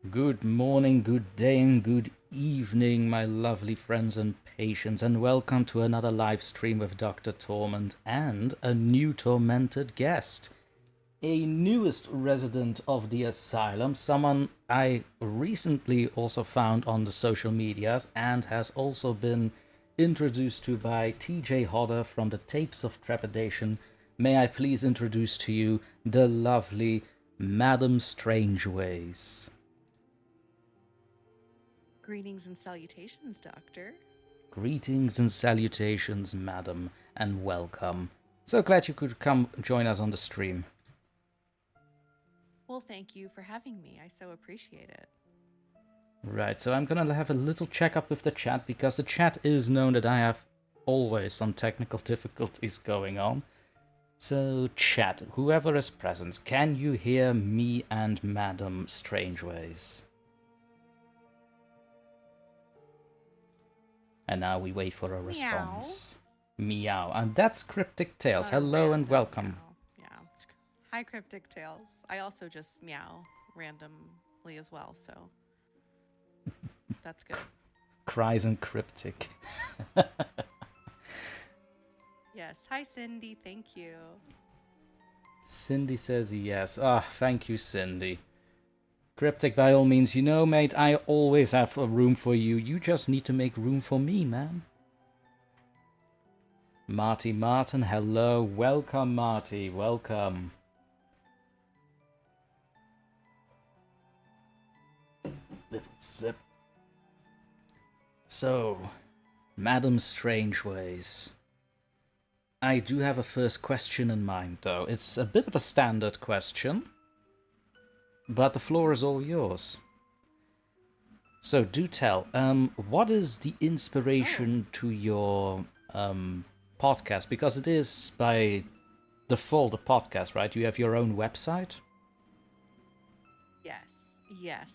Good morning, good day, and good evening, my lovely friends and patients, and welcome to another live stream with DrTorment and a new tormented guest. A newest resident of the Asylum, someone I recently also found on the social medias and has also been introduced to by TJ Hodder from the Tapes of Trepidation. May I please introduce to you the lovely Madam Strangeways. Greetings and salutations, Doctor. Greetings and salutations, madam, and welcome. So glad you could come join us on the stream. Well, thank you for having me. I so appreciate it. Right, so I'm gonna have a little checkup with the chat, because the chat is known that I have always some technical difficulties going on. So, chat, whoever is present, can you hear me and Madam Strangeways? And now we wait for a response. Meow. And that's Cryptic Tales. Hello and welcome. Meow. Yeah. Hi, Cryptic Tales. I also just meow randomly as well, so that's good. Cries and Cryptic. Yes. Hi, Cindy. Thank you. Cindy says yes. Ah, thank you, Cindy. Cryptic, by all means, you know, mate, I always have a room for you. You just need to make room for me, man. Marty Martin, hello. Welcome, Marty. Welcome. Little sip. So, Madam Strangeways. I do have a first question in mind, though. It's a bit of a standard question, but the floor is all yours. So do tell, what is the inspiration to your podcast? Because it is by default a podcast, right? You have your own website? Yes.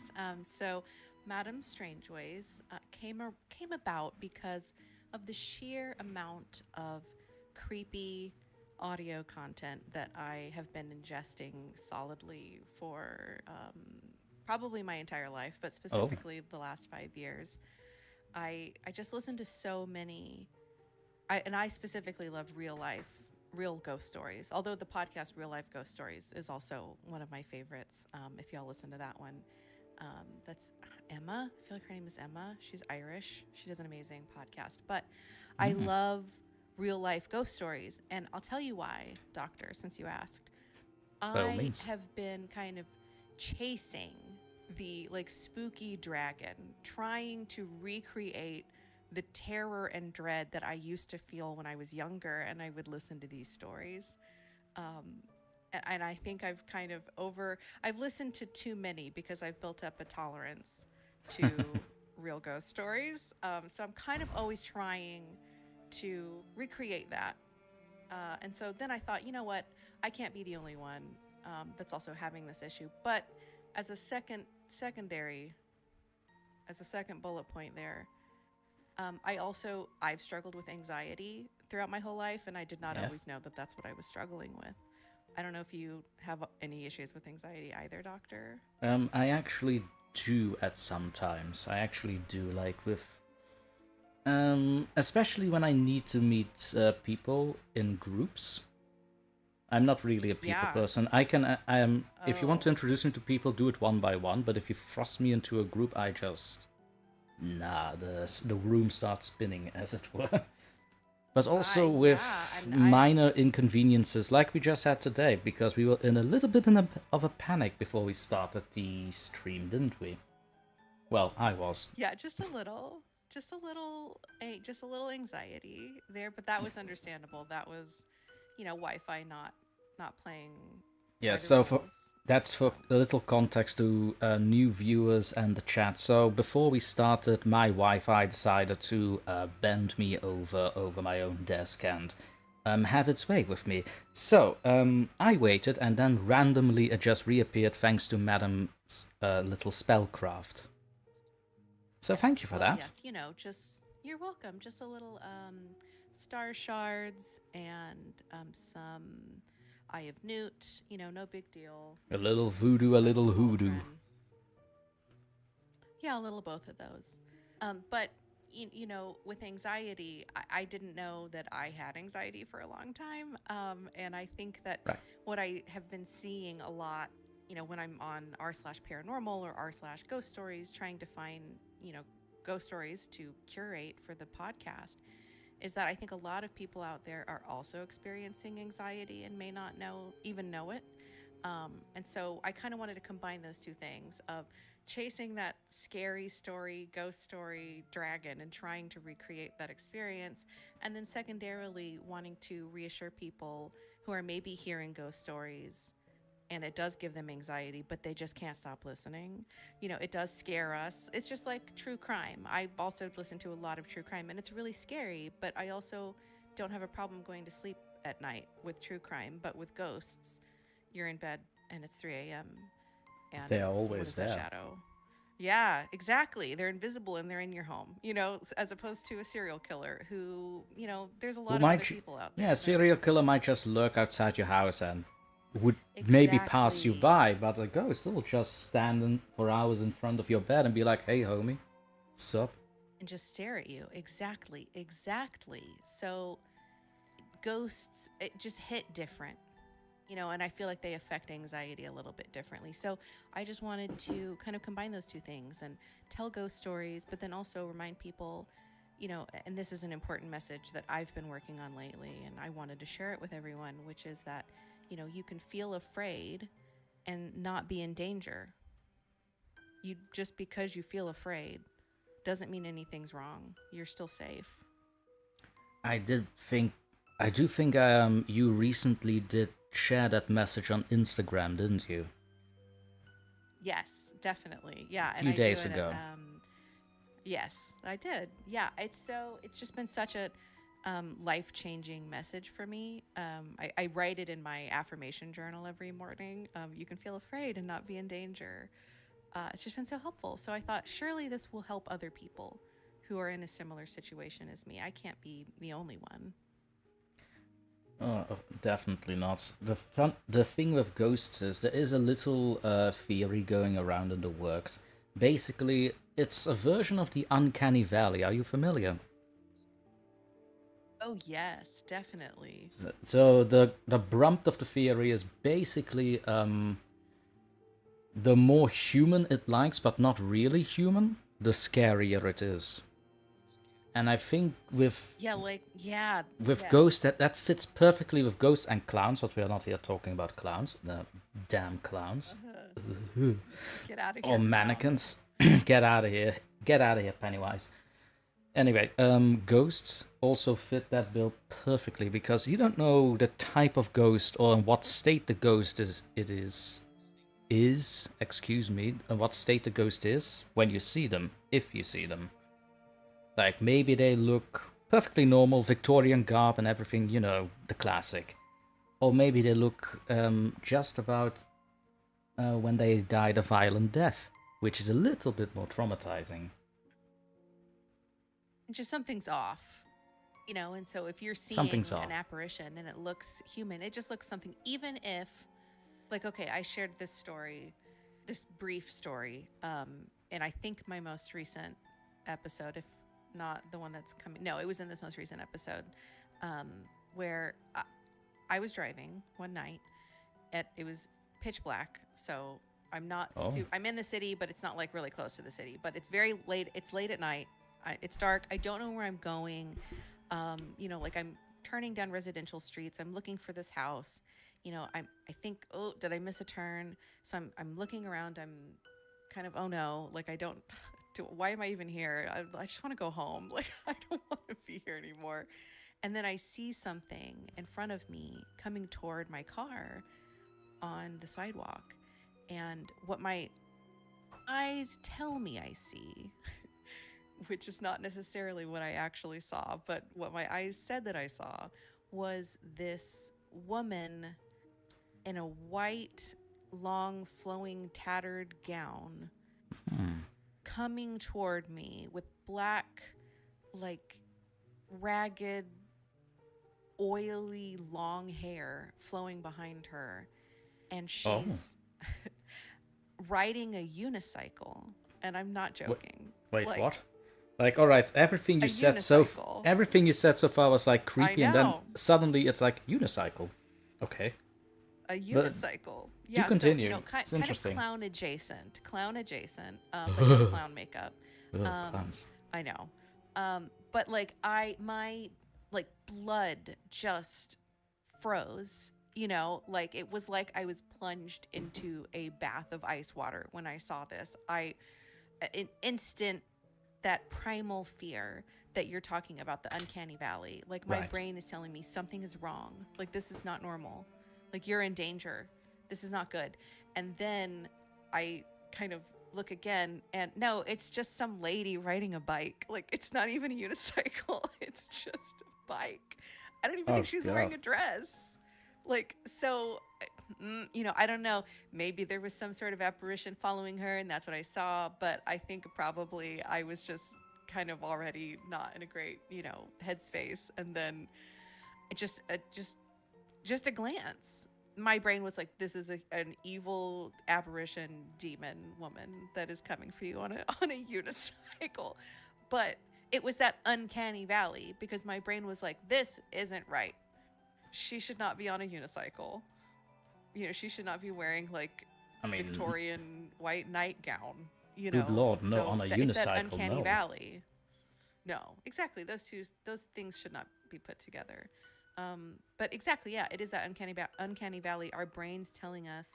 So, Madam Strangeways came about because of the sheer amount of creepy audio content that I have been ingesting solidly for probably my entire life, but Oh. specifically the last 5 years. I just listen to so many. I specifically love real ghost stories. Although the podcast Real Life Ghost Stories is also one of my favorites. If y'all listen to that one, that's Emma. I feel like her name is Emma. She's Irish. She does an amazing podcast. But I love real life ghost stories, and I'll tell you why, Doctor. Since you asked, By all I means. have been kind of chasing the like spooky dragon, trying to recreate the terror and dread that I used to feel when I was younger and I would listen to these stories. Um, and I think I've listened to too many because I've built up a tolerance to real ghost stories. So I'm kind of always trying to recreate that. And so then I thought, you know what? I can't be the only one that's also having this issue. But as a secondary, as a second bullet point there, I've struggled with anxiety throughout my whole life, and I did not Yes. always know that that's what I was struggling with. I don't know if you have any issues with anxiety either, Doctor. I actually do at some times. I actually do, like with especially when I need to meet people in groups. I'm not really a people person. I can, I am. If you want to introduce me to people, do it one by one. But if you thrust me into a group, I just the room starts spinning, as it were. But also with minor inconveniences, like we just had today, because we were in a little bit of a panic before we started the stream, didn't we? Well, I was. Yeah, just a little, just a little anxiety there, but that was understandable. That was, Wi-Fi not playing. Yeah, By the so rules. that's for a little context to new viewers and the chat. So before we started, my Wi-Fi decided to bend me over my own desk and have its way with me. So I waited, and then randomly it just reappeared thanks to Madam's little spellcraft. So thank you for that. Yes, you're welcome. Just a little star shards and some Eye of Newt. No big deal. A little voodoo, a little hoodoo. Yeah, a little both of those. But with anxiety, I didn't know that I had anxiety for a long time. And I think that Right. what I have been seeing a lot, when I'm on r/paranormal or r/ghost stories, trying to find, ghost stories to curate for the podcast, is that I think a lot of people out there are also experiencing anxiety and may not even know it. And so I kind of wanted to combine those two things of chasing that scary story, ghost story, dragon, and trying to recreate that experience. And then secondarily, wanting to reassure people who are maybe hearing ghost stories and it does give them anxiety, but they just can't stop listening. It does scare us. It's just like true crime. I've also listened to a lot of true crime and it's really scary, but I also don't have a problem going to sleep at night with true crime. But with ghosts, you're in bed and it's 3 a.m. And They are what always is that there. shadow? Yeah, exactly. They're invisible and they're in your home, as opposed to a serial killer who, there's a Who lot of other might, people out yeah, a there that serial killer might just lurk outside your house and would maybe pass you exactly. by, but a ghost will just stand for hours in front of your bed and be like, "Hey, homie, what's up?" And just stare at you. Exactly. Exactly. So ghosts, it just hit different, and I feel like they affect anxiety a little bit differently. So I just wanted to kind of combine those two things and tell ghost stories, but then also remind people, and this is an important message that I've been working on lately, and I wanted to share it with everyone, which is that, you can feel afraid and not be in danger. You just because you feel afraid doesn't mean anything's wrong. You're still safe. I did think, I do think you recently did share that message on Instagram, didn't you? Yes, definitely. Yeah, A and few I do days it. ago. Yes, I did. Yeah, it's just been such a life changing message for me. I write it in my affirmation journal every morning. You can feel afraid and not be in danger. It's just been so helpful. So I thought surely this will help other people who are in a similar situation as me. I can't be the only one. Definitely not. The thing with ghosts is there is a little theory going around in the works. Basically, it's a version of the uncanny valley. Are you familiar? Oh yes, definitely. So the brunt of the theory is basically the more human it likes, but not really human, the scarier it is. And I think Yeah, yeah, with yes. ghosts that fits perfectly with ghosts and clowns, but we are not here talking about clowns. The damn clowns. Get out of Or here, clown. mannequins. Get out of here. Get out of here, Pennywise. Anyway, ghosts also fit that bill perfectly because you don't know the type of ghost or in what state the ghost excuse me, and what state the ghost is when you see them, if you see them. Like maybe they look perfectly normal, Victorian garb and everything, the classic. Or maybe they look just about when they died a violent death, which is a little bit more traumatizing. Just something's off. And so if you're Something's seeing an off. apparition and it looks human, it just looks something, even if, like, okay, I shared this story, this brief story, and I think my most recent episode, if not the one that's coming, no, it was in this most recent episode, um, where I was driving one night. It was pitch black, so I'm not, Oh. I'm in the city, but it's not like really close to the city, but it's very late, it's late at night. It's dark. I don't know where I'm going. Like I'm turning down residential streets. I'm looking for this house. I think, oh, did I miss a turn? So I'm looking around. I'm kind of, oh no, like I don't, why am I even here? I just want to go home. Like I don't want to be here anymore. And then I see something in front of me coming toward my car on the sidewalk. And what my eyes tell me I see, which is not necessarily what I actually saw, but what my eyes said that I saw was this woman in a white, long, flowing, tattered gown Hmm. coming toward me with black, like ragged, oily, long hair flowing behind her. And Oh. she's riding a unicycle. and I'm not joking. Wait, like, what? Like, all right, everything a you said so far was like I creepy, and then know. suddenly it's like unicycle. Okay, A but unicycle. do Yeah, so continue. It's kind of interesting. clown adjacent. But no clown makeup. Oh, Um, clowns. I know. But like my like blood just froze. Like it was like I was plunged into a bath of ice water when I saw this. An instant, that primal fear that you're talking about, the uncanny valley. Like my Right. brain is telling me something is wrong. Like this is not normal. Like you're in danger. This is not good. And then I kind of look again, and no, it's just some lady riding a bike. Like it's not even a unicycle. It's just a bike. I don't even Oh think she was god. wearing a dress. Like, so, I don't know. Maybe there was some sort of apparition following her, and that's what I saw. But I think probably I was just kind of already not in a great, headspace. And then it just a glance. My brain was like, "This is an evil apparition, demon woman that is coming for you on a unicycle," but it was that uncanny valley because my brain was like, "This isn't right. She should not be on a unicycle. She should not be wearing like I mean, Victorian white nightgown. good lord, no, So on a it's that unicycle, uncanny no. valley. No, exactly. Those things should not be put together. But exactly, yeah, it is that uncanny valley. Our brains telling us,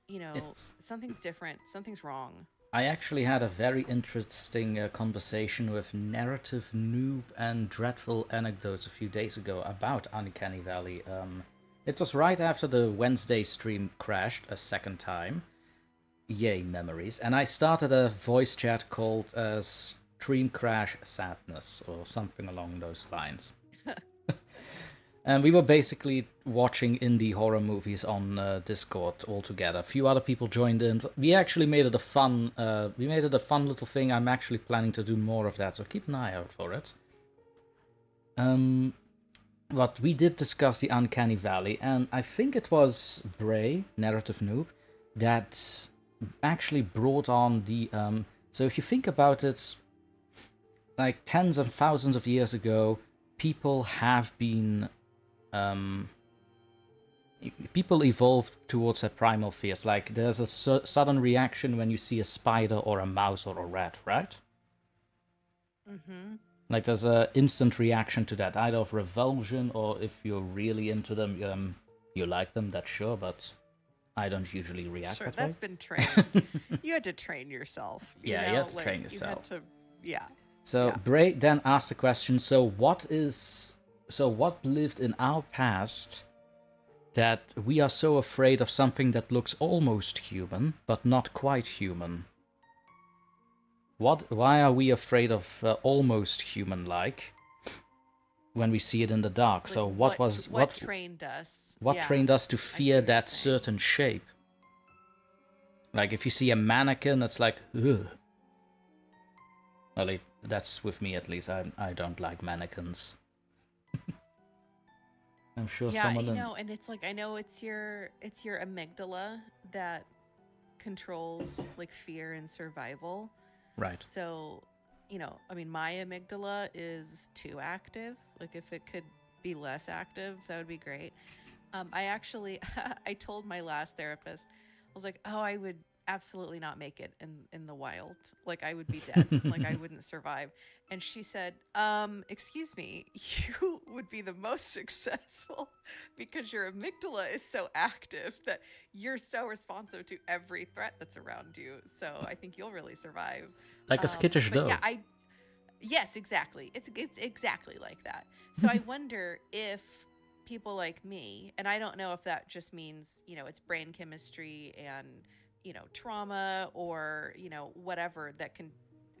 It's. something's different, something's wrong. I actually had a very interesting conversation with narrative noob and dreadful anecdotes a few days ago about Uncanny Valley. It was right after the Wednesday stream crashed a second time. Yay, memories. And I started a voice chat called Stream Crash Sadness, or something along those lines. And we were basically watching indie horror movies on Discord all together. A few other people joined in. We actually made it a fun. We made it a fun little thing. I'm actually planning to do more of that, so keep an eye out for it. But we did discuss the Uncanny Valley, and I think it was Bray, Narrative Noob, that actually brought on the. So if you think about it, like tens of thousands of years ago, people have been. People evolved towards their primal fears. Like there's a sudden reaction when you see a spider or a mouse or a rat, right? Mm-hmm. Like there's a instant reaction to that, either of revulsion or if you're really into them, you like them. That's sure, but I don't usually react Sure, that that's way. been trained. You had to train yourself. You had to train yourself. Yeah. So Bray then asked the question: So what lived in our past that we are so afraid of something that looks almost human, but not quite human? Why are we afraid of almost human-like when we see it in the dark? Like So what trained us? What trained us to fear what you're that saying. certain shape? Like if you see a mannequin, it's like, ugh. Well, that's with me at least. I don't like mannequins. I'm sure Yeah, someone. and it's like I know it's your amygdala that controls like fear and survival. Right. So, I mean, my amygdala is too active. Like, if it could be less active, that would be great. I actually, I told my last therapist, I was like, oh, I would absolutely not make it in the wild. Like, I would be dead. Like, I wouldn't survive. And she said, excuse me, you would be the most successful because your amygdala is so active that you're so responsive to every threat that's around you. So I think you'll really survive. Like a skittish dog. Yeah, yes, exactly. It's exactly like that. So I wonder if people like me, and I don't know if that just means, it's brain chemistry and, trauma or, whatever that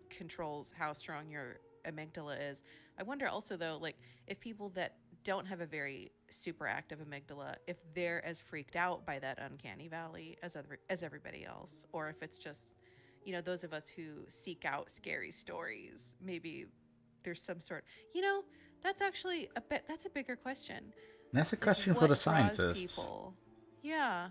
controls how strong your amygdala is. I wonder also though, like if people that don't have a very super active amygdala, if they're as freaked out by that uncanny valley as everybody else, or if it's just, those of us who seek out scary stories, maybe there's some sort, that's actually that's a bigger question. That's a question for the scientists. People? Yeah.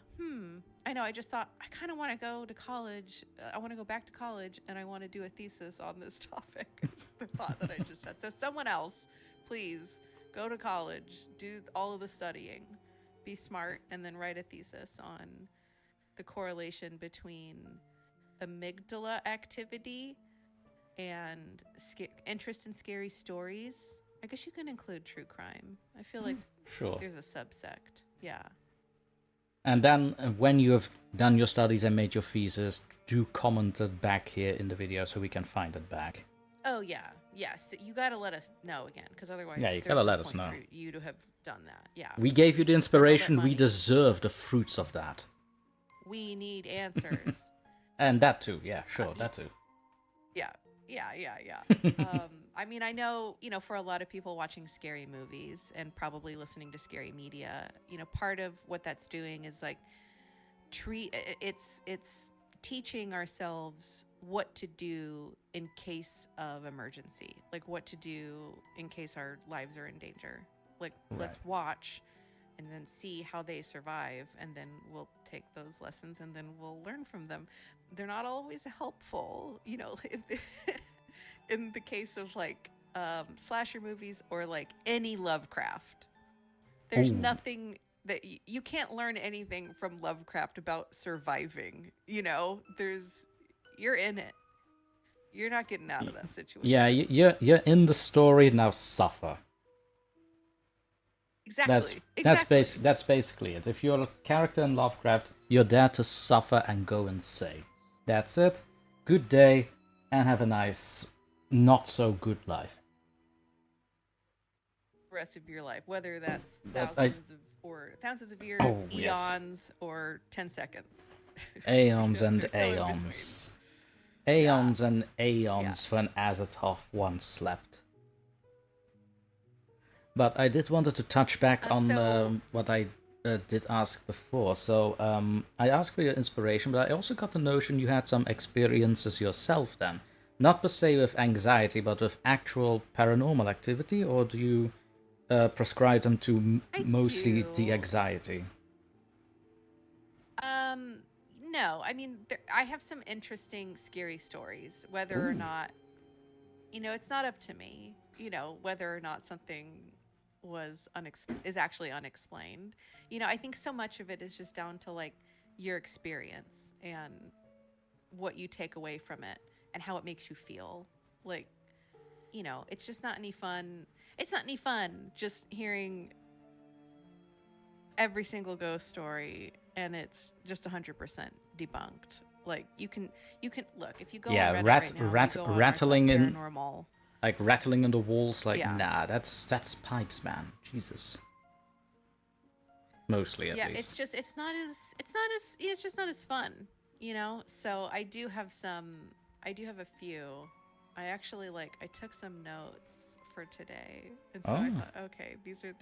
I know. I just thought I kind of want to go to college. I want to go back to college and I want to do a thesis on this topic. It's the thought that I just had. So, someone else, please go to college, do all of the studying, be smart, and then write a thesis on the correlation between amygdala activity and interest in scary stories. I guess you can include true crime. I feel like Sure. there's a subsect. Yeah. And then when you have done your studies and made your thesis, do comment it back here in the video so we can find it back. Oh yeah, yes. You got to let us know again, because otherwise, Yeah, you there's gotta no let us point know. for you to have done that. Yeah. We gave you the inspiration, we money. deserve the fruits of that. We need answers. And that too, yeah, sure, that too. Yeah. I mean, I know, for a lot of people watching scary movies and probably listening to scary media, part of what that's doing is like it's teaching ourselves what to do in case of emergency, like what to do in case our lives are in danger. Like, let's watch and then see how they survive, and then we'll take those lessons and then we'll learn from them. They're not always helpful, in the case of like slasher movies or like any Lovecraft. There's nothing that you can't learn anything from Lovecraft about surviving. You're in it. You're not getting out of that situation. Yeah, you're in the story, now suffer. Exactly. That's basically it. If you're a character in Lovecraft, you're there to suffer and go insane. That's it. Good day, and have a nice, not so good life. Rest of your life, whether that's thousands of years, eons, or 10 seconds. Aeons and aeons. Aeons and aeons when Azathoth once slept. But I did wanted to touch back on what I did ask before. So I asked for your inspiration, but I also got the notion you had some experiences yourself then. Not per se with anxiety, but with actual paranormal activity, or do you prescribe them to mostly the anxiety? No, I mean, I have some interesting, scary stories, whether or not, it's not up to me, whether or not something is actually unexplained. I think so much of it is just down to like your experience and what you take away from it and how it makes you feel. Like, it's just not any fun. It's not any fun just hearing every single ghost story and it's just 100% debunked. Like, you can look, if you go on Reddit right now, rattling in paranormal, like rattling in the walls, like nah, that's pipes, man. Jesus. Mostly, at least. It's just not as fun, So I do have a few. I actually I took some notes for today, and so I thought, okay, these are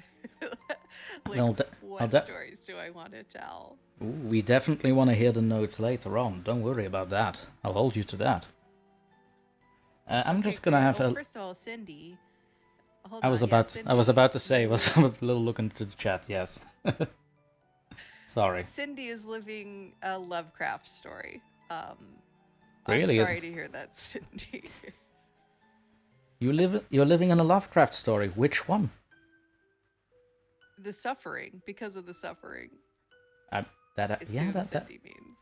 what stories do I want to tell? Ooh, we definitely want to hear the notes later on. Don't worry about that. I'll hold you to that. I'm just gonna have a. First of all, Cindy. I was about to say, was a little look into the chat. Yes. Sorry. Cindy is living a Lovecraft story. Really? I'm sorry to hear that, Cindy. You're living in a Lovecraft story. Which one? The suffering, because of the suffering. Cindy means.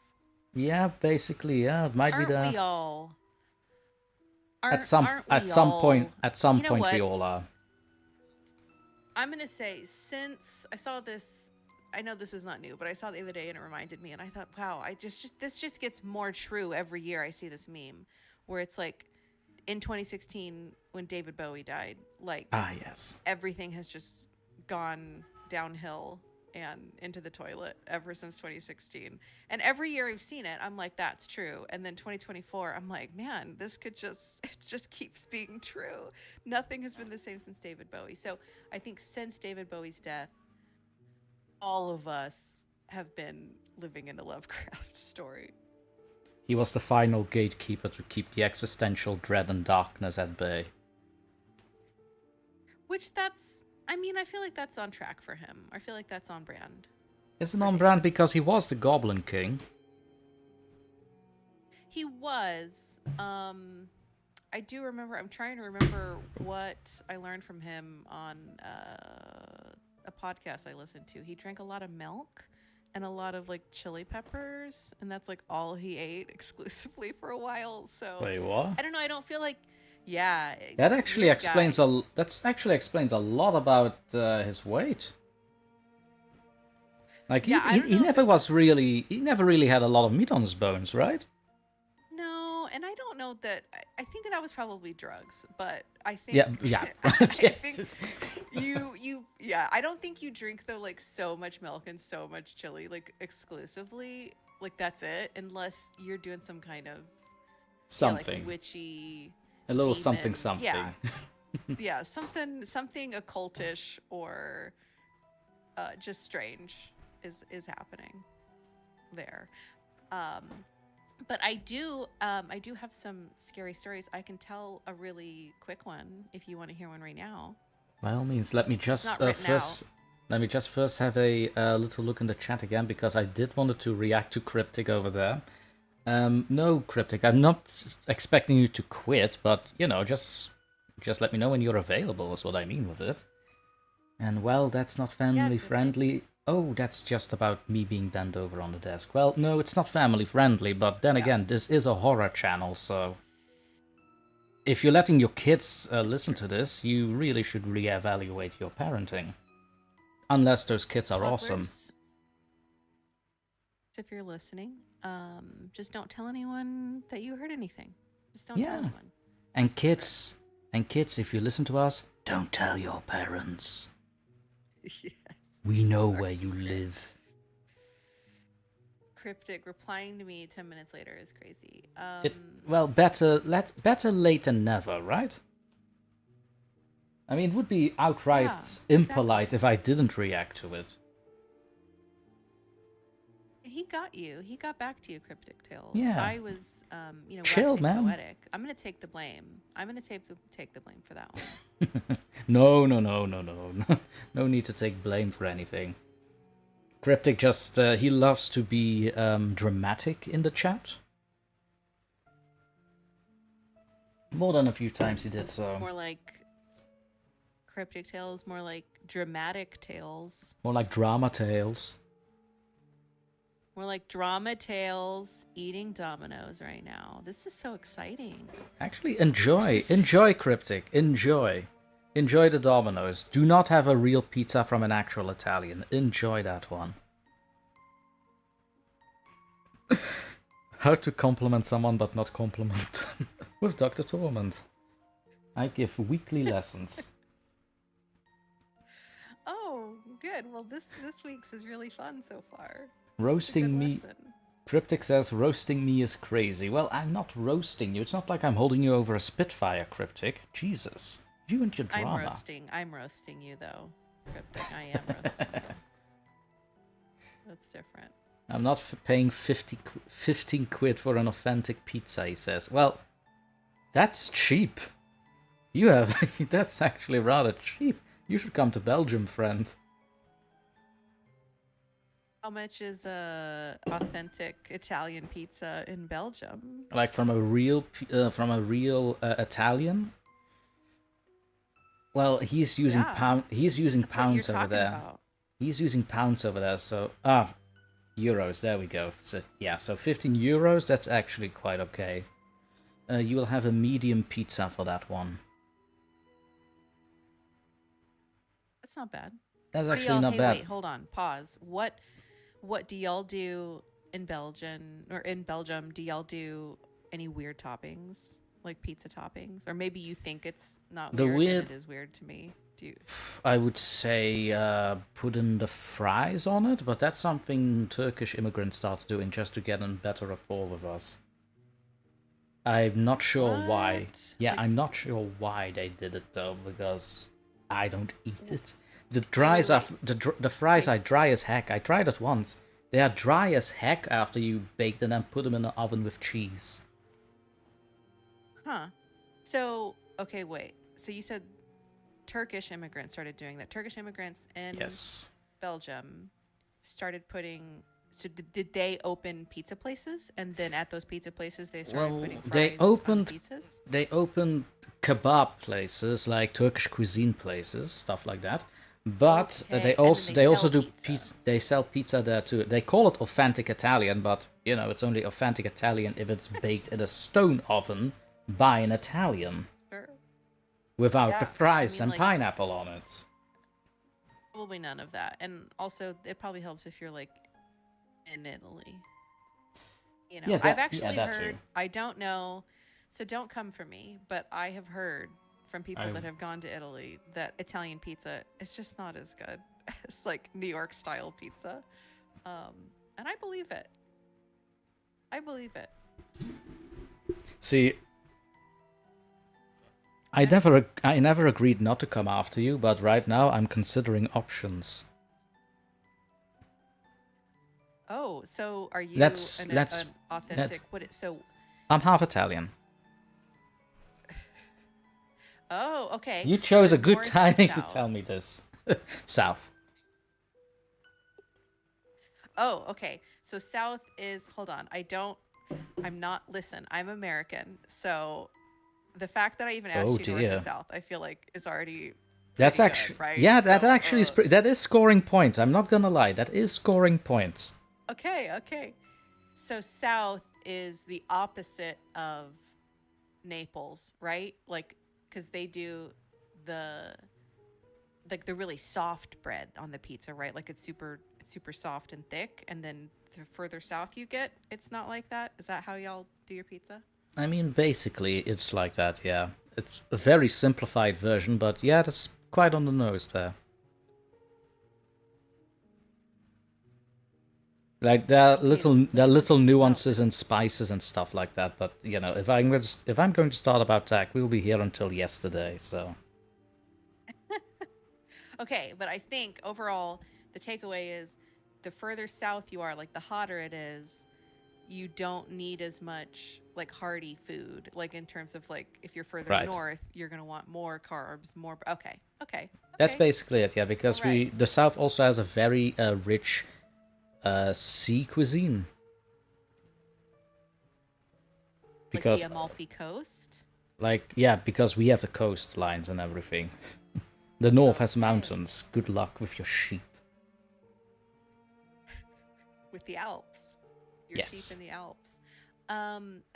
Yeah, basically, yeah. It might be that. We all? At some point, we all are. I'm gonna say, since I saw this, I know this is not new, but I saw it the other day and it reminded me, and I thought, wow, this just gets more true every year. I see this meme where it's like, in 2016 when David Bowie died, yes, everything has just gone downhill and into the toilet ever since 2016. And every year I've seen it, I'm like, that's true. And then 2024, I'm like, man, it just keeps being true. Nothing has been the same since David Bowie. So I think since David Bowie's death, all of us have been living in a Lovecraft story. He was the final gatekeeper to keep the existential dread and darkness at bay. I feel like that's on track for him. I feel like that's on brand. Isn't on brand because he was the Goblin King. He was. I do remember. I'm trying to remember what I learned from him on a podcast I listened to. He drank a lot of milk and a lot of like chili peppers, and that's like all he ate exclusively for a while. So Wait, what? I don't know. I don't feel like. Yeah. That actually weird explains guy. That's actually explains a lot about his weight. Like Yeah, I don't he know if never it was was. really he never really had a lot of meat on his bones, right? No, and I don't know that. I think that was probably drugs, but I Yeah, think yeah, I yeah. think yeah. I don't think you drink though like so much milk and so much chili like exclusively. Like that's it, unless you're doing some kind of like Something, witchy a little something, demon. something. Yeah, something occultish or just strange is happening there. Um, but I do have some scary stories. I can tell a really quick one if you want to hear one right now. By all means, let me It's just not written out. first have a little look in the chat again because I did wanted to react to Cryptic over there. No, Cryptic, I'm not expecting you to quit, but you know, just let me know when you're available. Is what I mean with it. And well, that's not family friendly. Oh, that's just about me being bent over on the desk. Well, no, it's not family friendly, but then again, this is a horror channel, so if you're letting your kids listen to this, you really should reevaluate your parenting. Unless those kids are awesome. If you're listening, just don't tell anyone that you heard anything. Just don't tell anyone. And kids, if you listen to us, don't tell your parents. Yes. We know where you live. Cryptic replying to me 10 minutes later is crazy. Well, better late than never, right? I mean, it would be outright impolite if I didn't react to it. He got you. He got back to you, Cryptic Tales. Yeah. I was, chill, man. poetic. I'm gonna take the blame. I'm gonna take the blame for that one. No. No need to take blame for anything. Cryptic just, he loves to be dramatic in the chat. More than a few times he did so. More like Cryptic Tales, more like dramatic tales. More like drama tales. More like drama tales eating Dominoes right now. This is so exciting. Actually, enjoy, Cryptic, enjoy. Enjoy the Dominoes. Do not have a real pizza from an actual Italian. Enjoy that one. How to compliment someone but not compliment with DrTorment. I give weekly lessons. Oh, good. Well, this week's is really fun so far. Roasting me. Cryptic says roasting me is crazy. Well, I'm not roasting you. It's not like I'm holding you over a Spitfire, Cryptic. Jesus. You and your drama. I'm roasting you, though, Cryptic. I am roasting you. That's different. I'm not paying 15 quid for an authentic pizza, he says. Well, that's cheap. You have... that's actually rather cheap. You should come to Belgium, friend. How much is a authentic Italian pizza in Belgium? Like from a real Italian? Well, he's using He's using pounds over there. About. He's using pounds over there. So euros. There we go. So yeah, so 15 euros. That's actually quite okay. You will have a medium pizza for that one. That's not bad. That's actually not bad. Wait, hold on. Pause. What do y'all do in Belgium? Or in Belgium, do y'all do any weird toppings? Like pizza toppings? Or maybe you think it's not weird, and it is weird to me. I would say putting the fries on it, but that's something Turkish immigrants started doing just to get in better rapport with us. I'm not sure why. Yeah, I'm not sure why they did it though, because I don't eat it. The fries are dry as heck. I tried it once. They are dry as heck after you bake them and put them in the oven with cheese. Huh. So, okay, wait. So you said Turkish immigrants started doing that. Turkish immigrants in Belgium started putting. So did they open pizza places, and then at those pizza places they started Well, putting fries on pizzas? they opened kebab places like Turkish cuisine places, stuff like that. But Okay, and then they they also sell do pizza. pizza. They sell pizza there too. They call it authentic Italian, but you know it's only authentic Italian if it's baked in a stone oven by an Italian Sure. without the Yeah, I fries mean, and like pineapple on it. probably none of that, and also it probably helps if you're like in Italy. I've Yeah, actually that too. heard. I don't know, so don't come for me, but I have heard from people I that have gone to Italy that Italian pizza is just not as good as like New York style pizza, um, and I believe it. I believe it. see. Yeah. I never agreed not to come after you, but right now I'm considering options. Oh, so are you Let's an let authentic? So? I'm half Italian. Oh, okay. You chose So a good north or timing to south? tell me this. South. Oh, okay. So south is. Hold on. I'm not. Listen, I'm American, so the fact that I even Oh asked you north or dear. south, I feel like is already That's pretty good, actually right? yeah, that So, actually is that is scoring points. I'm not gonna lie, that is scoring points. okay, okay. So south is the opposite of Naples, right? Like, because they do the the really soft bread on the pizza, right? Like it's super soft and thick, and then the further south you get, it's not like that. Is that how y'all do your pizza? I mean, basically, it's like that. Yeah, it's a very simplified version, but yeah, that's quite on the nose there. Like I mean, there are little well, nuances and spices and stuff like that. But you know, if I'm going to start about tech, we'll be here until yesterday. So okay, but I think overall the takeaway is the further south you are, like the hotter it is, you don't need as much like hearty food. Like in terms of like if you're further right, north, you're gonna want more carbs, more. Okay, okay, that's okay. basically it. Yeah, All because right. the South also has a very rich sea cuisine. Like the Because Amalfi Coast. like yeah, because we have the coastlines and everything. The north has Okay. mountains. Good luck with your sheep. With the Alps, your sheep Yes. in the Alps.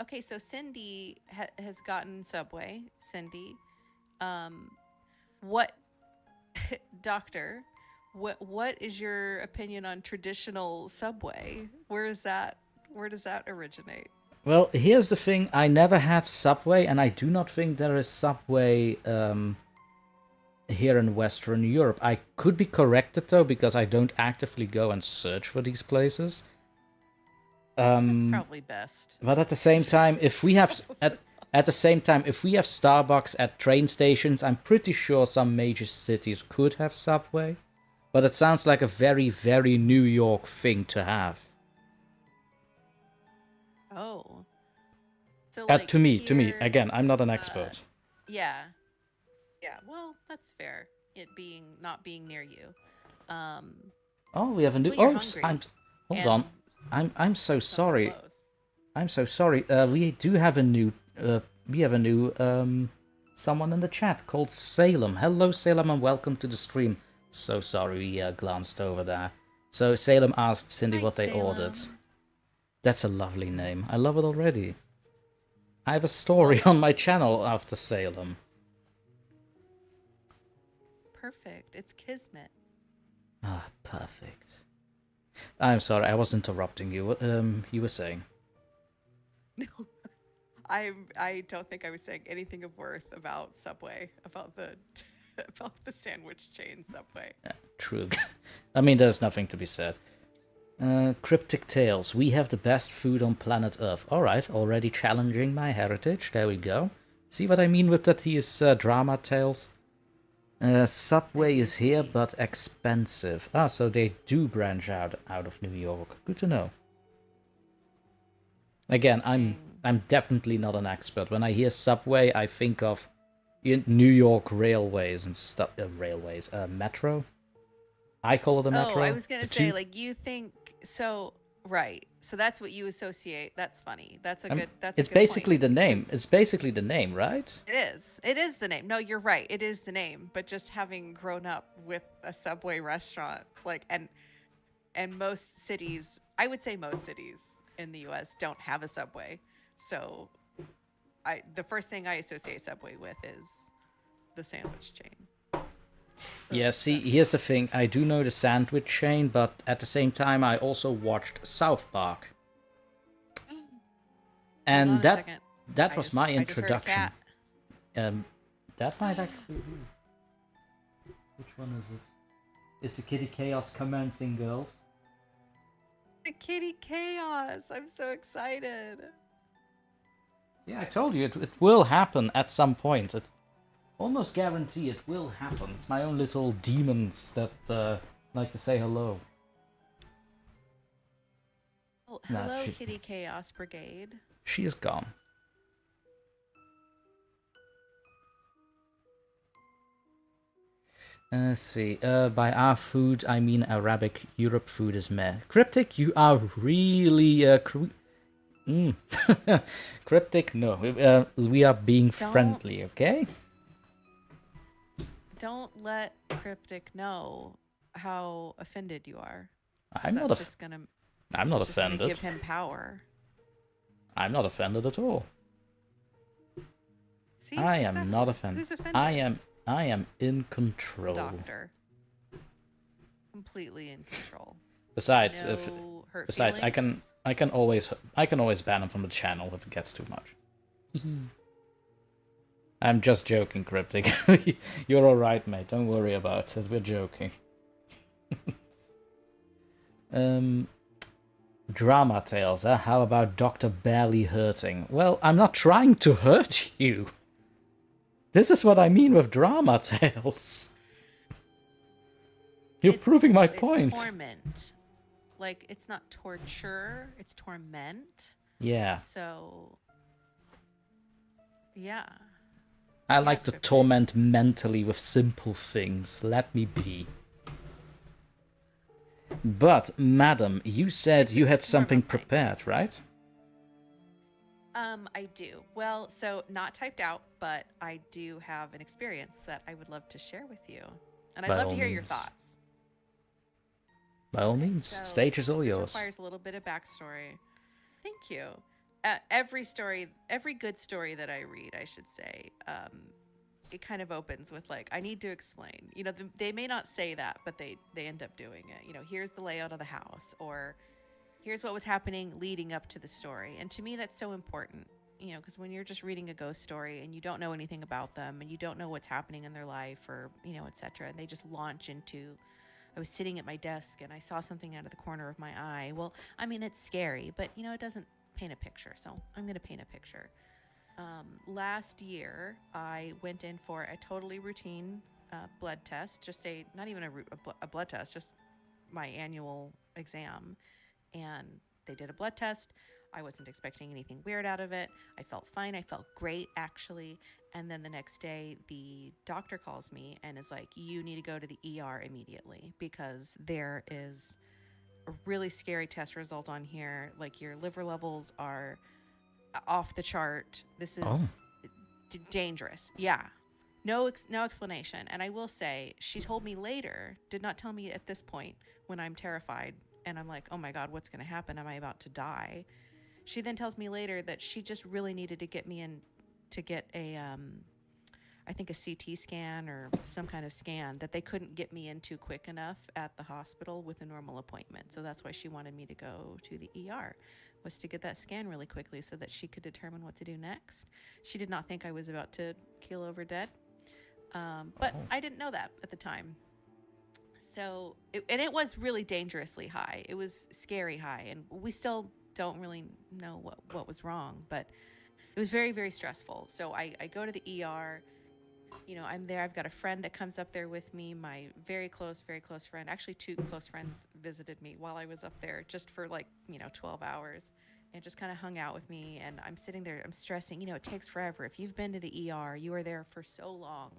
Okay, so Cindy has gotten Subway. Cindy, um, what doctor? What is your opinion on traditional Subway? Where does that originate? Well, here's the thing. I never had Subway, and I do not think there is Subway here in Western Europe. I could be corrected though, because I don't actively go and search for these places. That's probably best. But at the same time, if we have at the same time, if we have Starbucks at train stations, I'm pretty sure some major cities could have Subway. But it sounds like a very, very New York thing to have. Oh, so like To me, here, again, I'm not an uh, expert. yeah, yeah. Well, that's fair. It being not being near you. Um, Oh, we have a new. until you're Oh, I'm. hungry Hold on. and I'm so somewhere sorry. close. I'm so sorry. We do have a new. We have a new someone in the chat called Salem. Hello, Salem, and welcome to the stream. So sorry we glanced over there. So Salem asked Cindy Hi, what they ordered. Salem. That's a lovely name. I love it already. I have a Well, story on my channel after Salem. perfect. It's Kismet. Ah, perfect. I'm sorry, I was interrupting you. What you were saying? No, I don't think I was saying anything of worth about Subway, about the about the sandwich chain Subway. Yeah, true. I mean, there's nothing to be said. Cryptic Tales. We have the best food on planet Earth. Alright, already challenging my heritage. There we go. See what I mean with that? He is drama tales. I Subway do is here, see. but expensive. Ah, so they do branch out of New York. Good to know. Again, Interesting. I'm definitely not an expert. When I hear Subway, I think of New York railways and stuff. Metro. I call it a Oh, I metro. was going The to say, tube. like, you think so, right. So that's what you associate. That's funny. Um, That's a it's good point basically the because name. It's basically the name, right? it is. It is the name. No, you're right. It is the name. But just having grown up with a Subway restaurant, like, and most cities, I would say most cities in the US don't have a Subway. So the first thing I associate Subway with is the sandwich chain. So Yeah, see, that's here's the thing. I do know the sandwich chain, but at the same time, I also watched South Park. Hold And on a second. that was my I just heard a introduction. cat. That might actually be. Which one is it? Is the Kitty Chaos commencing, girls? The kitty chaos. I'm so excited. Yeah, I told you, it will happen at some point. It almost guarantee it will happen. It's my own little demons that like to say hello. Well, Nah, hello, Kitty Chaos Brigade. she is gone. Let's see. By our food, I mean Arabic. Europe food is meh. Cryptic, you are really Cryptic, no. We are being friendly, okay? Don't let Cryptic know how offended you are. I'm not That's just gonna. I'm not Just gonna offended. give him power. I'm not offended at all. See, I am exactly. not offended. Who's offended? I am in control. Doctor. Completely in control. Besides, No hurt besides, feelings. I can always ban him from the channel if it gets too much. I'm just joking, Cryptic. You're alright, mate. Don't worry about it. We're joking. Drama tales, huh? How about Dr. Barely hurting? Well, I'm not trying to hurt you. This is what I mean with drama tales. You're proving my point. Torment. Like, it's not torture, it's torment. Yeah. So, yeah. I like to torment mentally with simple things. Let me be. But, madam, you said you had something prepared, right? I do. Well, so not typed out, but I do have an experience that I would love to share with you. And I'd love to hear your thoughts. By all means, so stage is all yours. This requires a little bit of backstory. Thank you. Every good story that I read, I should say, it kind of opens with like, I need to explain. You know, they may not say that, but they end up doing it. You know, here's the layout of the house, or here's what was happening leading up to the story. And to me, that's so important. You know, because when you're just reading a ghost story and you don't know anything about them and you don't know what's happening in their life, or etc., and they just launch into, I was sitting at my desk and I saw something out of the corner of my eye. Well, I mean, it's scary, but it doesn't paint a picture. So I'm going to paint a picture. Last year, I went in for a totally routine blood test, just not even a blood test, just my annual exam. And they did a blood test. I wasn't expecting anything weird out of it. I felt fine. I felt great, actually. And then the next day, the doctor calls me and is like, you need to go to the ER immediately because there is a really scary test result on here. Like, your liver levels are off the chart. This is dangerous. Yeah. No explanation. And I will say, she told me later, did not tell me at this point when I'm terrified and I'm like, oh my God, what's going to happen? Am I about to die? She then tells me later that she just really needed to get me in to get I think a CT scan or some kind of scan that they couldn't get me into quick enough at the hospital with a normal appointment. So that's why she wanted me to go to the ER, was to get that scan really quickly so that she could determine what to do next. She did not think I was about to keel over dead. But I didn't know that at the time. So, it was really dangerously high. It was scary high, and we still don't really know what was wrong, but it was very, very stressful. So I go to the ER. I'm there. I've got a friend that comes up there with me, my very close friend. Actually, two close friends visited me while I was up there just for 12 hours and just kind of hung out with me. And I'm sitting there, I'm stressing, it takes forever. If you've been to the ER, you are there for so long.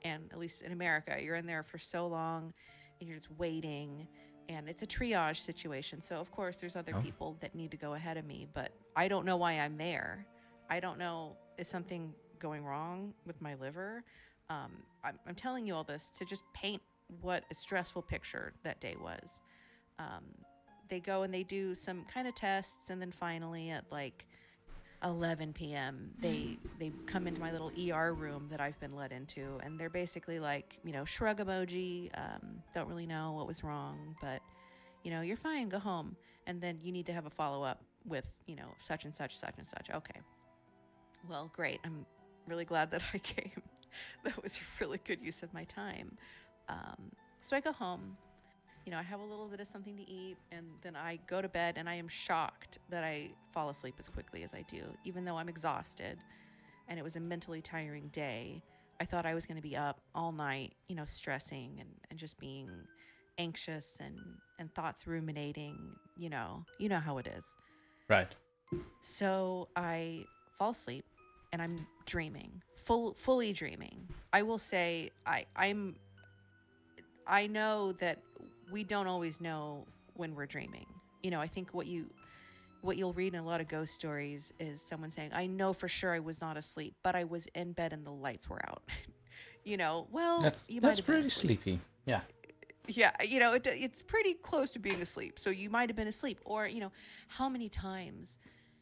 And at least in America, you're in there for so long. and you're just waiting, and it's a triage situation. So of course there's other people that need to go ahead of me, but I don't know why I'm there. I don't know, is something going wrong with my liver? I'm telling you all this to just paint what a stressful picture that day was. Um, they go and they do some kind of tests, and then finally at like 11 p.m. they come into my little ER room that I've been let into, and they're basically like, shrug emoji. Don't really know what was wrong, but you're fine. Go home, and then you need to have a follow up with such and such, such and such. Okay, well, great. I'm really glad that I came. That was a really good use of my time. So I go home. I have a little bit of something to eat, and then I go to bed, and I am shocked that I fall asleep as quickly as I do, even though I'm exhausted, and it was a mentally tiring day. I thought I was going to be up all night, stressing and just being anxious and thoughts ruminating, you know how it is. Right. So I fall asleep, and I'm dreaming, fully dreaming. I will say I know that we don't always know when we're dreaming. I think what you'll read in a lot of ghost stories is someone saying, I know for sure I was not asleep, but I was in bed and the lights were out. Well, you might have been pretty asleep. sleepy. Yeah. Yeah, it's pretty close to being asleep. So you might have been asleep. Or, how many times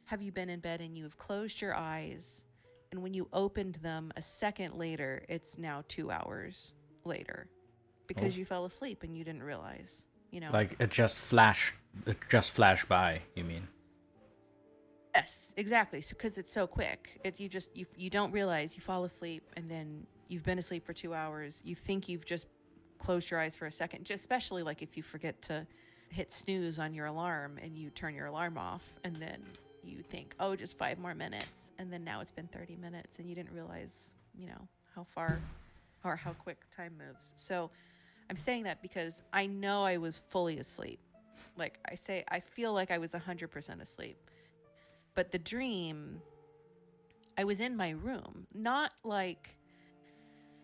have you been in bed and you have closed your eyes, and when you opened them a second later, it's now 2 hours later because you fell asleep and you didn't realize, Like it just flashed by, you mean? Yes, exactly. So because it's so quick, it's you don't realize you fall asleep, and then you've been asleep for 2 hours. You think you've just closed your eyes for a second, just especially like if you forget to hit snooze on your alarm and you turn your alarm off, and then you think, oh, just 5 more minutes, and then now it's been 30 minutes, and you didn't realize, how far or how quick time moves. So I'm saying that because I know I was fully asleep. Like I feel like I was 100% asleep. But the dream, I was in my room, not like,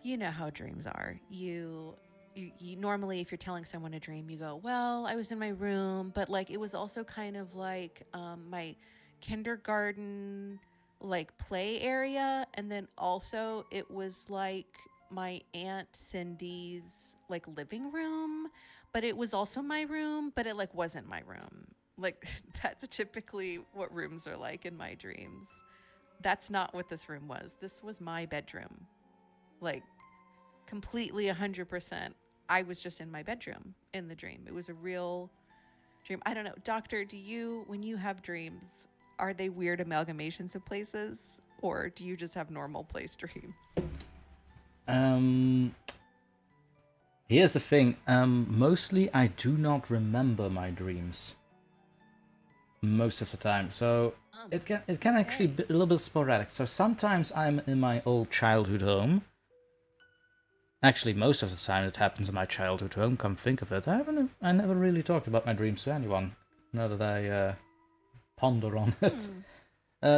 how dreams are. You normally, if you're telling someone a dream, you go, well, I was in my room, but like it was also kind of like my kindergarten like play area, and then also it was like my Aunt Cindy's like living room, but it was also my room, but it like wasn't my room. Like that's typically what rooms are like in my dreams. That's not what this room was. This was my bedroom. Like completely 100%. I was just in my bedroom in the dream. It was a real dream. I don't know. Doctor, when you have dreams, are they weird amalgamations of places, or do you just have normal place dreams? Here's the thing. Mostly I do not remember my dreams most of the time. So it can actually be a little bit sporadic. So sometimes I'm in my old childhood home. Actually, most of the time it happens in my childhood home. Come think of it, I never really talked about my dreams to anyone. Now that I ponder on it.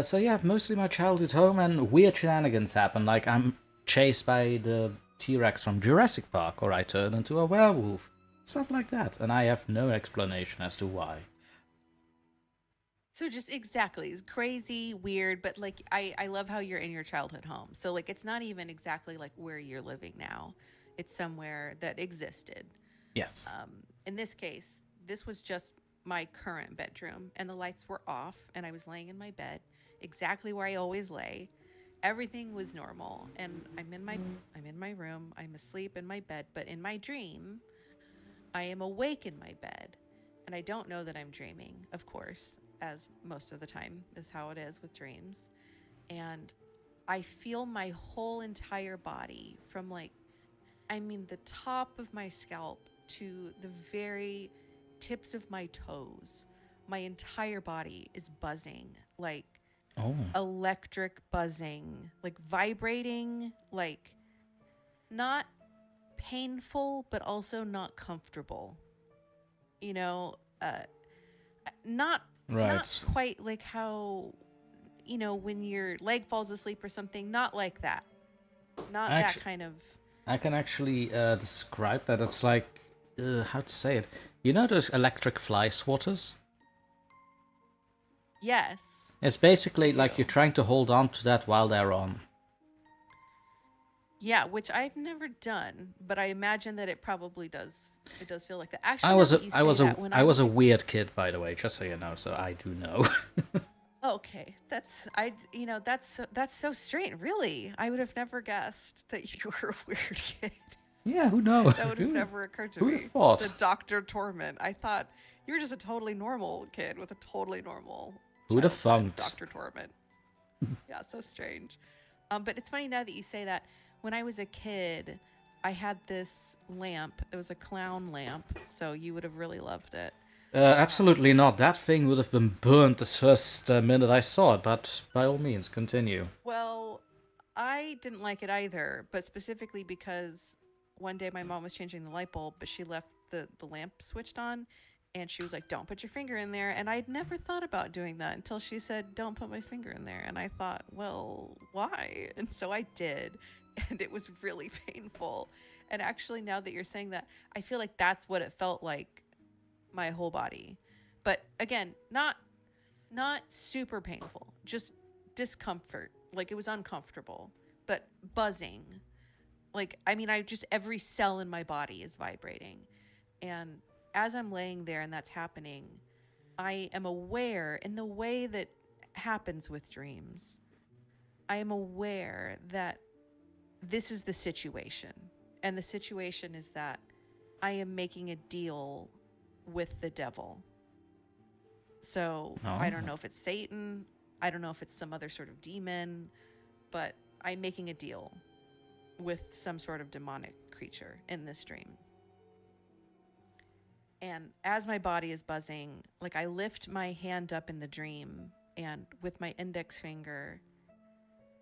So yeah, mostly my childhood home, and weird shenanigans happen. Like I'm chased by the T-Rex from Jurassic Park, or I turn into a werewolf. Stuff like that, and I have no explanation as to why. So just exactly, it's crazy, weird, but like I love how you're in your childhood home. So like it's not even exactly like where you're living now. It's somewhere that existed. Yes. In this case, this was just my current bedroom, and the lights were off, and I was laying in my bed, exactly where I always lay. Everything was normal, and I'm in my room. I'm asleep in my bed, but in my dream, I am awake in my bed, and I don't know that I'm dreaming, of course, as most of the time is how it is with dreams. And I feel my whole entire body from the top of my scalp to the very tips of my toes. My entire body is buzzing, like electric buzzing, like vibrating, like not painful, but also not comfortable. You know, not quite like how when your leg falls asleep or something. Not like that. Not that kind of. I can actually describe that. It's like how to say it? You know those electric fly swatters? Yes. It's basically like do. you're trying to hold on to that while they're on. Yeah, which I've never done, but I imagine that it probably does. It does feel like that. Actually, I now was that a you I say was a that, when I I was was a a weird kid, by the way, just so you know, so I do know. okay, that's so strange. Really, I would have never guessed that you were a weird kid. Yeah, who knows? That would have never occurred to Who'd have me. thought? The Doctor Torment. I thought you were just a totally normal kid with a totally normal Who'd have childhood. funked? Doctor Torment. Yeah, so strange. But it's funny now that you say that. When I was a kid, I had this lamp. It was a clown lamp, so you would have really loved it. Absolutely not. That thing would have been burnt the first minute I saw it, but by all means, continue. Well, I didn't like it either, but specifically because one day my mom was changing the light bulb, but she left the lamp switched on, and she was like, "Don't put your finger in there." And I'd never thought about doing that until she said, "Don't put my finger in there." And I thought, well, why? And so I did, and it was really painful. And actually, now that you're saying that, I feel like that's what it felt like, my whole body. But again, not super painful, just discomfort. Like it was uncomfortable, but buzzing. Like, I mean, I just, every cell in my body is vibrating. And as I'm laying there and that's happening, I am aware in the way that happens with dreams. I am aware that this is the situation. And the situation is that I am making a deal with the devil. So I don't know if it's Satan, I don't know if it's some other sort of demon, but I'm making a deal with some sort of demonic creature in this dream. And as my body is buzzing, like I lift my hand up in the dream, and with my index finger,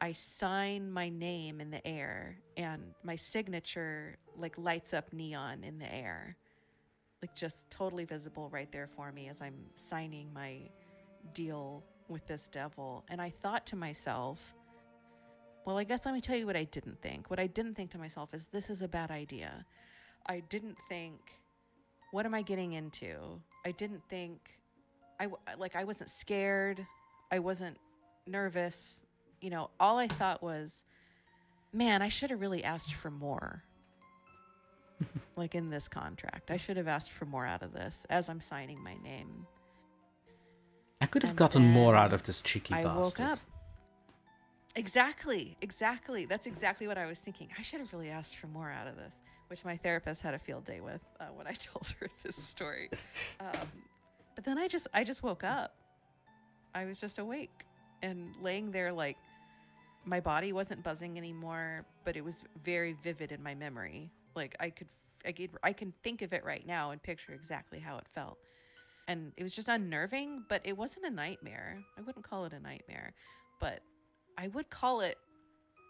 I sign my name in the air, and my signature like lights up neon in the air. Like just totally visible right there for me as I'm signing my deal with this devil. And I thought to myself, well, I guess let me tell you what I didn't think. What I didn't think to myself is, this is a bad idea. I didn't think, what am I getting into? I didn't think, I wasn't scared. I wasn't nervous. You know, all I thought was, man, I should have really asked for more. Like in this contract, I should have asked for more out of this as I'm signing my name. I could have gotten more out of this cheeky bastard. I woke up. Exactly. That's exactly what I was thinking. I should have really asked for more out of this, which my therapist had a field day with when I told her this story. But then I just woke up. I was just awake and laying there, like my body wasn't buzzing anymore, but it was very vivid in my memory. Like I can think of it right now and picture exactly how it felt. And it was just unnerving, but it wasn't a nightmare. I wouldn't call it a nightmare, but I would call it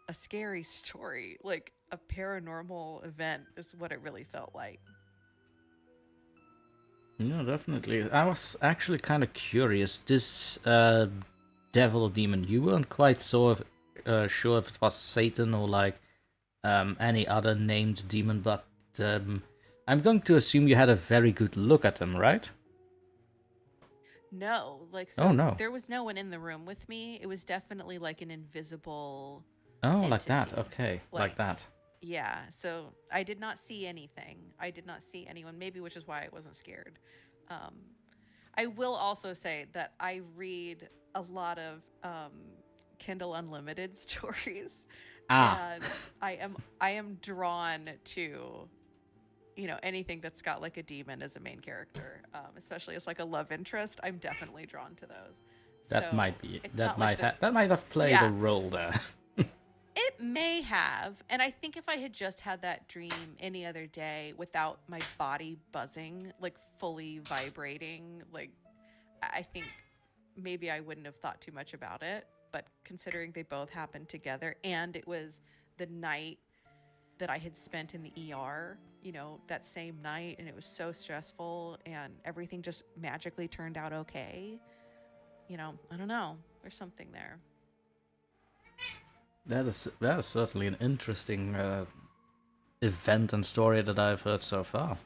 a scary story. Like a paranormal event is what it really felt like. No, definitely. I was actually kind of curious. This devil or demon, you weren't quite sure if it was Satan or like any other named demon, but I'm going to assume you had a very good look at them, right? No, like, so Oh, no. there was no one in the room with me. It was definitely like an invisible Oh, entity. like that. Okay, like that. Yeah, so I did not see anything. I did not see anyone, maybe, which is why I wasn't scared. I will also say that I read a lot of Kindle Unlimited stories. And I am drawn to, you know, anything that's got like a demon as a main character, especially as like a love interest. I'm definitely drawn to those. That So might be. it's That not like that might have played a role there. It may have. And I think if I had just had that dream any other day without my body buzzing, like fully vibrating, like I think maybe I wouldn't have thought too much about it. But considering they both happened together, and it was the night that I had spent in the ER, you know, that same night, and it was so stressful, and everything just magically turned out okay. You know, I don't know. There's something there. That is certainly an interesting event and story that I've heard so far.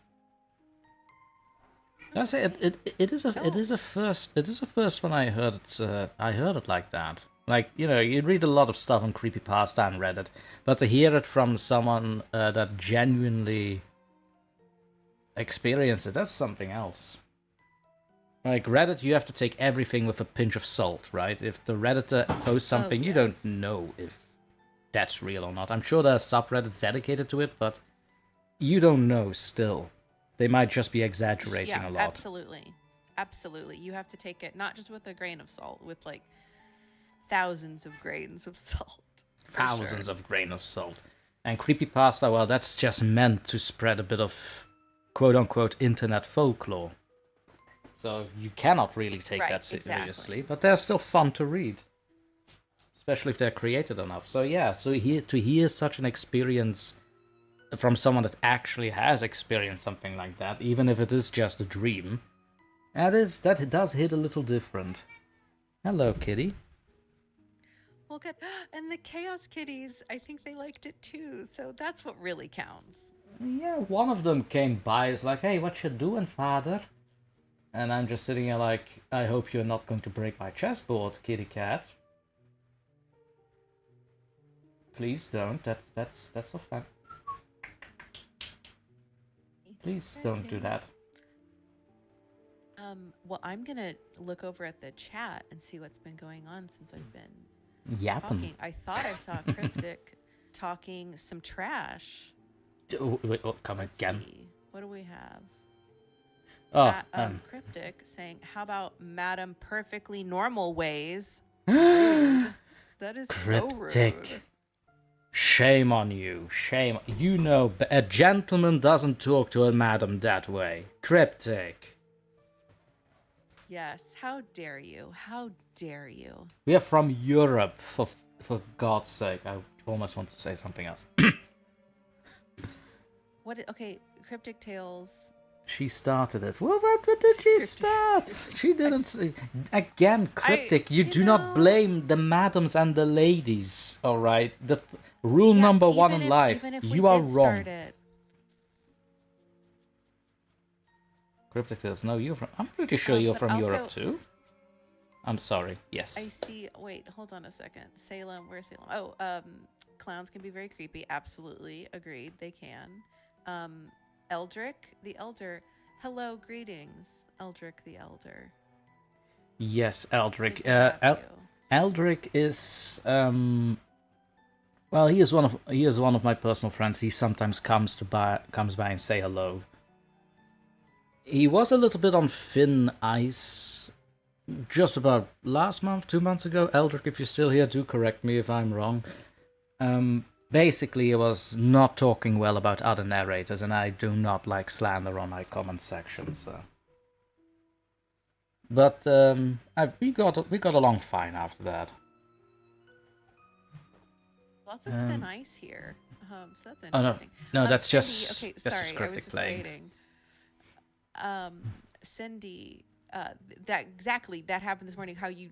I say it is a first when I heard it like that. Like, you read a lot of stuff on Creepypasta and Reddit, but to hear it from someone that genuinely experienced it, that's something else. Like Reddit, you have to take everything with a pinch of salt, right? If the Redditor posts something, you don't know if that's real or not. I'm sure there are subreddits dedicated to it, but you don't know still. They might just be exaggerating a lot. Absolutely. Absolutely. You have to take it not just with a grain of salt, with like thousands of grains of salt. Thousands of grains of salt. And Creepypasta, well, that's just meant to spread a bit of quote-unquote internet folklore. So you cannot really take that seriously, but they're still fun to read. Especially if they're created enough. So yeah, to hear such an experience from someone that actually has experienced something like that, even if it is just a dream, that does hit a little different. Hello, kitty. Well, good. And the Chaos Kitties, I think they liked it too, so that's what really counts. Yeah, one of them came by, is like, hey, what you doing, father? And I'm just sitting here like, I hope you're not going to break my chessboard, kitty cat. Please don't. That's offensive. Please don't do that. Well, I'm gonna look over at the chat and see what's been going on since I've been yapping. I thought I saw Cryptic talking some trash. Wait, come again. See. What do we have? Cryptic saying, "How about Madam Perfectly Normal Ways?" That is Cryptic. so rude. Shame on you. Shame. You know, a gentleman doesn't talk to a madam that way. Cryptic. Yes. How dare you? How dare you? We are from Europe, for God's sake. I almost want to say something else. Okay, Cryptic Tales. She started it. Well, what did she start? She didn't. Again, Cryptic, you do not blame the madams and the ladies, alright? The rule number one in life, you are wrong. Cryptic Tales, no, I'm pretty sure you're from Europe too. I'm sorry, yes. I see, wait, hold on a second. Salem, where's Salem? Oh, clowns can be very creepy, absolutely, agreed, they can. Eldrick the Elder. Hello, greetings, Eldrick the Elder. Yes, Eldrick. Eldrick is well, he is one of my personal friends. He sometimes comes by and say hello. He was a little bit on thin ice just about last month, 2 months ago. Eldrick, if you're still here, do correct me if I'm wrong. Basically, he was not talking well about other narrators, and I do not like slander on my comment section, so. But we got along fine after that. Lots of thin ice here, so that's interesting. Oh no, that's Cindy, just okay, that's sorry, just Cryptic playing. Waiting. Cindy, that happened this morning. How you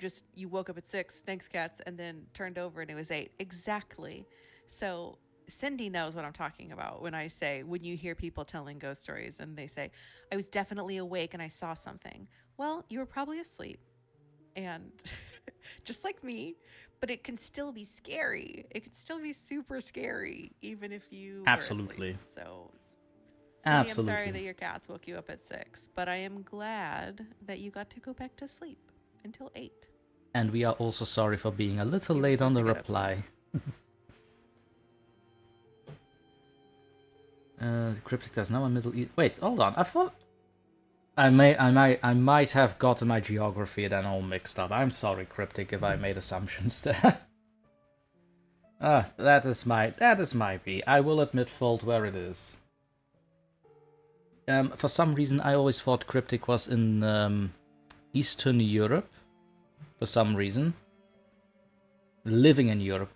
woke up at 6, thanks cats, and then turned over and it was 8. Exactly. So Cindy knows what I'm talking about when I say, when you hear people telling ghost stories and they say, I was definitely awake and I saw something. Well, you were probably asleep. And just like me, but it can still be scary. It can still be super scary, even if you Absolutely. were asleep. So Cindy, absolutely. I'm sorry that your cats woke you up at 6, but I am glad that you got to go back to sleep until 8. And we are also sorry for being a little late on the reply. Cryptic does now a Middle East. Wait, hold on. I thought I might have gotten my geography then all mixed up. I'm sorry, Cryptic, if I made assumptions there. That is my B. I will admit fault where it is. For some reason, I always thought Cryptic was in Eastern Europe. For some reason, living in Europe.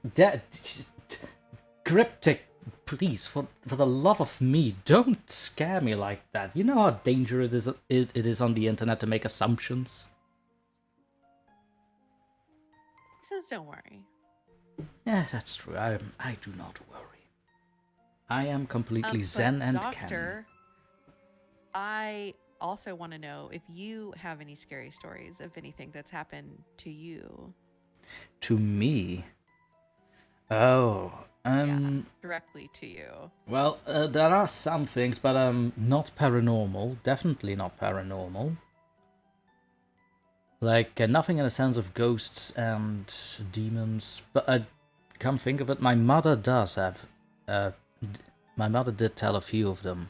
Cryptic. Please, for the love of me, don't scare me like that. You know how dangerous it is on the internet to make assumptions? He says don't worry. Yeah, that's true. I do not worry. I am completely zen and Doctor, can. I also want to know if you have any scary stories of anything that's happened to you. To me? Oh, Yeah, directly to you. well, there are some things, but not paranormal. Definitely not paranormal. Like, nothing in the sense of ghosts and demons. But come think of it, my mother does have... my mother did tell a few of them.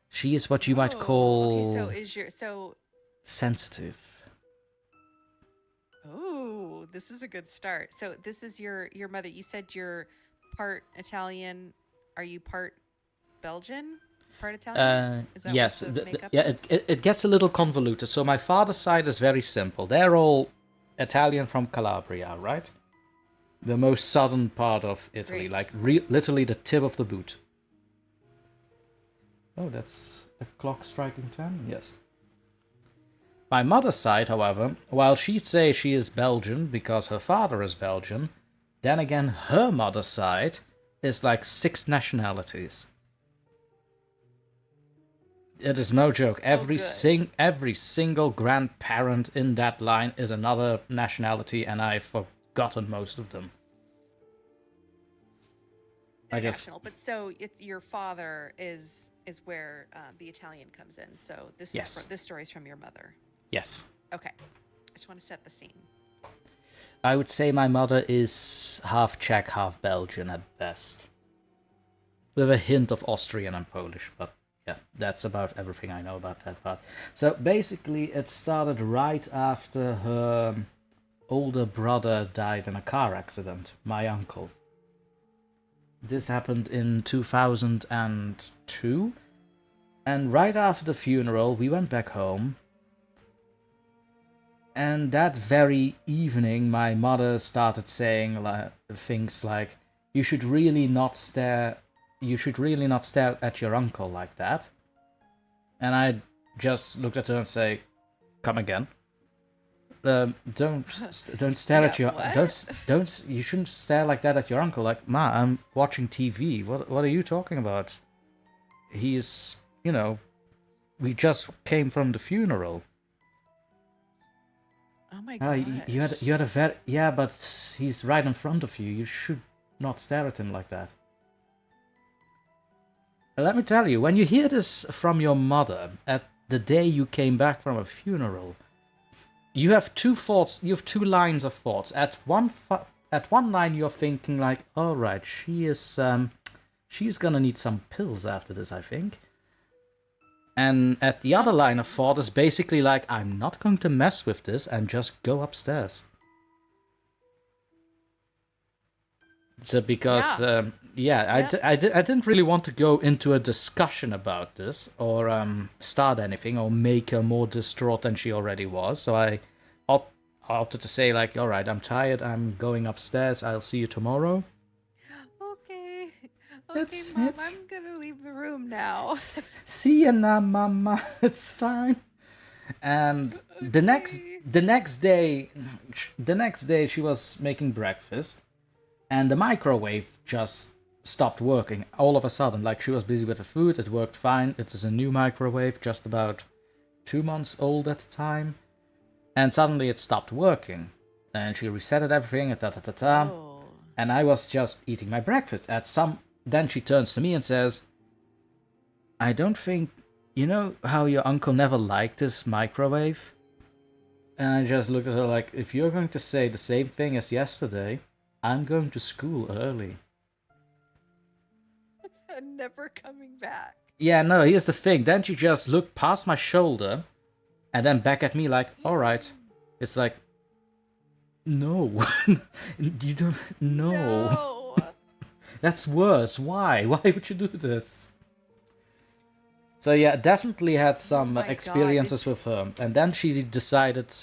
She is what you might call... Okay, so sensitive. Oh, this is a good start. So this is your mother. You said you're part Italian. Are you part Belgian? Part Italian? Is that Yes. what the makeup yeah, is? it gets a little convoluted. So my father's side is very simple. They're all Italian from Calabria, right? The most southern part of Italy, Great. like literally the tip of the boot. Oh, that's a clock striking 10? Yes. My mother's side, however, while she'd say she is Belgian because her father is Belgian, then again her mother's side is like 6 nationalities. It is no joke. Every single grandparent in that line is another nationality, and I've forgotten most of them. International, but so it's your father is where the Italian comes in. So this story is from your mother. Yes. Okay, I just want to set the scene. I would say my mother is half Czech, half Belgian at best, with a hint of Austrian and Polish, but yeah, that's about everything I know about that part. So basically, it started right after her older brother died in a car accident, my uncle. This happened in 2002, and right after the funeral, we went back home. And that very evening, my mother started saying things like, "You should really not stare. You should really not stare at your uncle like that." And I just looked at her and say, "Come again. Don't stare at your don't. You shouldn't stare like that at your uncle. Like, Ma, I'm watching TV. What are you talking about? He's, we just came from the funeral." Oh my god! You had a very but he's right in front of you. You should not stare at him like that. Let me tell you, when you hear this from your mother at the day you came back from a funeral, you have two thoughts. You have 2 lines of thoughts. At one line, you're thinking like, "All right, she's gonna need some pills after this, I think." And at the other line of thought is basically like, "I'm not going to mess with this and just go upstairs." So because, I didn't really want to go into a discussion about this or start anything or make her more distraught than she already was. So I opted to say like, "All right, I'm tired. I'm going upstairs. I'll see you tomorrow." Okay, Mom, I'm gonna leave the room now. See you now, Mama. It's fine. And the next day she was making breakfast, and the microwave just stopped working all of a sudden. Like, she was busy with the food. It worked fine. It is a new microwave, just about 2 months old at the time, and suddenly it stopped working. And she resetted everything. Oh. And I was just eating my breakfast. Then she turns to me and says, "I don't think, you know how your uncle never liked his microwave?" And I just looked at her like, "If you're going to say the same thing as yesterday, I'm going to school early." And never coming back. Yeah, no, here's the thing. Then she just looked past my shoulder and then back at me like, "All right." It's like, no. You don't... No. That's worse. Why? Why would you do this? So yeah, definitely had some experiences with her. And then she decided,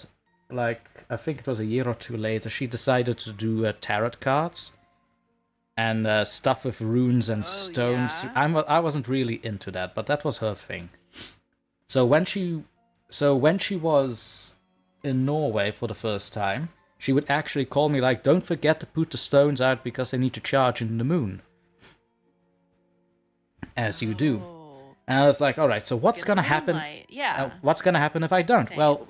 like, I think it was a year or 2 later, she decided to do tarot cards and stuff with runes and stones. Yeah? I wasn't really into that, but that was her thing. So when she was in Norway for the first time, she would actually call me like, "Don't forget to put the stones out because they need to charge in the moon." As you do. And I was like, all right, so what's Get gonna the happen? moonlight. Yeah. What's gonna happen if I don't? Same. Well,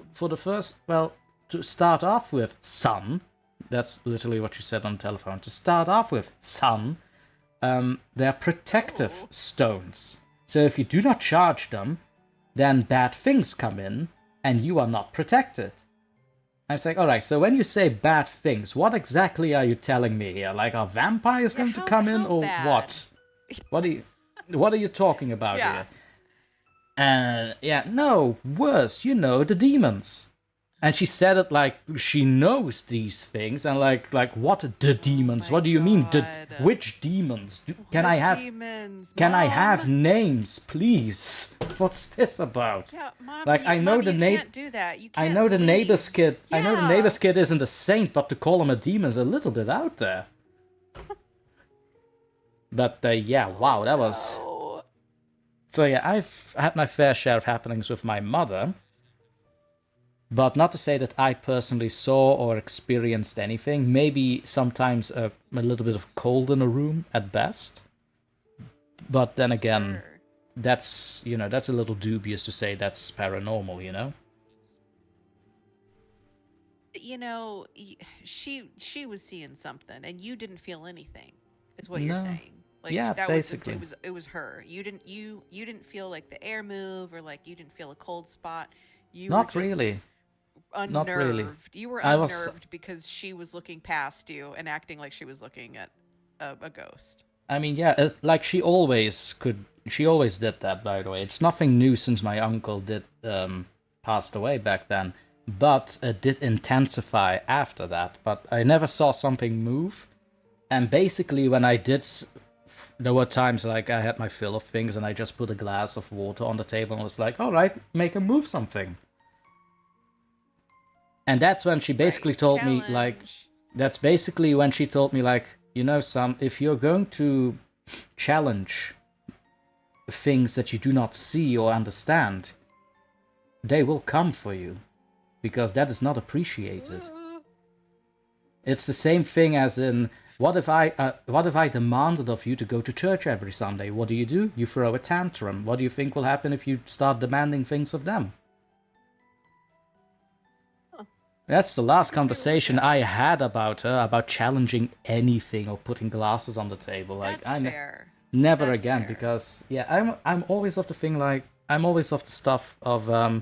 to start off with, sun. That's literally what you said on the telephone. To start off with, sun. They're protective Ooh. stones. So if you do not charge them, then bad things come in, and you are not protected. I was like, alright, so when you say bad things, what exactly are you telling me here? Like, are vampires going to come in, or bad? what? What are you talking about Yeah. here? No, worse, the demons. And she said it like she knows these things, and like what the demons? What do you mean? Which demons? Can I have demons? Can I Mom? have names, please? What's this about? Yeah, Mom. Like, I know Mom, the you name. can't do that. You I can't know the neighbor's leave. kid. I know the Yeah. neighbor's kid isn't a saint, but to call him a demon is a little bit out there. But yeah, wow, that was. Oh. So yeah, I've had my fair share of happenings with my mother. But not to say that I personally saw or experienced anything. Maybe sometimes a little bit of cold in a room at best. But then again, Sure. that's a little dubious to say that's paranormal, She was seeing something, and you didn't feel anything. Is what No. you're saying? Like, Yeah, that basically. it was her. You didn't feel like the air move, or like you didn't feel a cold spot. You were Not just really. unnerved. Not really. You were I unnerved was- because she was looking past you and acting like she was looking at a ghost. I mean, yeah, like she always did that, by the way. It's nothing new since my uncle passed away back then, but it did intensify after that. But I never saw something move, and basically when I did, there were times like I had my fill of things and I just put a glass of water on the table and was like, all right, make her move something. And that's when she basically told me, like, that's basically when she told me, like, Sam, if you're going to challenge things that you do not see or understand, they will come for you, because that is not appreciated. It's the same thing as in, what if I demanded of you to go to church every Sunday? What do? You throw a tantrum. What do you think will happen if you start demanding things of them? That's the last conversation I had about her, about challenging anything or putting glasses on the table. Like, That's fair. Never That's again, fair. because I'm always of the thing, like, I'm always of the stuff of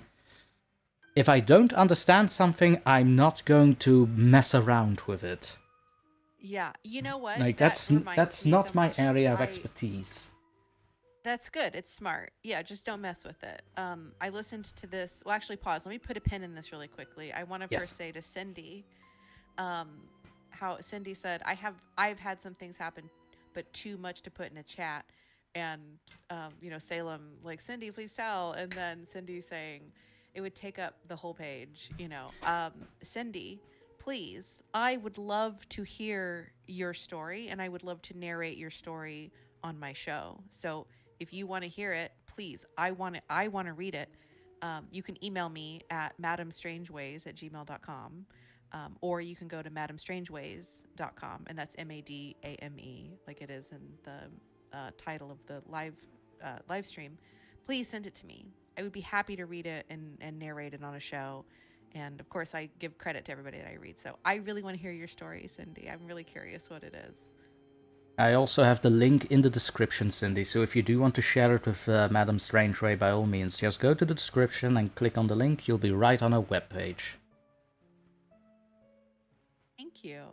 if I don't understand something, I'm not going to mess around with it. Yeah, you know what? Like, That that's reminds me not so my much. area of expertise. That's good. It's smart. Yeah, just don't mess with it. I listened to this. Well, actually, pause. Let me put a pin in this really quickly. I want to Yes. first say to Cindy, how Cindy said, I've had some things happen, but too much to put in a chat. And Salem, like, Cindy, please tell. And then Cindy saying it would take up the whole page. Cindy, please, I would love to hear your story, and I would love to narrate your story on my show. So if you want to hear it, please, I want to read it. You can email me at madamstrangeways@gmail.com, or you can go to madamstrangeways.com, and that's MADAME, like it is in the title of the live stream. Please send it to me. I would be happy to read it and narrate it on a show. And of course, I give credit to everybody that I read. So I really want to hear your story, Cindy. I'm really curious what it is. I also have the link in the description, Cindy, so if you do want to share it with Madam Strangeway, by all means, just go to the description and click on the link. You'll be right on her webpage. Thank you.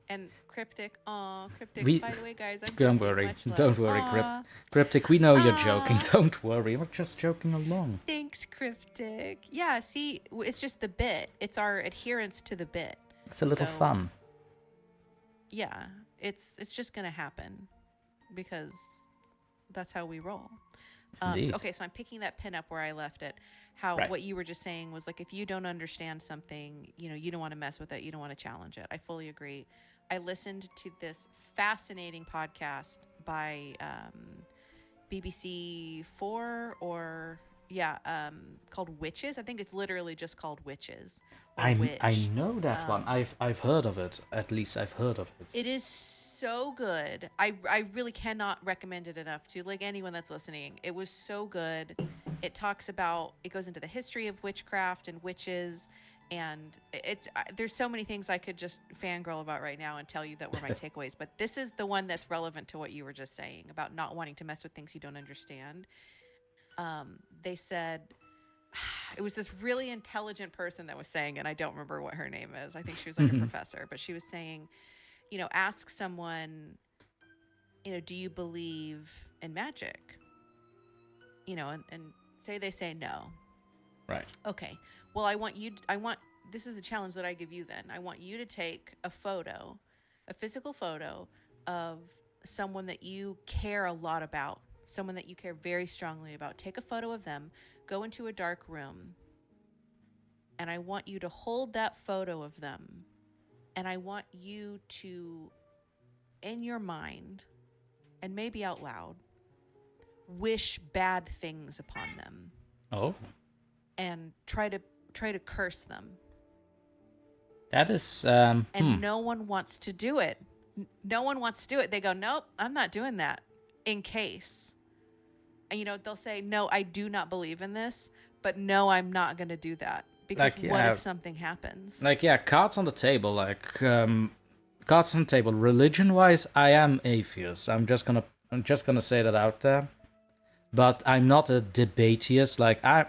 And Cryptic, Cryptic, by the way, guys, I'm Don't Cryptic, worry, much love. don't worry, Aw. Cryptic, we know you're Aw. joking, don't worry, we're just joking along. Thanks, Cryptic. Yeah, see, it's just the bit. It's our adherence to the bit. It's a little So, fun. Yeah, it's just gonna happen because that's how we roll. Indeed. So I'm picking that pin up where I left it. How Right. What you were just saying was, like, if you don't understand something, you don't want to mess with it. You don't want to challenge it. I fully agree. I listened to this fascinating podcast by BBC 4 called Witches. I think it's literally just called Witches. Or Witch. I know that one. I've heard of it. At least I've heard of it. It is so good. I really cannot recommend it enough to like anyone that's listening. It was so good. It talks about it goes into the history of witchcraft and witches, and it's there's so many things I could just fangirl about right now and tell you that were my takeaways. But this is the one that's relevant to what you were just saying about not wanting to mess with things you don't understand. They said it was this really intelligent person that was saying, and I don't remember what her name is. I think she was like a professor, but she was saying, ask someone, do you believe in magic? And say they say no. Right. Okay. Well, this is a challenge that I give you then. I want you to take a photo, a physical photo of someone that you care a lot about, someone that you care very strongly about. Take a photo of them, go into a dark room, and I want you to hold that photo of them. And I want you to, in your mind, and maybe out loud, wish bad things upon them. Oh. And try to curse them. That is and no one wants to do it. No one wants to do it. They go, nope, I'm not doing that. In case. And they'll say, no, I do not believe in this, but no, I'm not going to do that. Because what if something happens? Cards on the table, cards on the table. Religion-wise, I am atheist. I'm just gonna say that out there. But I'm not a debateist.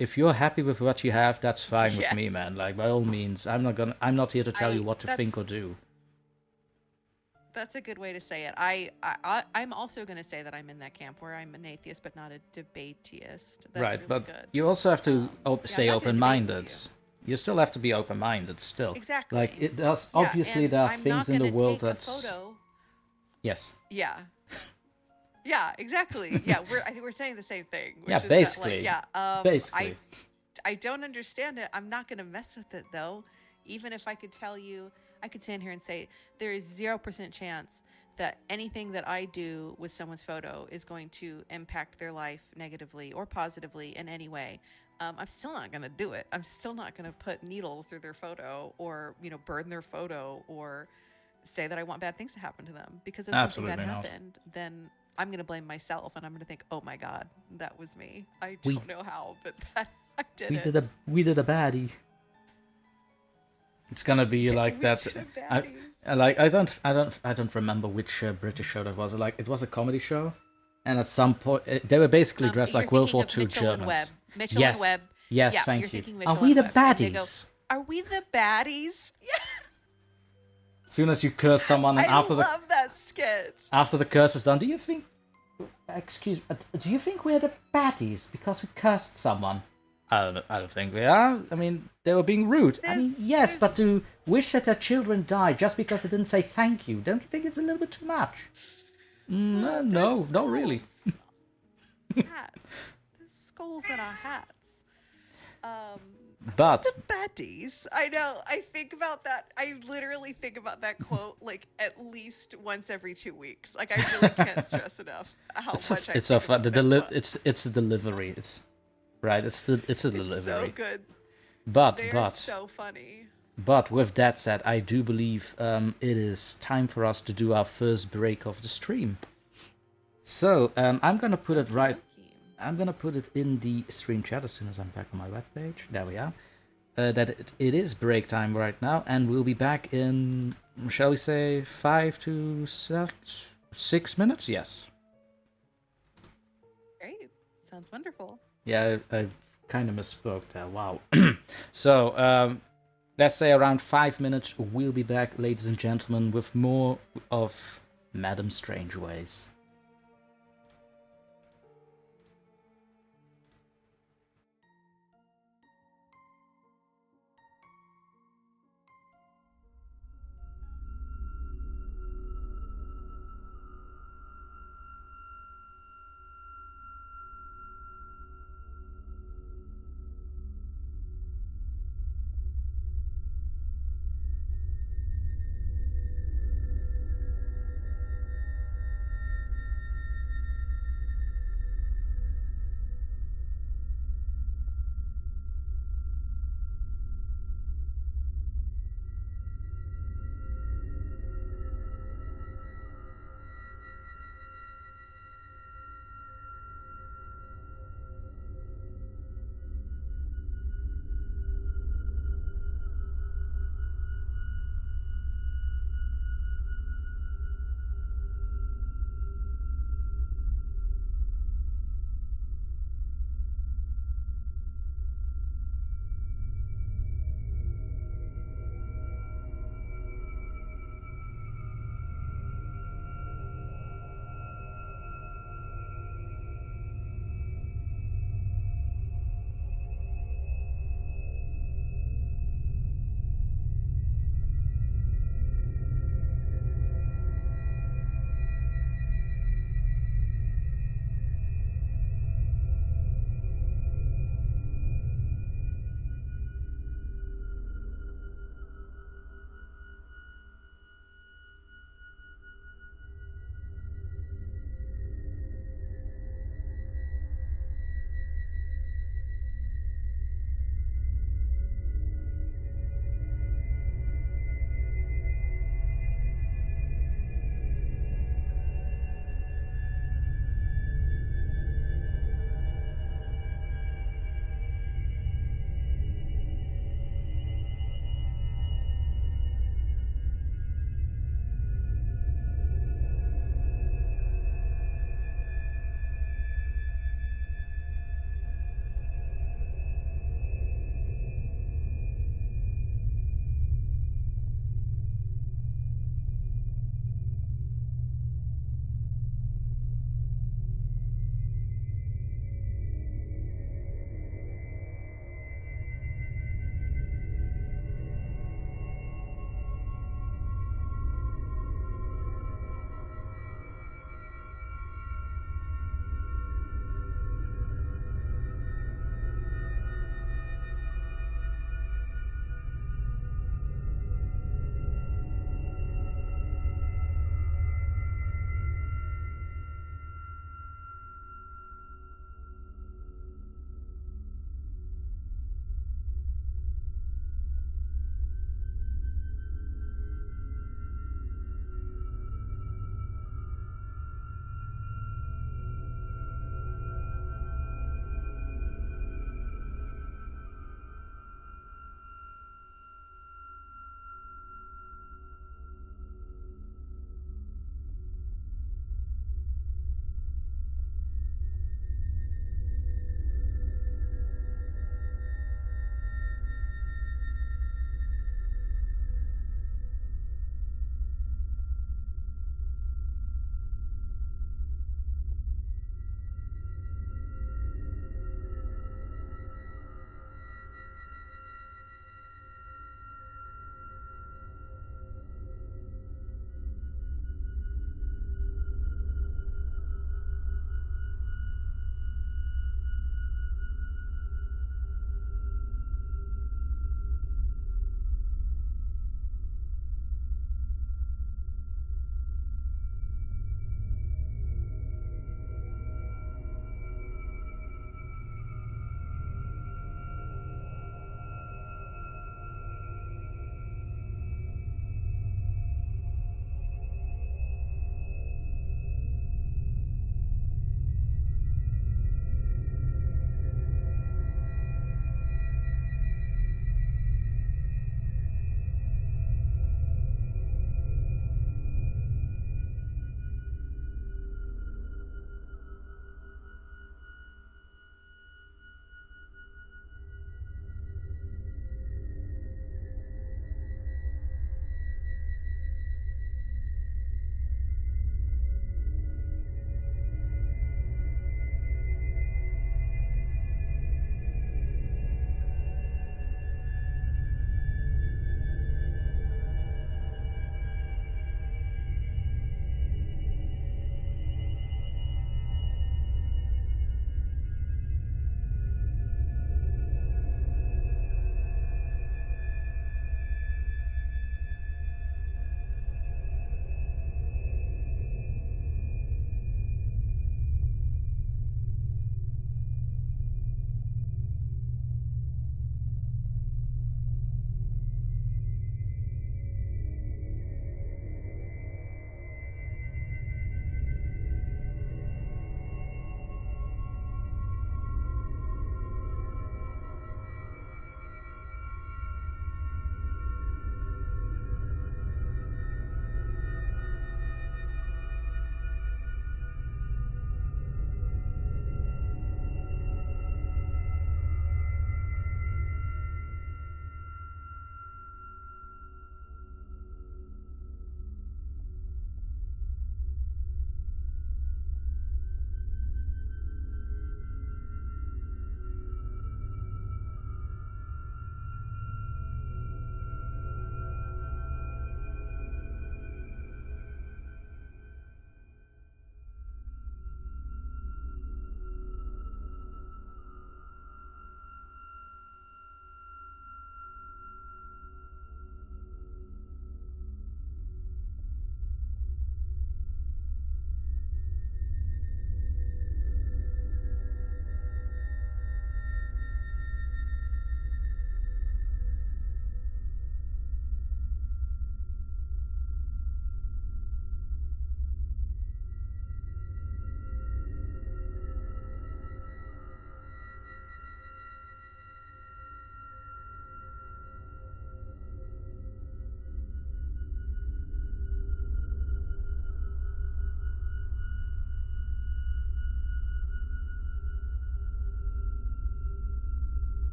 If you're happy with what you have, that's fine with me, man. By all means, I'm not here to tell you what to think or do. That's a good way to say it. I'm also going to say that I'm in that camp where I'm an atheist, but not a debateist. That's right, really but good. you also have to stay open-minded. You still have to be open-minded still. Exactly. It does. Obviously, there are things in the world that's. Yes. Yeah. Yeah. Exactly. Yeah. I think we're saying the same thing. Yeah. Basically. Basically. I don't understand it. I'm not going to mess with it though. Even if I could tell you, I could stand here and say there is 0% chance that anything that I do with someone's photo is going to impact their life negatively or positively in any way. I'm still not going to do it. I'm still not going to put needles through their photo or, burn their photo or say that I want bad things to happen to them. Because if something bad happened, then I'm going to blame myself and I'm going to think, oh my God, that was me. I don't know how, but I did it. We did a baddie. It's gonna be like that. I don't remember which British show that was. It was a comedy show, and at some point they were basically dressed like World War II Germans. Mitchell and Webb. Yes, thank you. Are we the baddies? Are we the baddies? Yeah. As soon as you curse someone, and I love that sketch. After the curse is done, do you think we're the baddies because we cursed someone? I don't think they are. I mean, they were being rude. Yes, but to wish that their children died just because they didn't say thank you, don't you think it's a little bit too much? No, not really. Hats. There's skulls in our hats. But the baddies. I know. I think about that. I literally think about that quote at least once every 2 weeks. I really can't stress enough how much I think about that. It's the delivery. Right, it's the delivery. It's so good. But so funny. But with that said, I do believe it is time for us to do our first break of the stream. So I'm gonna put it right. I'm gonna put it in the stream chat as soon as I'm back on my webpage. There we are. That it is break time right now, and we'll be back in, shall we say, 5 to 6 minutes? Yes. Great. Sounds wonderful. Yeah, I kind of misspoke there. Wow. So, let's say around 5 minutes, we'll be back, ladies and gentlemen, with more of Madam Strangeways.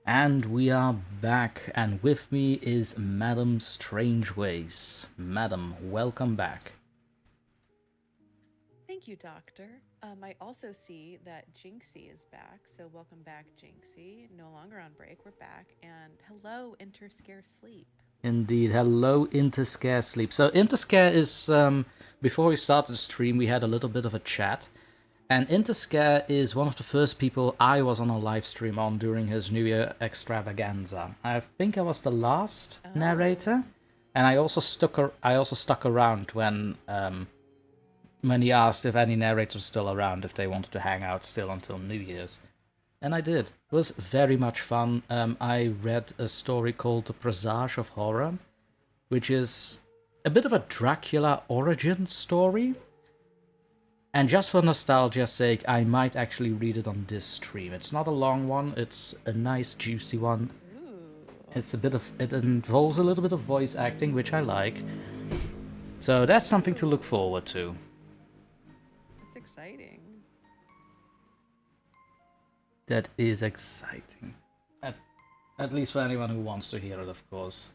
And we are back, and with me is Madam Strangeways. Madam, welcome back. Thank you, Doctor. I also see that Jinxie is back, so welcome back, Jinxie. No longer on break, we're back. And hello, Interscare Sleep. Indeed, hello Interscare Sleep. So Interscare is, before we started the stream, we had a little bit of a chat. And Interscare is one of the first people I was on a live stream on during his New Year extravaganza. I think I was the last narrator, and I also stuck around when he asked if any narrators were still around, if they wanted to hang out still until New Year's. And I did. It was very much fun. I read a story called The Presage of Horror, which is a bit of a Dracula origin story. And just for nostalgia's sake, I might actually read it on this stream. It's not a long one, it's a nice juicy one. It involves a little bit of voice acting, which I like. So that's something to look forward to. That's exciting. That is exciting. At least for anyone who wants to hear it, of course.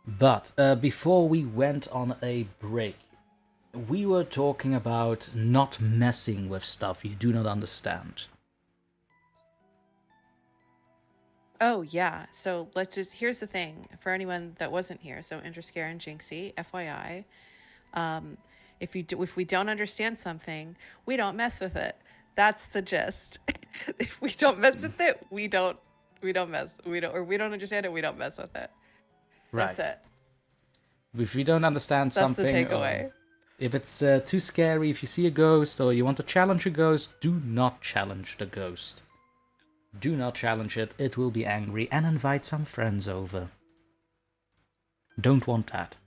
But before we went on a break, we were talking about not messing with stuff you do not understand. Oh, yeah. So here's the thing for anyone that wasn't here. So, Interscare and Jinxie, FYI, if we don't understand something, we don't mess with it. That's the gist. If we don't mess with it, we don't understand it, we don't mess with it. Right. That's it. If you don't understand something, That's the takeaway. If it's too scary, if you see a ghost or you want to challenge a ghost, do not challenge the ghost. Do not challenge it, it will be angry, and invite some friends over. Don't want that.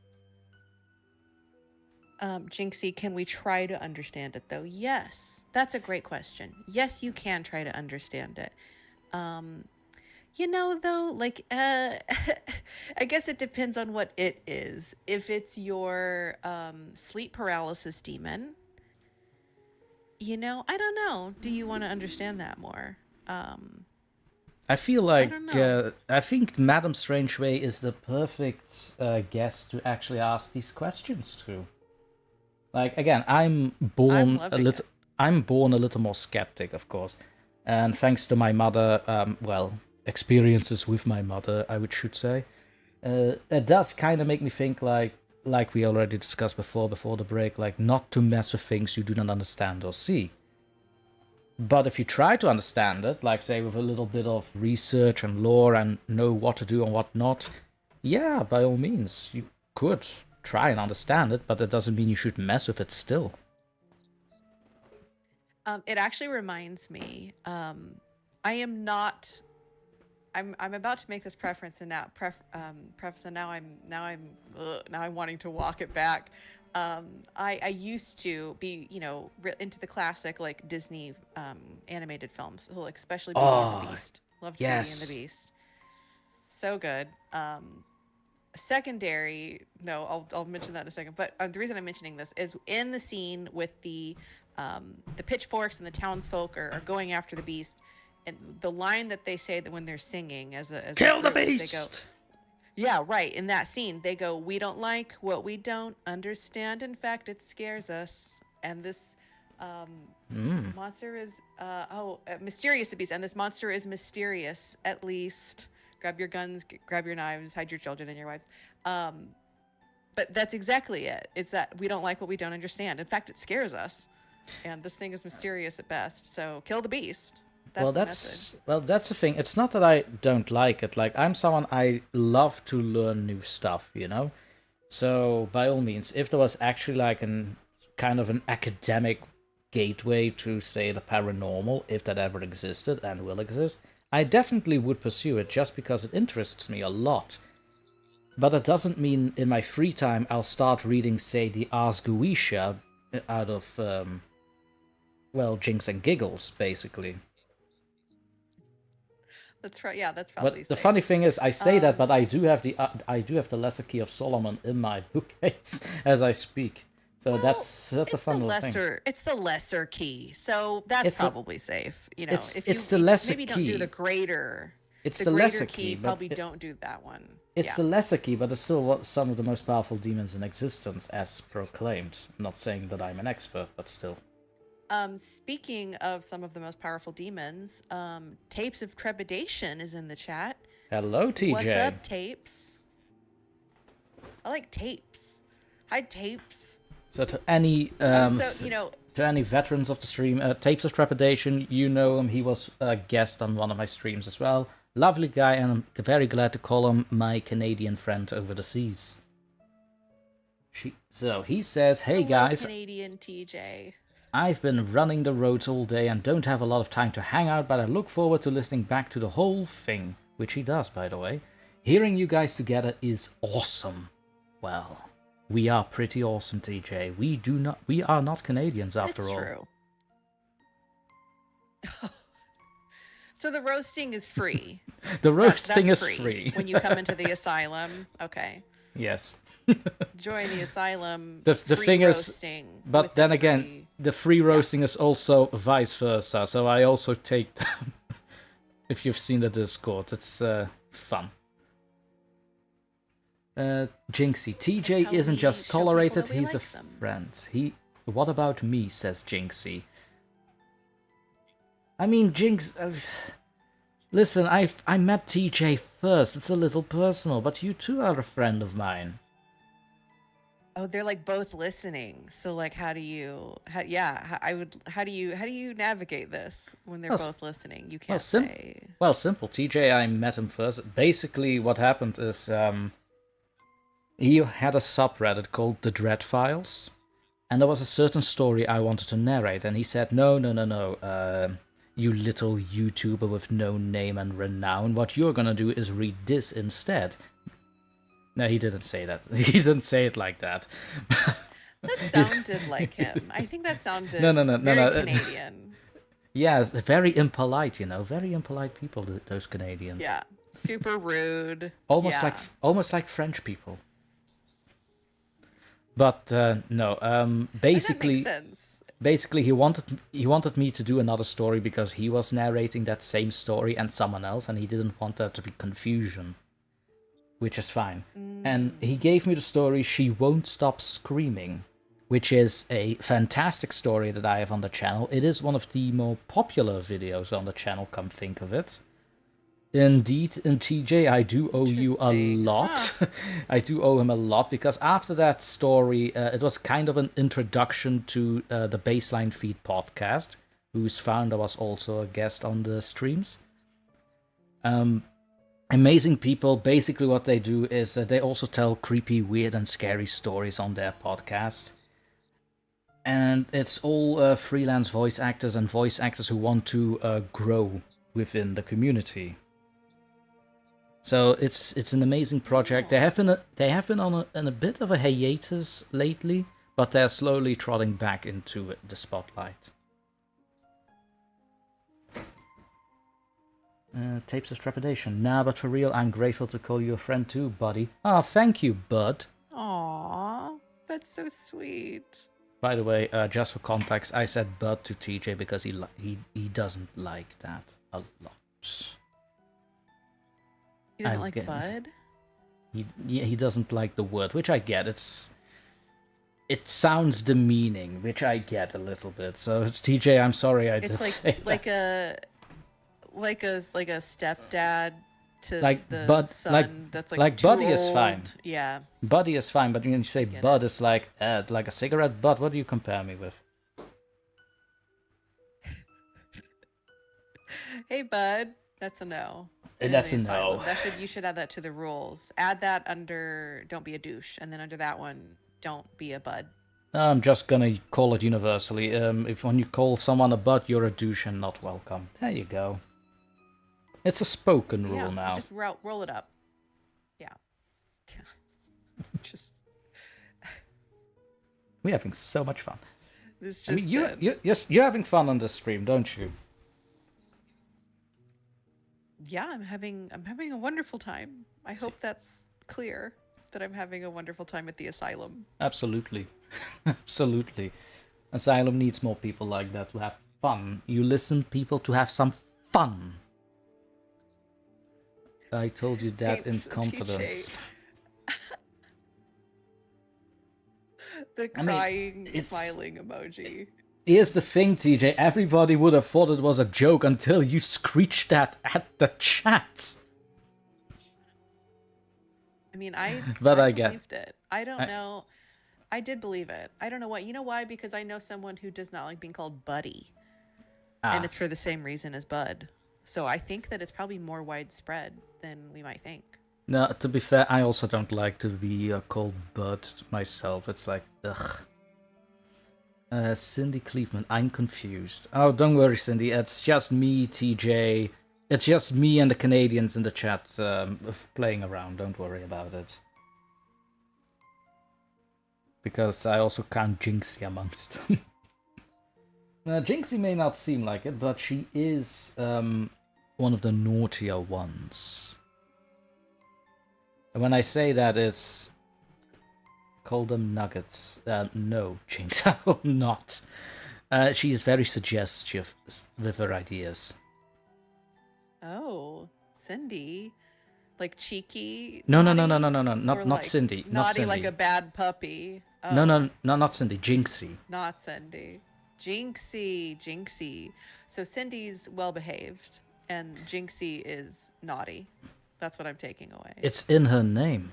Jinxie, can we try to understand it though? Yes, that's a great question. Yes, you can try to understand it. Though, like, I guess it depends on what it is. If it's your sleep paralysis demon, I don't know. Do you want to understand that more? I feel like I think Madam Strangeway is the perfect guest to actually ask these questions to. Like, again, I'm born a little more skeptic, of course, and thanks to my mother, experiences with my mother, should say, it does kind of make me think like we already discussed before the break, like not to mess with things you do not understand or see. But if you try to understand it, like say with a little bit of research and lore and know what to do and what not, yeah, by all means, you could try and understand it, but that doesn't mean you should mess with it still. It actually reminds me, I am not. I'm about to make this preference and preface, and now I'm wanting to walk it back. I used to be, into the classic like Disney animated films, so, like especially Beauty and the Beast. Loved Beauty and the Beast. So good. Secondary, no, I'll mention that in a second. But the reason I'm mentioning this is in the scene with the pitchforks and the townsfolk are going after the beast, and the line that they say that when they're singing as kill the group, beast. They go, yeah, right. In that scene, they go, "We don't like what we don't understand. In fact, it scares us." And this monster is mysterious beast, and this monster is mysterious. At least, grab your guns, grab your knives, hide your children and your wives. But that's exactly it. It's that we don't like what we don't understand. In fact, it scares us, and this thing is mysterious at best. So kill the beast. That's the thing. It's not that I don't like it. Like, I'm someone, I love to learn new stuff, So by all means, if there was actually like an kind of an academic gateway to, say, the paranormal, if that ever existed and will exist, I definitely would pursue it just because it interests me a lot. But it doesn't mean in my free time I'll start reading, say, the Ars Goetia out of Jinx and Giggles, basically. That's right. Yeah, that's probably. But the funny thing is, I say that, but I do have the Lesser Key of Solomon in my bookcase as I speak. So Well, that's a it's the fun little thing. it's the lesser key, so that's It's a, probably safe. You know, it's if it's you the lesser maybe don't do key. It's the the greater lesser key, key, but probably don't do that one. it's Yeah. the lesser key, but it's still some of the most powerful demons in existence, as proclaimed. I'm not saying that I'm an expert, but still. Speaking of some of the most powerful demons, Tapes of Trepidation is in the chat. Hello, TJ. What's up, Tapes? I like Tapes. Hi, Tapes. So to any to any veterans of the stream, Tapes of Trepidation, you know him. He was a guest on one of my streams as well. Lovely guy, and I'm very glad to call him my Canadian friend over the seas. So he says, "Hey guys, Canadian TJ. I've been running the roads all day and don't have a lot of time to hang out, but I look forward to listening back to the whole thing," which he does, by the way. "Hearing you guys together is awesome." Well, we are pretty awesome, TJ. We are not Canadians after all. True. So the roasting is free. The roasting is free free. when you come into the asylum. Okay. Yes. Join the asylum. The thing is, but then again, free... the free roasting is also vice versa. So I also take them. If you've seen the Discord, it's fun. Jinxie, TJ isn't just tolerated; he's a friend. What about me? Says Jinxie. I mean, Jinx. Listen, I met TJ first. It's a little personal, but you too are a friend of mine. Oh, they're like both listening. So like, how do you navigate this when they're both listening? You can't say. Well, simple. TJ, I met him first. Basically, what happened is he had a subreddit called the Dread Files, and there was a certain story I wanted to narrate, and he said, no, you little YouTuber with no name and renown, what you're gonna do is read this instead. No, he didn't say that. He didn't say it like that. That sounded like him. I think that sounded no. Canadian. Yeah, very impolite, very impolite people, those Canadians. Yeah, super rude. Almost like French people. But no, basically, that makes sense. Basically, he wanted me to do another story because he was narrating that same story and someone else, and he didn't want there to be confusion, which is fine. And he gave me the story "She Won't Stop Screaming," which is a fantastic story that I have on the channel. It is one of the more popular videos on the channel, come think of it. Indeed, and TJ, I do owe you a lot. I do owe him a lot, because after that story, it was kind of an introduction to the Baseline Feed podcast, whose founder was also a guest on the streams. Amazing people. Basically what they do is they also tell creepy, weird, and scary stories on their podcast. And it's all freelance voice actors and voice actors who want to grow within the community. So it's an amazing project. They have been on a bit of a hiatus lately, but they're slowly trotting back into the spotlight. Tapes of Trepidation. Nah, but for real, I'm grateful to call you a friend too, buddy. Ah, thank you, bud. Aww, that's so sweet. By the way, just for context, I said bud to TJ because he doesn't like that a lot. He doesn't like bud? He doesn't like the word, which I get. It sounds demeaning, which I get a little bit. So TJ, I'm sorry I did say that. Like a stepdad to like the bud, son that's like too buddy old. is fine. Yeah. Buddy is fine, but when you say bud, it's like a cigarette butt. What do you compare me with? Hey bud, that's a no. That's a no. You should add that to the rules. Add that under don't be a douche, and then under that one, don't be a bud. I'm just gonna call it universally. If when you call someone a bud, you're a douche and not welcome. There you go. It's a spoken rule now. Just roll it up. Yeah. Just. We're having so much fun. I mean, you're having fun on this stream, don't you? Yeah, I'm having a wonderful time. I hope that's clear that I'm having a wonderful time at the asylum. Absolutely. Absolutely. Asylum needs more people like that to have fun. You listen people to have some fun. I told you that in Thanks, confidence. The I mean, crying, it's... smiling emoji. Here's the thing, TJ. Everybody would have thought it was a joke until you screeched that at the chat. I mean, I believed it. I don't know. I did believe it. I don't know why. You know why? Because I know someone who does not like being called Buddy. And it's for the same reason as Bud. So I think that it's probably more widespread than we might think. No, to be fair, I also don't like to be called Bud myself. It's like, ugh. Cindy Cleveman, I'm confused. Oh, don't worry, Cindy. It's just me, TJ. It's just me and the Canadians in the chat playing around. Don't worry about it. Because I also count Jinxie amongst them. Jinxie may not seem like it, but she is one of the naughtier ones. And when I say that, it's... Call them nuggets. No, Jinx, I will not. She is very suggestive with her ideas. Oh, Cindy. Like cheeky? No, naughty? not like Cindy. Naughty not Cindy. like a bad puppy. Oh. No, not Cindy. Jinxie. Not Cindy. Jinxie. So Cindy's well behaved, and Jinxie is naughty. That's what I'm taking away. It's in her name.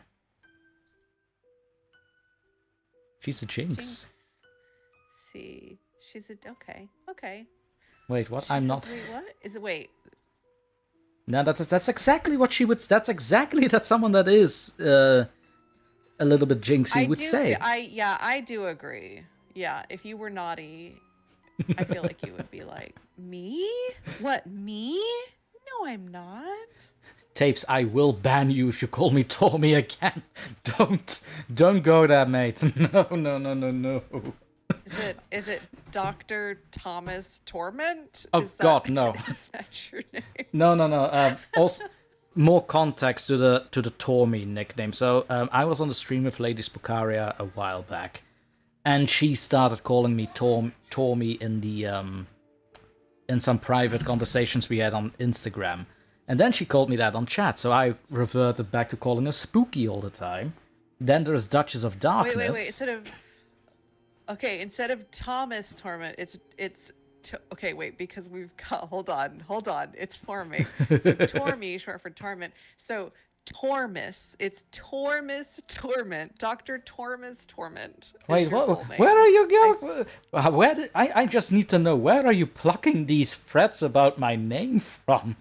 She's a Jinx. See, she's a okay. Wait, what? I'm not. Wait, what? Is it? Wait. No, that's exactly what she would. That's exactly that someone that is a little bit Jinxie would say. I do agree. Yeah, if you were naughty, I feel like you would be like, me? What, me? No, I'm not. Tapes, I will ban you if you call me Tommy again. Don't go there, mate. No. Is it Dr. Thomas Torment? Oh God, no. Is that your name? No. Also, more context to the Tormy nickname. So I was on the stream with Lady Spokaria a while back, and she started calling me Tormy in the in some private conversations we had on Instagram. And then she called me that on chat, so I reverted back to calling her Spooky all the time. Then there's Duchess of Darkness. Wait. Instead of Thomas Torment, okay, wait, because we've got... Hold on. It's forming. So Tormy, short for Torment. So Tormus. It's Tormus Torment. Dr. Tormus Torment. Wait, where are you going? I just need to know, where are you plucking these threads about my name from?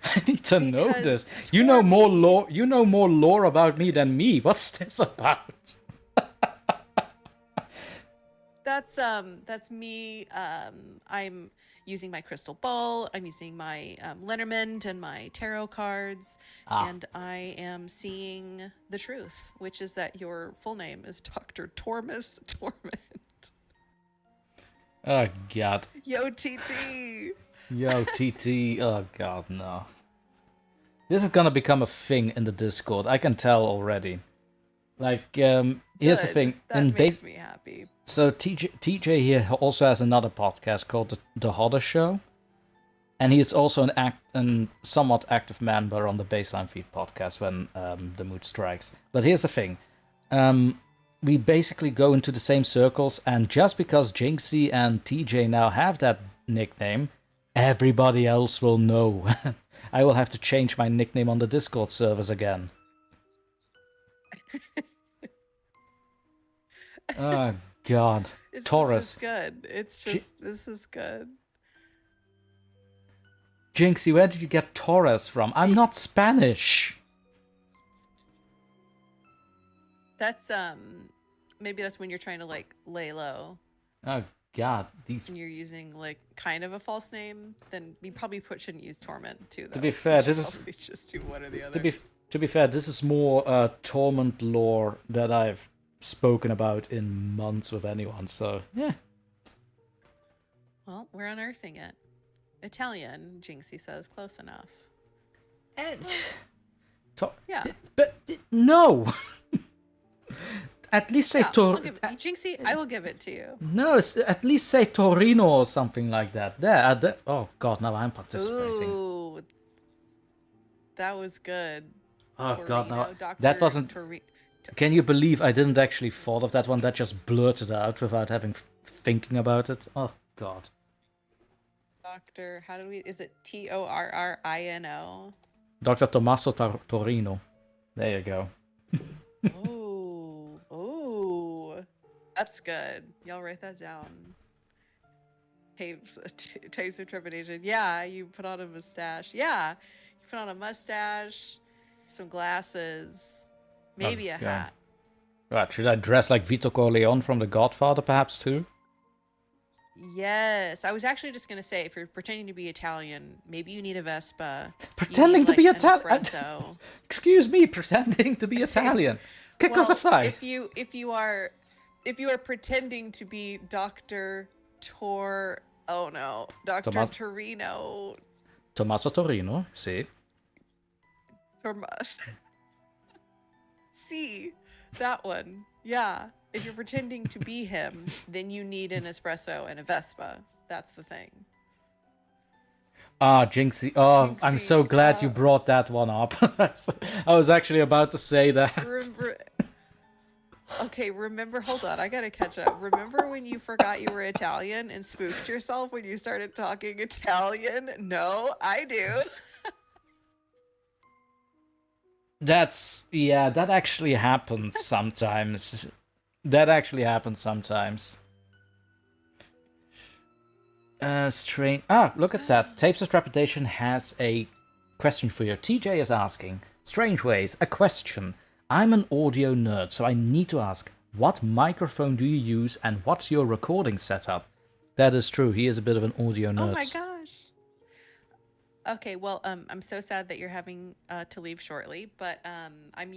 I need to know this. You know more lore about me than me. What's this about? That's me. I'm using my crystal ball. I'm using my Lenormand and my tarot cards, and I am seeing the truth, which is that your full name is Dr. Tormus Torment. Oh God. Yo, TT. Yo, TT. Oh God, no. This is gonna become a thing in the Discord. I can tell already. Like, here's the thing. That makes me happy. So TJ here also has another podcast called The Hodder Show, and he is also an somewhat active member on the Baseline Feed podcast when the mood strikes. But here's the thing. We basically go into the same circles, and just because Jinxie and TJ now have that nickname, everybody else will know. I will have to change my nickname on the Discord servers again. Oh God. Taurus. This is good. This is good. Jinxie, where did you get Taurus from? I'm not Spanish. That's maybe that's when you're trying to like lay low. Oh God, these. When you're using like kind of a false name, then you probably shouldn't use Torment too. Though. To be fair, this is just do one or the other. To be fair, this is more Torment lore that I've spoken about in months with anyone. So yeah. Well, we're unearthing it. Italian, Jinxie says, close enough. Yeah. But no. At least say Yeah, I'll give Jinxie. I will give it to you. No, at least say Torino or something like that. There. Oh God, now I'm participating. Ooh, that was good. Oh God, now Dr. that wasn't. Can you believe I didn't actually thought of that one? That just blurted out without having thinking about it. Oh God. Doctor, how do we? Is it Torrino? Dr. Tommaso Torino. There you go. Ooh, that's good. Y'all write that down. Tapes of trepidation. Yeah, you put on a mustache. Yeah, you put on a mustache, some glasses, maybe a hat. Right, should I dress like Vito Corleone from The Godfather, perhaps too? Yes, I was actually just gonna say, if you're pretending to be Italian, maybe you need a Vespa. Pretending to be Italian? Excuse me, pretending to be Italian. Che cosa fai? If you are pretending to be Dr. Dr. Torino. Tommaso Torino, sì. See, that one. Yeah. If you're pretending to be him, then you need an espresso and a Vespa. That's the thing. Jinxie. Jinxie. I'm so glad you brought that one up. I was actually about to say that. Remember, hold on, I gotta catch up. Remember when you forgot you were Italian and spooked yourself when you started talking Italian? No, I do. That actually happens sometimes. Strange. Look at that. Tapes of Trepidation has a question for you. TJ is asking, Strangeways, a question. I'm an audio nerd, so I need to ask, what microphone do you use and what's your recording setup? That is true. He is a bit of an audio nerd. Oh my gosh. Okay, well, I'm so sad that you're having to leave shortly, but I'm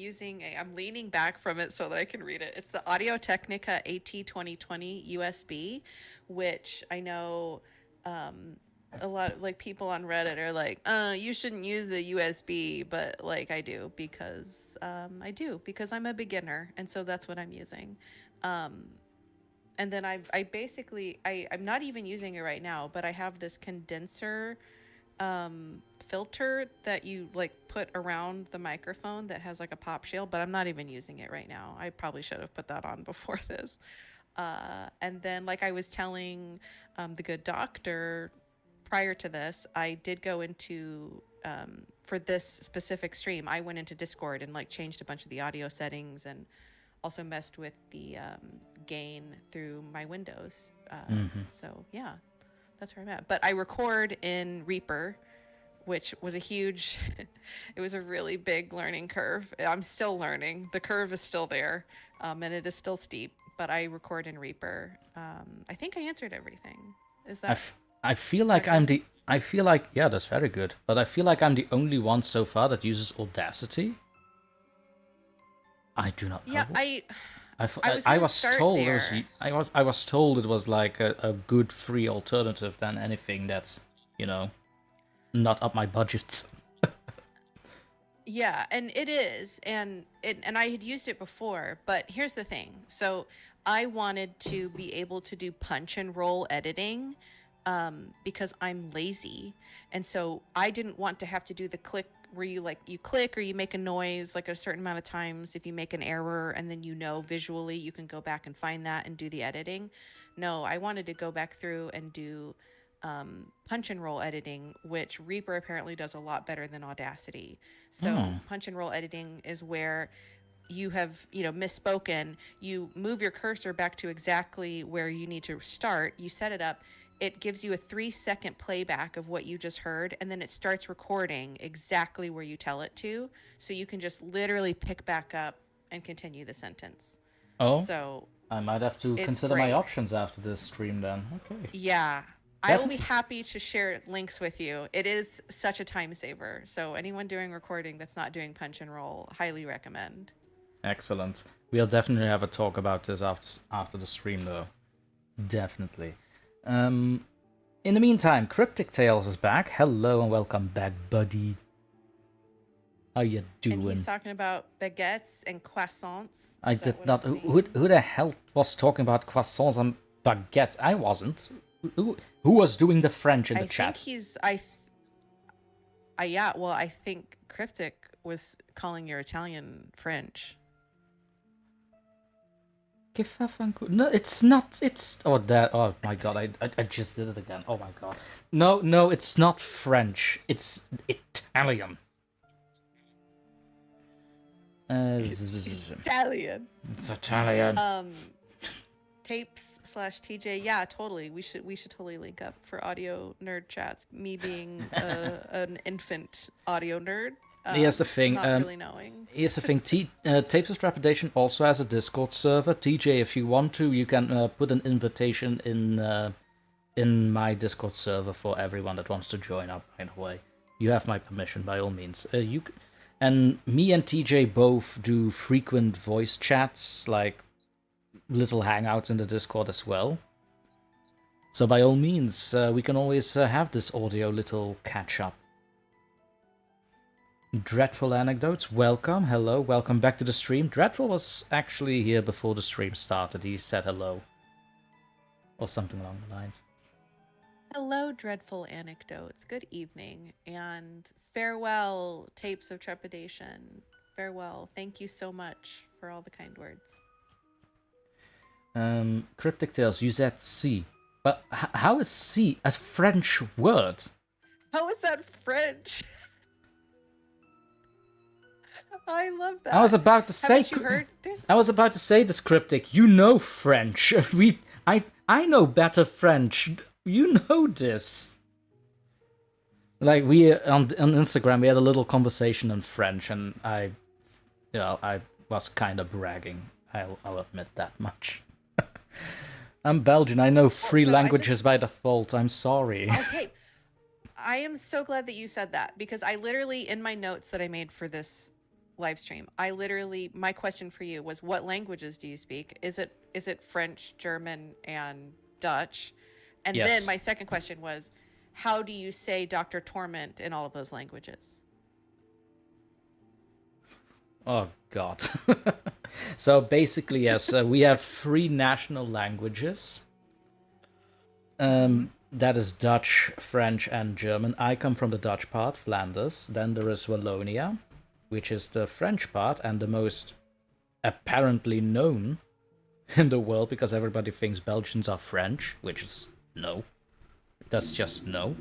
leaning back from it so that I can read it. It's the Audio-Technica AT2020 USB, which I know a lot of people on Reddit are like, you shouldn't use the USB, but I do because I'm a beginner, and so that's what I'm using. And then I'm not even using it right now, but I have this condenser filter that you put around the microphone that has a pop shield, but I'm not even using it right now. I probably should have put that on before this. And then I was telling the good doctor prior to this, I did go into for this specific stream, I went into Discord and changed a bunch of the audio settings and also messed with the gain through my Windows. So yeah, that's where I'm at. But I record in Reaper, which was it was a really big learning curve. I'm still learning. The curve is still there, and it is still steep, but I record in Reaper. I think I answered everything. Is that... I feel like yeah, that's very good. But I feel like I'm the only one so far that uses Audacity. I do not know. Yeah, I was told it was a good free alternative than anything that's, not up my budgets. Yeah, and it is, and I had used it before, but here's the thing. So I wanted to be able to do punch and roll editing because I'm lazy, and so I didn't want to have to do the click where you click or you make a noise a certain amount of times if you make an error, and then visually you can go back and find that and do the editing. No, I wanted to go back through and do punch and roll editing, which Reaper apparently does a lot better than Audacity. So punch and roll editing is where you have misspoken, you move your cursor back to exactly where you need to start, you set it up, it gives you a 3-second playback of what you just heard, and then it starts recording exactly where you tell it to, so you can just literally pick back up and continue the sentence. So I might have to consider my options after this stream then. Okay. Yeah. I will be happy to share links with you. It is such a time saver. So anyone doing recording that's not doing punch and roll, highly recommend. Excellent. We'll definitely have a talk about this after the stream, though. Definitely. In the meantime, Cryptic Tales is back. Hello and welcome back, buddy. How you And he's doing? talking about baguettes and croissants. I Is that did what not. I'm Who seeing? the hell was talking about croissants and baguettes? I wasn't. Who was doing the French in the I think chat? he's yeah, well, I think Cryptic was calling your Italian French. No, it's not. It's that. Oh my god! I just did it again. Oh my god! No, it's not French. It's Italian. Italian. It's Italian. Tapes/TJ. Yeah, totally. We should totally link up for audio nerd chats. Me being an infant audio nerd. Here's the thing. Not really knowing. Here's the thing. Tapes of Trepidation also has a Discord server. TJ, if you want to, you can put an invitation in my Discord server for everyone that wants to join up. By the way, you have my permission by all means. And me and TJ both do frequent voice chats, like little hangouts in the Discord as well. So by all means, we can always have this audio little catch up. Dreadful Anecdotes, welcome, hello, welcome back to the stream. Dreadful was actually here before the stream started. He said hello. Or something along the lines. Hello, Dreadful Anecdotes. Good evening. And farewell, Tapes of Trepidation. Farewell. Thank you so much for all the kind words. Cryptic Tales, you said C. But how is C a French word? How is that French? I love that. I was about to say. Haven't you heard? I was about to say this, Cryptic. You know French. I know better French. You know this. Like we on Instagram, we had a little conversation in French, and I was kind of bragging. I'll admit that much. I'm Belgian. I know three languages by default. I'm sorry. Okay. I am so glad that you said that, because I literally, in my notes that I made for this live stream, my question for you was, what languages do you speak? Is it French, German, and Dutch? And yes. Then my second question was, how do you say DrTorment in all of those languages? Oh god. So basically, yes, we have 3 national languages. That is Dutch, French, and German. I come from the Dutch part, Flanders. Then there is Wallonia, which is the French part and the most apparently known in the world, because everybody thinks Belgians are French, which is no. That's just no.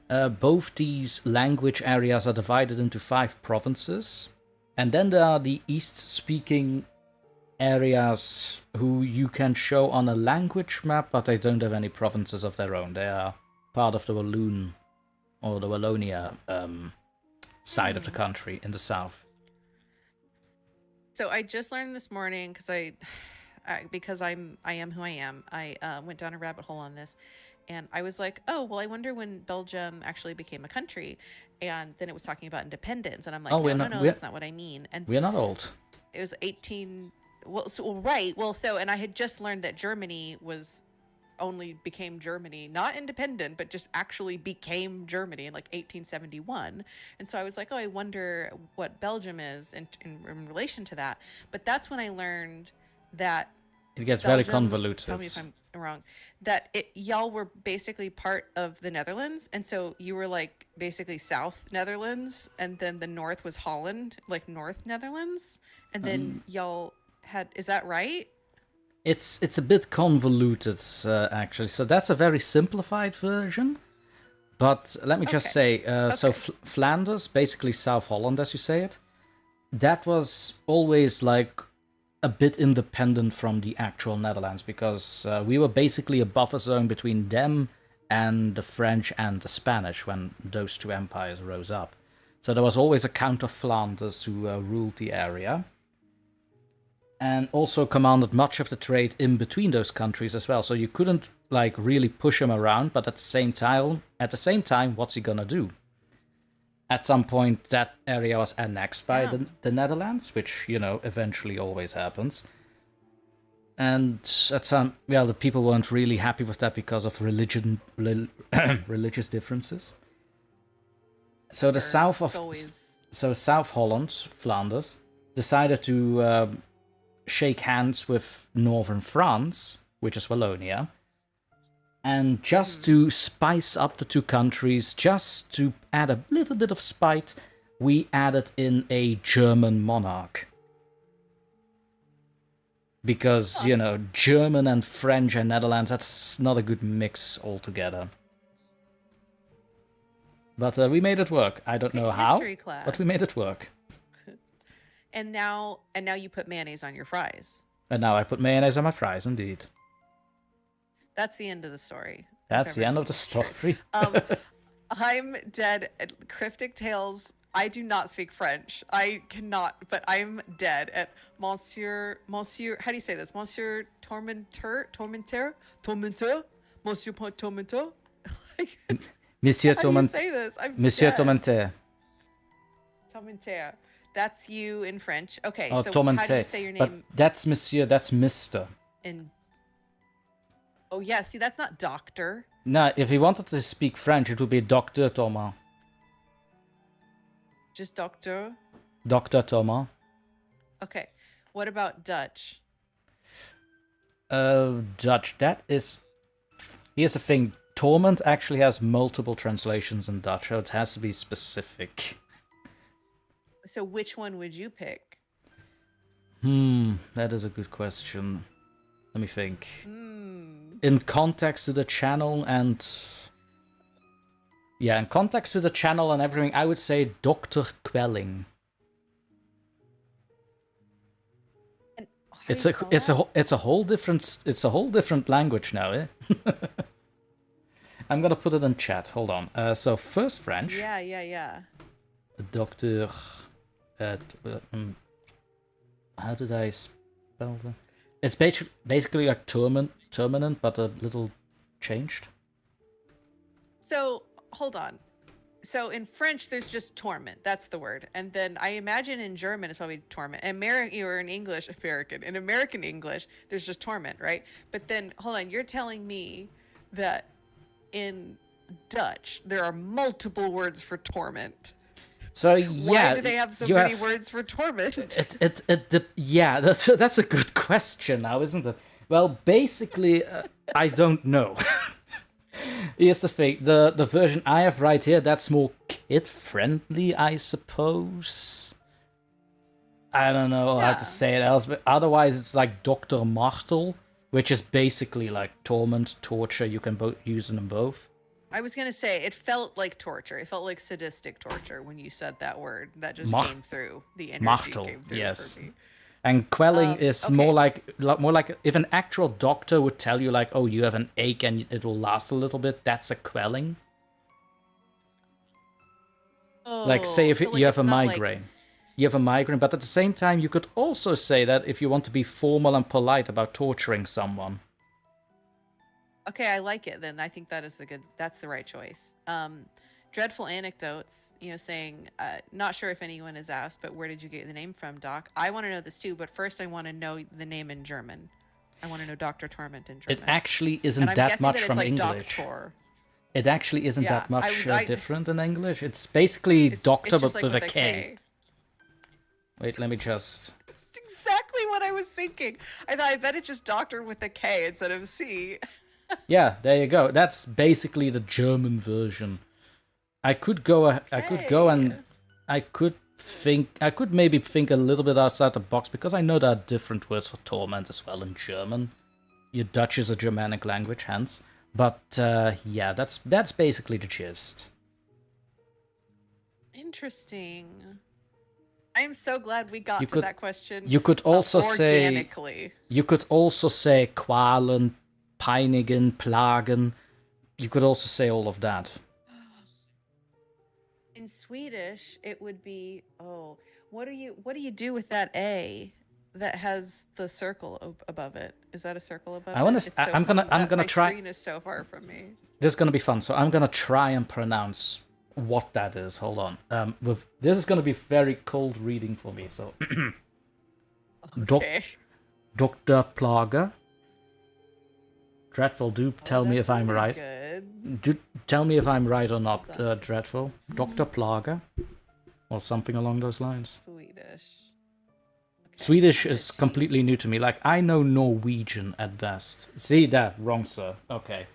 Both these language areas are divided into 5 provinces. And then there are the East-speaking areas who you can show on a language map, but they don't have any provinces of their own. They are part of the Walloon, or the Wallonia side of the country in the south. So I just learned this morning, because I am who I am. I went down a rabbit hole on this, and I was like, oh, well, I wonder when Belgium actually became a country. And then it was talking about independence, and I'm like, no, that's not what I mean. And we're not old. It was 18. Well, so right. Well, so, and I had just learned that Germany became Germany, not independent, but just actually became Germany in like 1871. And so I was like, oh, I wonder what Belgium is in relation to that. But that's when I learned that it gets Belgium, very convoluted. Tell me if I'm wrong. That y'all were basically part of the Netherlands, and so you were like basically South Netherlands, and then the North was Holland, like North Netherlands, and then y'all had. Is that right? It's a bit convoluted, actually. So that's a very simplified version. But let me just say, so Flanders, basically South Holland, as you say it, that was always like a bit independent from the actual Netherlands, because we were basically a buffer zone between them and the French and the Spanish when those 2 empires rose up. So there was always a Count of Flanders who ruled the area, and also commanded much of the trade in between those countries as well. So you couldn't like really push him around, but at the same time, what's he gonna do? At some point, that area was annexed by the Netherlands, which, eventually always happens. And at the people weren't really happy with that because of religious differences. So the south of... always so South Holland, Flanders, decided to shake hands with northern France, which is Wallonia, and just to spice up the two countries, just to add a little bit of spite, we added in a German monarch. Because, you know, German and French and Netherlands, that's not a good mix altogether. But we made it work. I don't know how, but we made it work. And now you put mayonnaise on your fries. And now I put mayonnaise on my fries, indeed. That's the end of the story. That's the end of the story. I'm dead. Cryptic Tales. I do not speak French. I cannot, but I'm dead at Monsieur, how do you say this? Monsieur Tormentor? Monsieur Tormentor? Monsieur How Torment. do you say this? Monsieur Tormentor. Tormentor. That's you in French. Okay, Oh, so Tormentor. how do you say your But name? that's Monsieur, that's Mister. Oh yeah, see that's not doctor. No, if he wanted to speak French, it would be Docteur Thomas. Just doctor? Doctor Thomas. Okay. What about Dutch? Dutch. That is... Here's the thing. Torment actually has multiple translations in Dutch, so it has to be specific. So which one would you pick? That is a good question. Let me think. In context to the channel and... Yeah, in context to the channel and everything, I would say Dr. Quelling. And It's a whole different language now, eh? I'm gonna put it in chat. Hold on. So first French. Yeah. Doctor. How did I spell that? It's basically like Terminant, but a little changed. So hold on. So in French, there's just torment. That's the word. And then I imagine in German, it's probably torment. Or in English, American. In American English, there's just torment, right? But then, hold on. You're telling me that in Dutch, there are multiple words for torment. So yeah, why do they have so many words for torment? Yeah, that's a good question now, isn't it? Well, basically, I don't know. Here's the thing: the version I have right here, that's more kid-friendly, I suppose. I don't know how to say it else, but otherwise it's like Dr. Martel, which is basically like torment, torture. You can use them both. I was gonna say it felt like torture. It felt like sadistic torture when you said that word. That just came through. The energy Martel, came through yes. for me. And quelling is more like if an actual doctor would tell you like, oh, you have an ache and it will last a little bit. That's a quelling. Oh, like say if so you have a migraine. Like... You have a migraine, but at the same time, you could also say that if you want to be formal and polite about torturing someone. Okay, I like it then. I think that's the right choice. Dreadful anecdotes, saying, not sure if anyone has asked, but where did you get the name from, Doc? I want to know this too, but first I want to know the name in German. I want to know Dr. Torment in German. It actually isn't that much from like English. Doctor. It actually isn't that much different in English. It's basically doctor, but with a K. Wait, let me just... That's exactly what I was thinking. I bet it's just doctor with a K instead of C. Yeah, there you go. That's basically the German version. I could maybe think a little bit outside the box, because I know there are different words for torment as well in German. Your Dutch is a Germanic language, hence. But yeah, that's basically the gist. Interesting. I am so glad we got to that question. You could also organically. You could also say Qualen, Peinigen, Plagen. You could also say all of that. In Swedish, it would be what do you do with that A that has the circle above it? Is that a circle above it? I'm gonna try. My screen is so far from me. This is gonna be fun. So I'm gonna try and pronounce what that is. Hold on. This is gonna be very cold reading for me. So, okay. Dr. Plager. Dreadful, do tell me if I'm right. Good. Do tell me if I'm right or not, Dreadful. Dr. Plager. or something along those lines. Swedish. Okay, Swedish is completely new to me. Like, I know Norwegian at best. See that? Wrong, sir. Okay.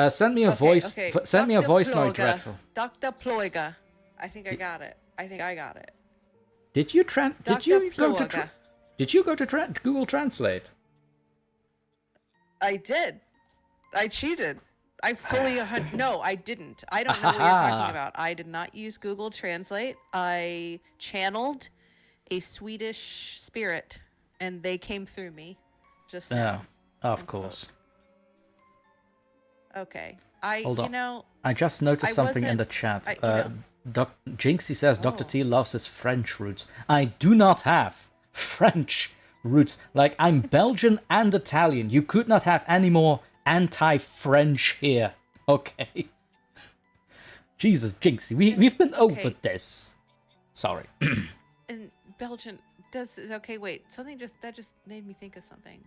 Send me a voice. Send me a voice note, Dreadful. Dr. Ploiga. I think I got it. Did you go to Google Translate? I did. I cheated. I fully no, I didn't. I don't know what you're talking about. I did not use Google Translate. I channeled a Swedish spirit, and they came through me. Just now. Of course. Okay. Hold on. I just noticed something in the chat. Jinxie says Dr. T loves his French roots. I do not have French roots. Like, I'm Belgian and Italian. You could not have any more anti-French here. Okay. Jesus, Jinxie, we've been over this. Sorry. And Belgian does okay. Wait, something just made me think of something.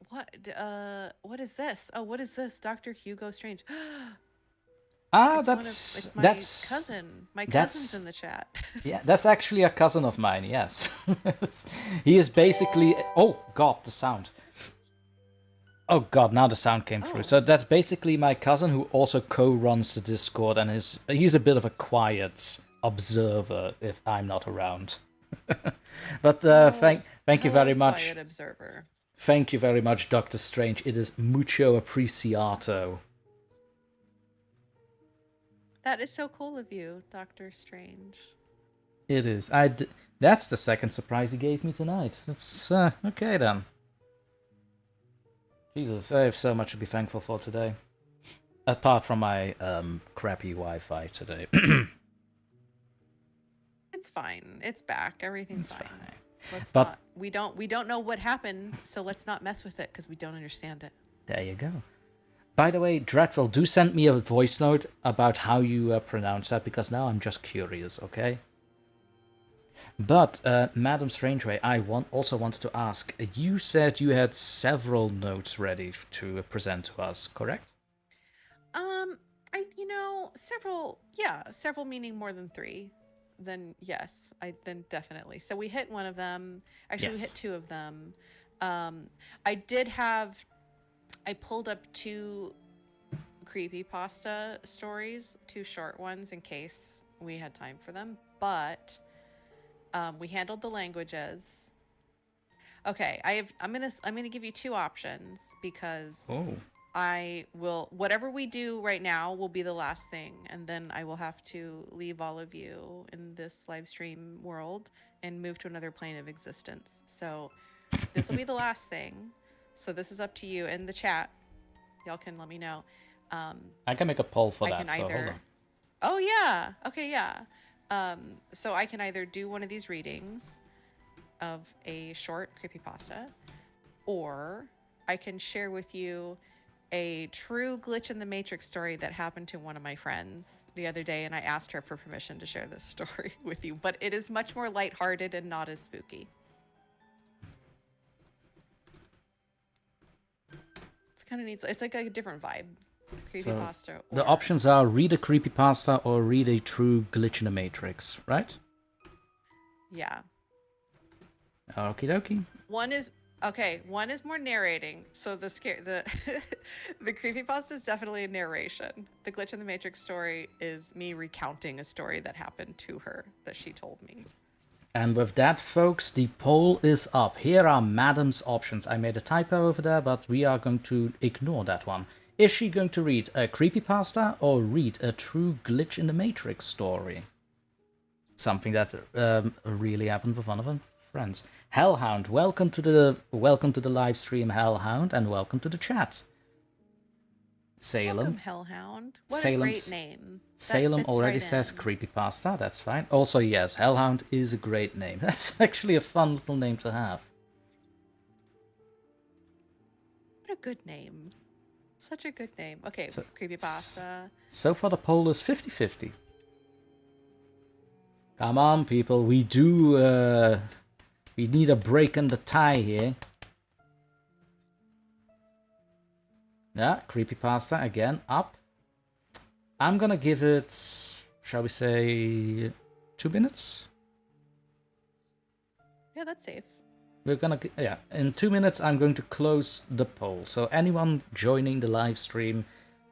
What is this? Oh, what is this? Dr. Hugo Strange. That's cousin. My cousin's in the chat. Yeah, that's actually a cousin of mine. Yes, he is basically. Oh God, the sound. Oh God, now the sound came through. So that's basically my cousin who also co-runs the Discord, and he's a bit of a quiet observer if I'm not around. But thank you very much. Quiet observer. Thank you very much, Dr. Strange. It is mucho apreciato. That is so cool of you, Dr. Strange. It is. That's the second surprise you gave me tonight. It's okay then. Jesus, I have so much to be thankful for today. Apart from my crappy Wi-Fi today. It's fine. It's back. Everything's fine. But we don't know what happened, so let's not mess with it because we don't understand it. There you go. By the way, Dreadful, do send me a voice note about how you pronounce that, because now I'm just curious, okay? But, Madam Strangeway, I also wanted to ask, you said you had several notes ready to present to us, correct? Several meaning more than 3. Then yes, then definitely. So we hit one of them. Actually, yes. We hit 2 of them. I pulled up 2 creepypasta stories, 2 short ones in case we had time for them, but we handled the languages. Okay, I'm gonna give you 2 options because whatever we do right now will be the last thing, and then I will have to leave all of you in this live stream world and move to another plane of existence. So this will be the last thing. So this is up to you in the chat. Y'all can let me know. I can make a poll for that, so hold on. Oh, yeah. Okay, yeah. So I can either do one of these readings of a short creepypasta, or I can share with you a true glitch in the Matrix story that happened to one of my friends the other day, and I asked her for permission to share this story with you. But it is much more lighthearted and not as spooky. It's kind of neat. It's like a different vibe. Creepypasta. So the options are read a creepypasta or read a true glitch in the Matrix, right? Yeah. Okie dokie. One is more narrating. So the creepypasta is definitely a narration. The glitch in the Matrix story is me recounting a story that happened to her that she told me. And with that, folks, the poll is up. Here are Madam's options. I made a typo over there, but we are going to ignore that one. Is she going to read a creepypasta or read a true glitch in the Matrix story? Something that really happened with one of her friends. Hellhound, welcome to the live stream, Hellhound, and welcome to the chat. Salem. Welcome, Hellhound. What a great name. Salem already says creepypasta, that's fine. Also, yes, Hellhound is a great name. That's actually a fun little name to have. What a good name. Such a good name. Okay, so, creepypasta. So far the poll is 50-50. Come on, people, we need a break in the tie here. Yeah, creepypasta again, up. I'm gonna give it, shall we say, 2 minutes? Yeah, that's safe. In 2 minutes I'm going to close the poll. So anyone joining the live stream,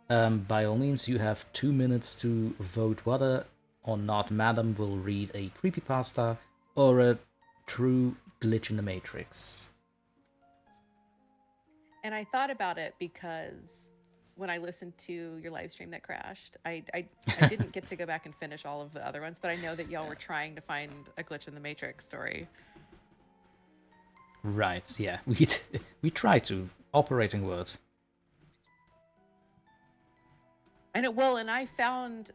by all means, you have 2 minutes to vote whether or not Madam will read a creepypasta or a true glitch in the matrix. And I thought about it because when I listened to your live stream that crashed, I didn't get to go back and finish all of the other ones, but I know that y'all were trying to find a glitch in the matrix story. Right, yeah. We try to. Operating word. And I found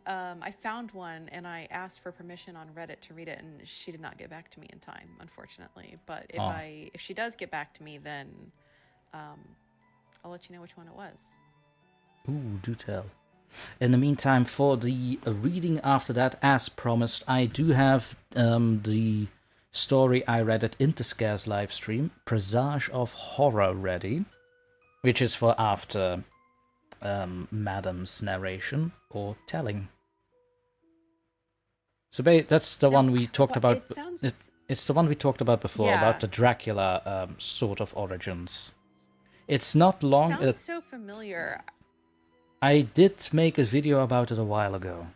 one, and I asked for permission on Reddit to read it, and she did not get back to me in time, unfortunately. But if she does get back to me, then I'll let you know which one it was. Ooh, do tell. In the meantime, for the reading after that, as promised, I do have the story I read at Interscare's livestream, Presage of Horror, ready, which is for after Madam's narration or telling. So that's the one we talked about. It's the one we talked about before, about the Dracula sort of origins. It's not long. Sounds so familiar. I did make a video about it a while ago.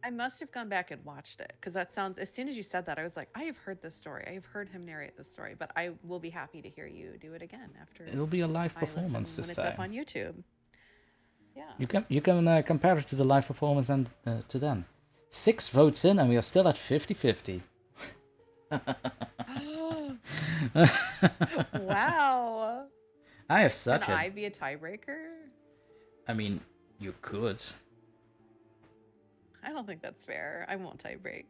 I must have gone back and watched it, because that sounds, as soon as you said that, I was like, I have heard this story. I have heard him narrate this story, but I will be happy to hear you do it again after. It'll be a live performance this time. When it's up on YouTube. Yeah. You can compare it to the live performance and to then. 6 votes in, and we are still at 50-50. Wow. I have such Can I be a tiebreaker? I mean, you could. I don't think that's fair. I won't tie break.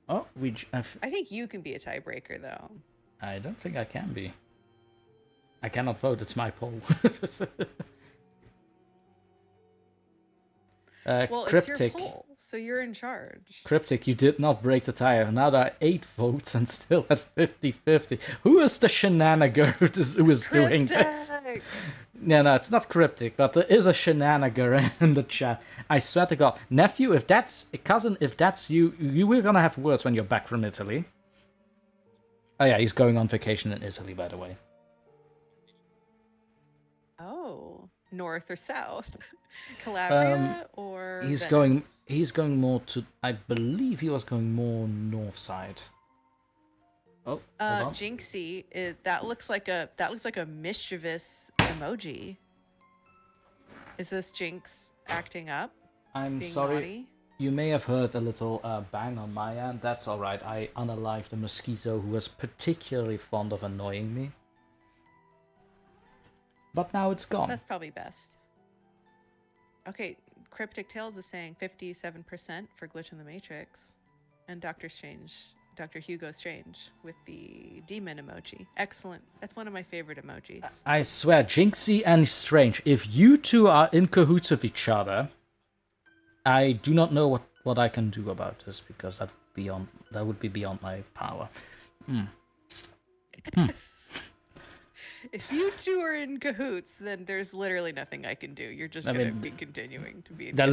Oh, I think you can be a tiebreaker, though. I don't think I can be. I cannot vote. It's my poll. Well, Cryptic. it's your poll, so you're in charge. Cryptic, you did not break the tie. Now there are 8 votes and still at 50-50. Who is the shenanigan who is doing this? No, it's not Cryptic, but there is a shenanigan in the chat. I swear to God. Nephew, if that's... Cousin, if that's you, you were gonna have words when you're back from Italy. Oh yeah, he's going on vacation in Italy, by the way. Oh, north or south? Calabria or he's Venice? going more to... I believe he was going more north side. Oh, hold on. Jinxie, that looks like a mischievous emoji. Is this Jinx acting up? I'm being sorry. naughty? You may have heard a little bang on my end. That's alright. I unalived a mosquito who was particularly fond of annoying me. But now it's gone. That's probably best. Okay, Cryptic Tales is saying 57% for Glitch in the Matrix. And Dr. Hugo Strange with the demon emoji. Excellent. That's one of my favorite emojis. I swear, Jinxie and Strange, if you two are in cahoots with each other, I do not know what I can do about this, because that would be beyond my power. If you two are in cahoots, then there's literally nothing I can do. You're just going to be continuing to be in There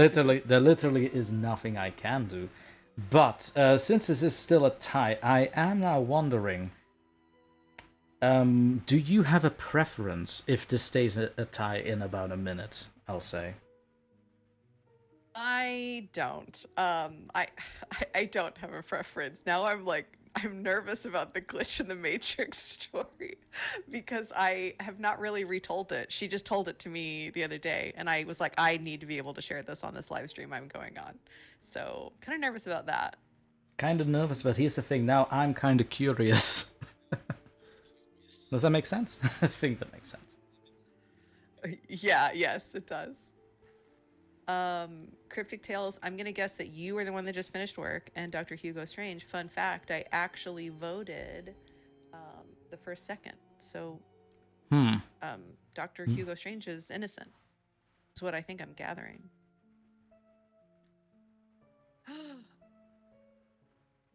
literally is nothing I can do. But since this is still a tie, I am now wondering, do you have a preference if this stays a tie in about a minute, I'll say? I don't. I don't have a preference. Now I'm nervous about the Glitch in the Matrix story because I have not really retold it. She just told it to me the other day, and I was like, I need to be able to share this on this live stream I'm going on. So, kind of nervous about that. Kind of nervous, but here's the thing. Now I'm kind of curious. Does that make sense? I think that makes sense. Yeah, yes, it does. Cryptic Tales, I'm gonna guess that you are the one that just finished work, and Dr. Hugo Strange. Fun fact, I actually voted the first second. So Dr. Hugo Strange is innocent. Is what I think I'm gathering.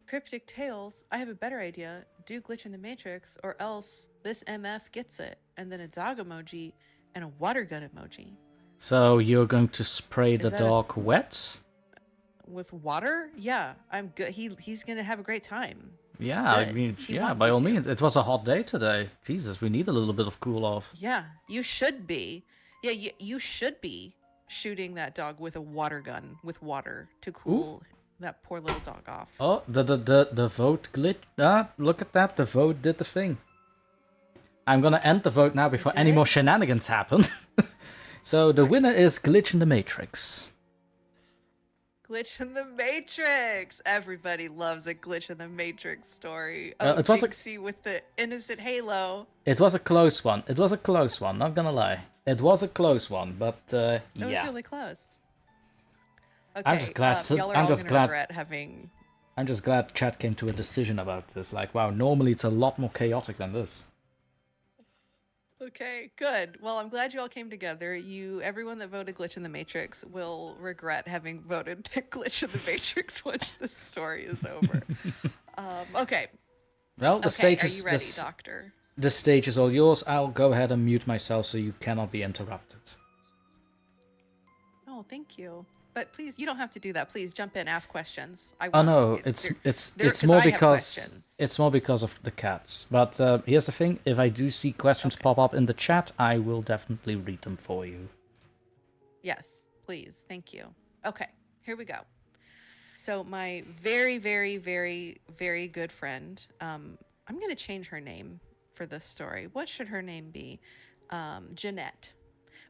Cryptic Tales, I have a better idea. Do Glitch in the Matrix, or else this MF gets it, and then a dog emoji and a water gun emoji. So you're going to spray the Is that dog wet? with water? Yeah, I'm good. He's gonna have a great time. Yeah, I Good. mean, He yeah, wants by you all to. means. It was a hot day today. Jesus, we need a little bit of cool off. Yeah, you should be. Yeah, you should be shooting that dog with a water gun with water to cool that poor little dog off. Oh, the vote glitch. Ah, look at that. The vote did the thing. I'm gonna end the vote now before any more shenanigans happen. So the winner is Glitch in the Matrix. Glitch in the Matrix. Everybody loves a glitch in the Matrix story. It was Jinxie with the innocent halo. It was a close one. It was a close one. Not gonna lie. It was a close one, but It yeah. was really close. Okay, I'm just glad. y'all are I'm all just gonna glad. regret having. I'm just glad chat came to a decision about this. Like, wow, normally it's a lot more chaotic than this. Okay, good. Well, I'm glad you all came together. Everyone that voted Glitch in the Matrix will regret having voted Glitch in the Matrix once this story is over. Okay. Well, the stage are is you ready, Doctor? the stage is all yours. I'll go ahead and mute myself so you cannot be interrupted. Oh, thank you. But please, you don't have to do that. Please jump in, ask questions. Oh no, it's more because of the cats. But here's the thing: if I do see questions pop up in the chat, I will definitely read them for you. Yes, please. Thank you. Okay, here we go. So my very, very, very, very good friend. I'm gonna change her name for this story. What should her name be? Jeanette.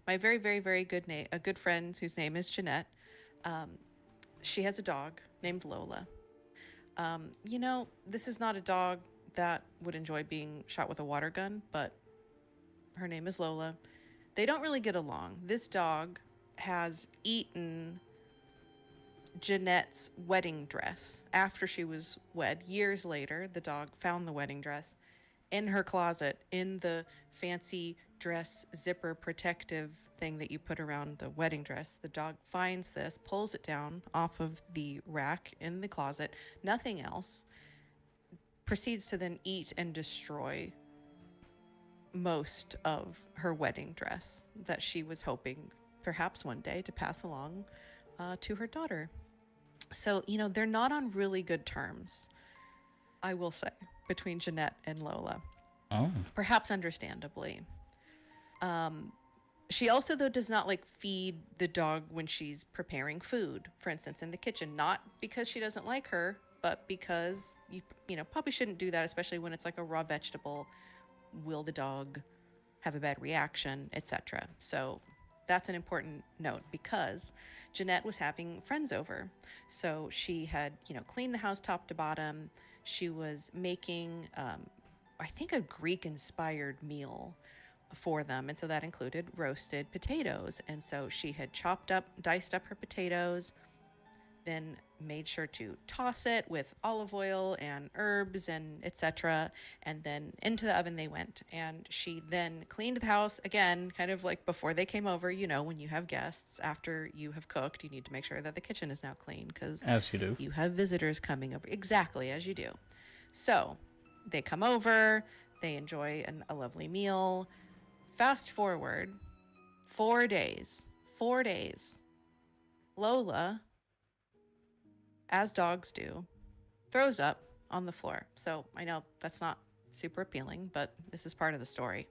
My very, very, very a good friend whose name is Jeanette. She has a dog named Lola. This is not a dog that would enjoy being shot with a water gun, but her name is Lola. They don't really get along. This dog has eaten Jeanette's wedding dress after she was wed. Years later, the dog found the wedding dress in her closet in the fancy dress zipper protective thing that you put around a wedding dress. The dog finds this, pulls it down off of the rack in the closet, nothing else, proceeds to then eat and destroy most of her wedding dress that she was hoping perhaps one day to pass along to her daughter. So, they're not on really good terms, I will say, between Jeanette and Lola. Oh. Perhaps understandably. She also, though, does not feed the dog when she's preparing food, for instance, in the kitchen. Not because she doesn't like her, but because you probably shouldn't do that, especially when it's like a raw vegetable. Will the dog have a bad reaction, etc.? So that's an important note because Jeanette was having friends over. So she had, cleaned the house top to bottom. She was making, I think, a Greek-inspired meal for them. And so that included roasted potatoes. And so she had diced up her potatoes, then made sure to toss it with olive oil and herbs and etc. And then into the oven they went. And she then cleaned the house again, kind of like before they came over. When you have guests, after you have cooked, you need to make sure that the kitchen is now clean because as you do, you have visitors coming over. Exactly, as you do. So they come over, they enjoy a lovely meal. Fast forward 4 days. Lola, as dogs do, throws up on the floor. So I know that's not super appealing, but this is part of the story.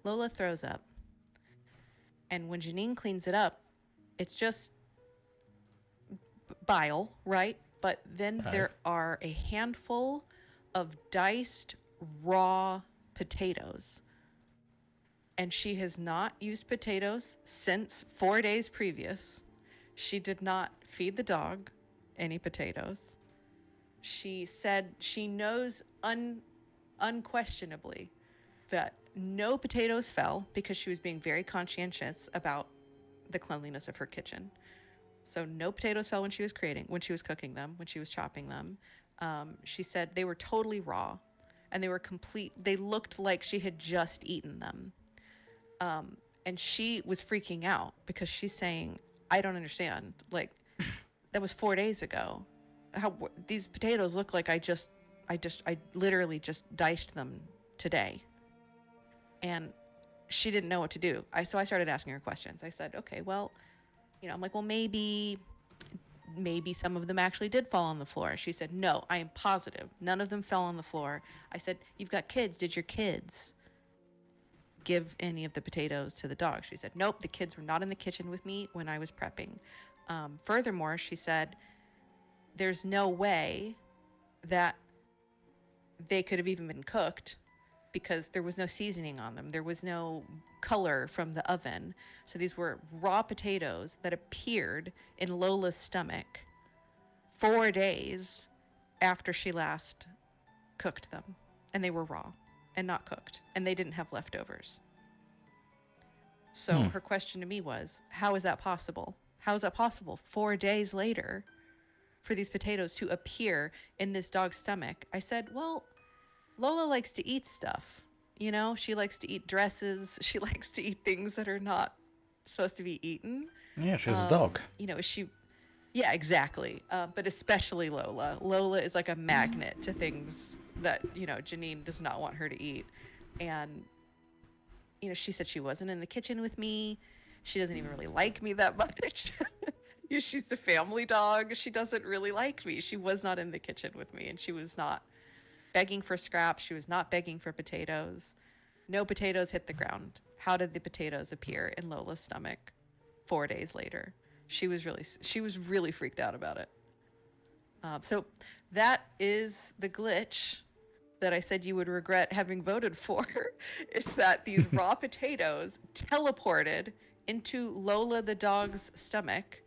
Lola throws up. And when Janine cleans it up, it's just bile, right? But then there are a handful of diced raw potatoes. And she has not used potatoes since 4 days previous. She did not feed the dog any potatoes. She said she knows unquestionably that no potatoes fell because she was being very conscientious about the cleanliness of her kitchen. So no potatoes fell when she was cooking them, when she was chopping them. She said they were totally raw and they looked like she had just eaten them. And she was freaking out because she's saying, I don't understand. That was 4 days ago. These potatoes look like I literally just diced them today. And she didn't know what to do. So I started asking her questions. I said, okay, well, I'm like, well, maybe some of them actually did fall on the floor. She said, no, I am positive. None of them fell on the floor. I said, you've got kids. Did your kids give any of the potatoes to the dog? She said, nope, the kids were not in the kitchen with me when I was prepping. Furthermore, she said, there's no way that they could have even been cooked because there was no seasoning on them. There was no color from the oven. So these were raw potatoes that appeared in Lola's stomach 4 days after she last cooked them. And they were raw and not cooked. And they didn't have leftovers. So her question to me was, how is that possible? How is that possible 4 days later for these potatoes to appear in this dog's stomach? I said, well, Lola likes to eat stuff. She likes to eat dresses. She likes to eat things that are not supposed to be eaten. Yeah, she's a dog. Yeah, exactly. But especially Lola. Lola is like a magnet to things that, Janine does not want her to eat. And, she said she wasn't in the kitchen with me. She doesn't even really like me that much. She's the family dog. She doesn't really like me. She was not in the kitchen with me, and she was not begging for scraps. She was not begging for potatoes. No potatoes hit the ground. How did the potatoes appear in Lola's stomach 4 days later? She was really freaked out about it. So that is the glitch that I said you would regret having voted for, is that these raw potatoes teleported into Lola the dog's stomach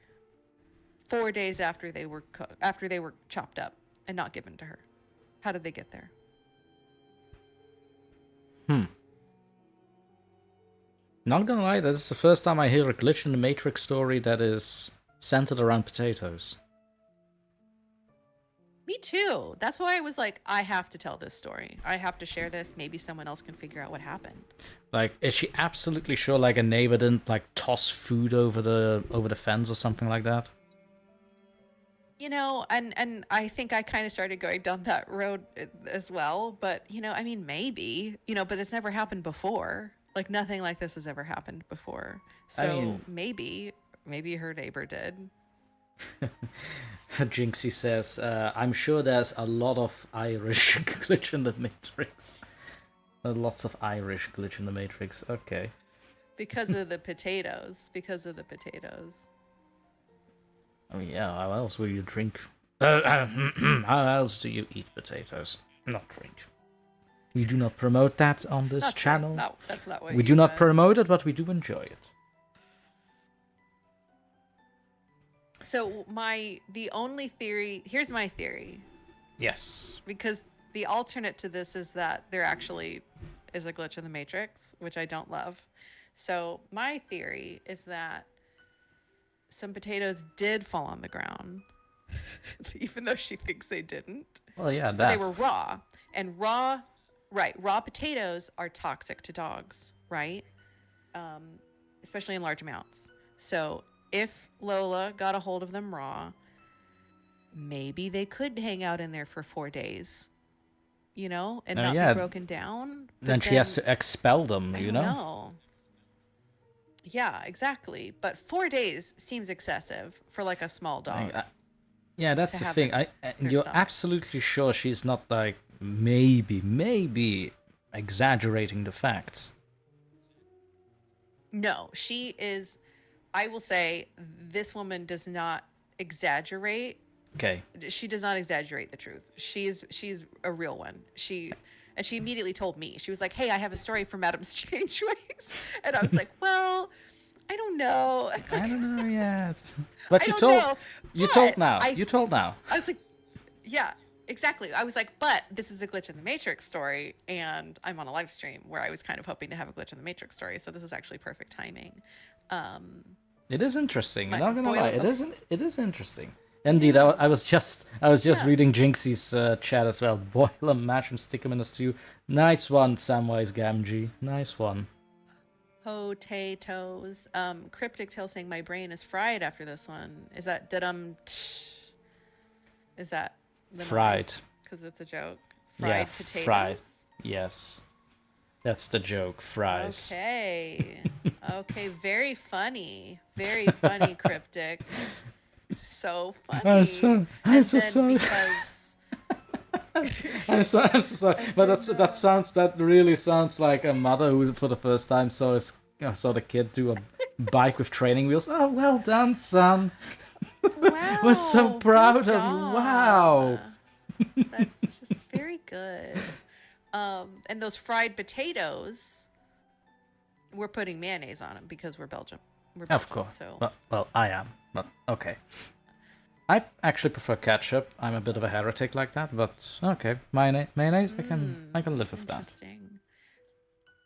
4 days after they were chopped up and not given to her. How did they get there? Not gonna lie, this is the first time I hear a glitch in the Matrix story that is centered around potatoes. Me too. That's why I was like, I have to tell this story. I have to share this. Maybe someone else can figure out what happened. Like, is she absolutely sure like a neighbor didn't like toss food over the fence or something like that? And I think I kind of started going down that road as well. But, maybe, but it's never happened before. Like, nothing like this has ever happened before. So maybe her neighbor did. Jinxie says, I'm sure there's a lot of Irish glitch in the Matrix. Lots of Irish glitch in the Matrix. Okay. Because of the potatoes. I mean, yeah, how else will you drink? How else do you eat potatoes? Not drink. We do not promote that on this channel. No, that's not what we do not promote it, but we do enjoy it. So here's my theory. Yes. Because the alternate to this is that there actually is a glitch in the Matrix, which I don't love. So my theory is that some potatoes did fall on the ground, even though she thinks they didn't. Well, yeah, but they were raw. And raw potatoes are toxic to dogs, right? Especially in large amounts. So if Lola got a hold of them raw, maybe they could hang out in there for 4 days, and not be broken down. Then she has to expel them, No. Yeah, exactly. But 4 days seems excessive for like a small dog. Yeah, that's the thing. You're absolutely sure she's not like maybe exaggerating the facts. No, she is. I will say this woman does not exaggerate. Okay. She does not exaggerate the truth. She's a real one. She immediately told me. She was like, "Hey, I have a story from Madam's Strangeways," and I was like, "Well, I don't know. I don't know yet." But you told now. You told now. I was like, "Yeah, exactly." I was like, "But this is a glitch in the Matrix story, and I'm on a live stream where I was kind of hoping to have a glitch in the Matrix story, so this is actually perfect timing." It is interesting. I'm not gonna lie. It is interesting. Indeed, I was just reading Jinxie's chat as well. Boil them, mash them, stick them in a stew. Nice one, Samwise Gamgee. Nice one. Potatoes. Cryptic Tail saying my brain is fried after this one. Is that Is that the fried? Because it's a joke. Fried potatoes. Fried. Yes. That's the joke, fries. Okay. Okay, very funny. Very funny, Cryptic. So I'm funny. so, I'm And so then sorry. because I'm so sorry. and But then that really sounds like a mother who, for the first time, saw the kid do a bike with training wheels. Oh, well done, son. We're so wow, good proud of you. job. Wow. That's just very good. And those fried potatoes, we're putting mayonnaise on them because we're Belgium. We're Belgium, Of course. so Well, I am. But okay. I actually prefer ketchup. I'm a bit of a heretic like that, but okay, mayonnaise. I can live with that. interesting.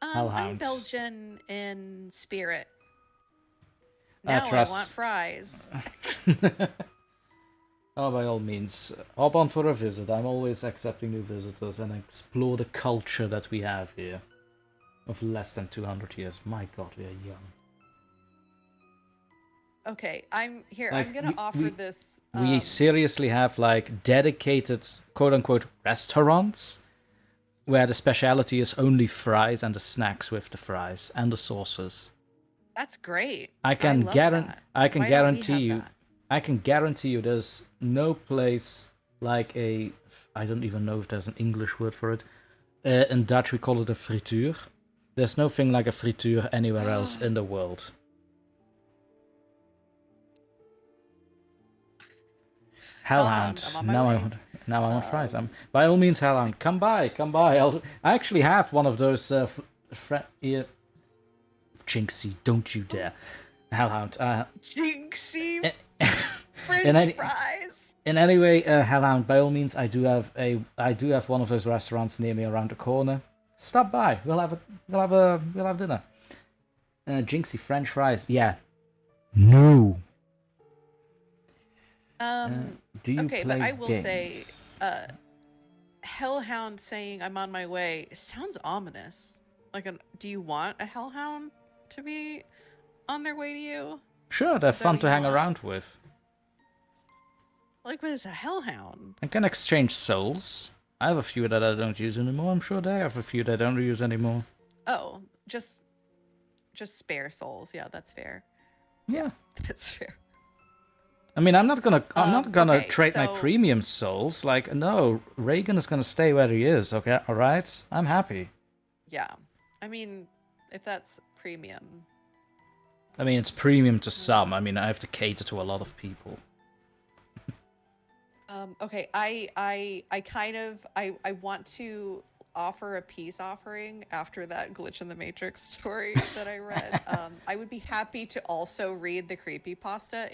I'm Hellhound. Belgian in spirit. I Now I trust. want fries. Oh, by all means, hop on for a visit. I'm always accepting new visitors and explore the culture that we have here. Of less than 200 years. My god, we are young. Okay, I'm here. Like, I'm gonna offer this. We seriously have like dedicated quote-unquote restaurants where the speciality is only fries and the snacks with the fries and the sauces. That's great. I can love that. I can Why don't we guarantee have you that? I can guarantee you there's no place like a, I don't even know if there's an English word for it. In Dutch we call it a frituur. There's nothing like a frituur anywhere else in the world. Hellhound. I'm on my way. Now I want fries. By all means, Hellhound, come by. I actually have one of those. Jinxie, don't you dare, Hellhound. Jinxie in any, fries. in any way, Hellhound. By all means, I do have one of those restaurants near me around the corner. Stop by. We'll have dinner. Jinxie French fries. Yeah. No. Do you okay, play but I will games? say, Hellhound saying I'm on my way sounds ominous. Like, do you want a Hellhound to be on their way to you? Sure, they're fun to hang around with. Like, what is a Hellhound? I can exchange souls. I have a few that I don't use anymore. I'm sure they have a few they don't use anymore. Oh, just spare souls. Yeah, that's fair. Yeah, That's fair. I mean, I'm not gonna trade my so- premium souls. Like, no, Reagan is gonna stay where he is. Okay, all right, I'm happy. Yeah, I mean, if that's premium. I mean, it's premium to some. I mean, I have to cater to a lot of people. Okay, I want to offer a peace offering after that glitch in the Matrix story that I read. I would be happy to also read the creepypasta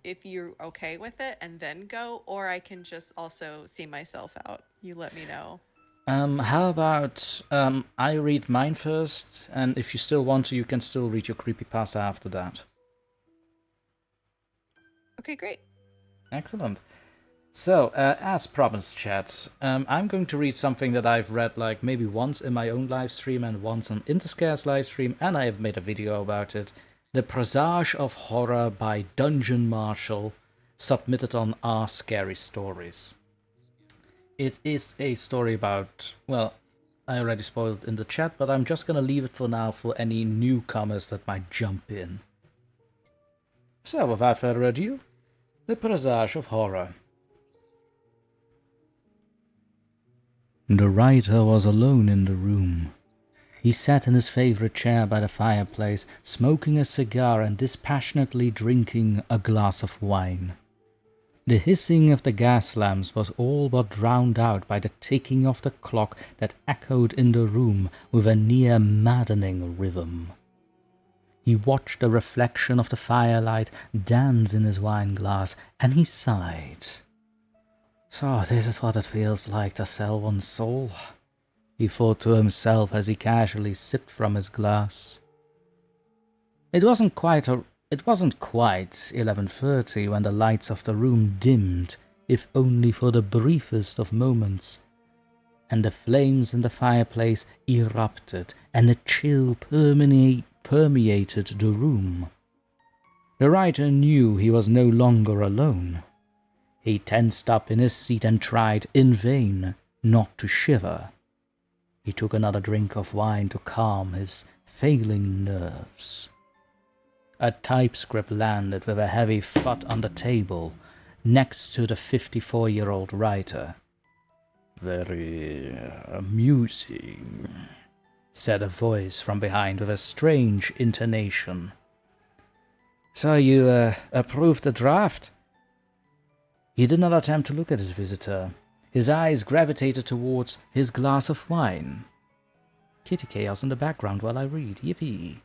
if you're okay with it, and then go, or I can just also see myself out. You let me know. How about I read mine first, and if you still want to, you can still read your creepypasta after that. Okay, great. Excellent. So, as promised, chat, I'm going to read something that I've read like maybe once in my own live stream and once on Interscare's live stream, and I have made a video about it. The Presage of Horror by Dungeon Marshall, submitted on Our Scary Stories. It is a story about, well, I already spoiled it in the chat, but I'm just gonna leave it for now for any newcomers that might jump in. So, without further ado, The Presage of Horror. The writer was alone in the room. He sat in his favorite chair by the fireplace, smoking a cigar and dispassionately drinking a glass of wine. The hissing of the gas lamps was all but drowned out by the ticking of the clock that echoed in the room with a near maddening rhythm. He watched the reflection of the firelight dance in his wineglass, and he sighed. So this is what it feels like to sell one's soul, he thought to himself as he casually sipped from his glass. It wasn't quite 11:30 when the lights of the room dimmed, if only for the briefest of moments, and the flames in the fireplace erupted, and a chill permeated the room. The writer knew he was no longer alone. He tensed up in his seat and tried, in vain, not to shiver. He took another drink of wine to calm his failing nerves. A typescript landed with a heavy thud on the table next to the 54-year-old writer. "Very amusing," said a voice from behind with a strange intonation. "So you approved the draft?" He did not attempt to look at his visitor. His eyes gravitated towards his glass of wine. Kitty chaos in the background while I read. Yippee.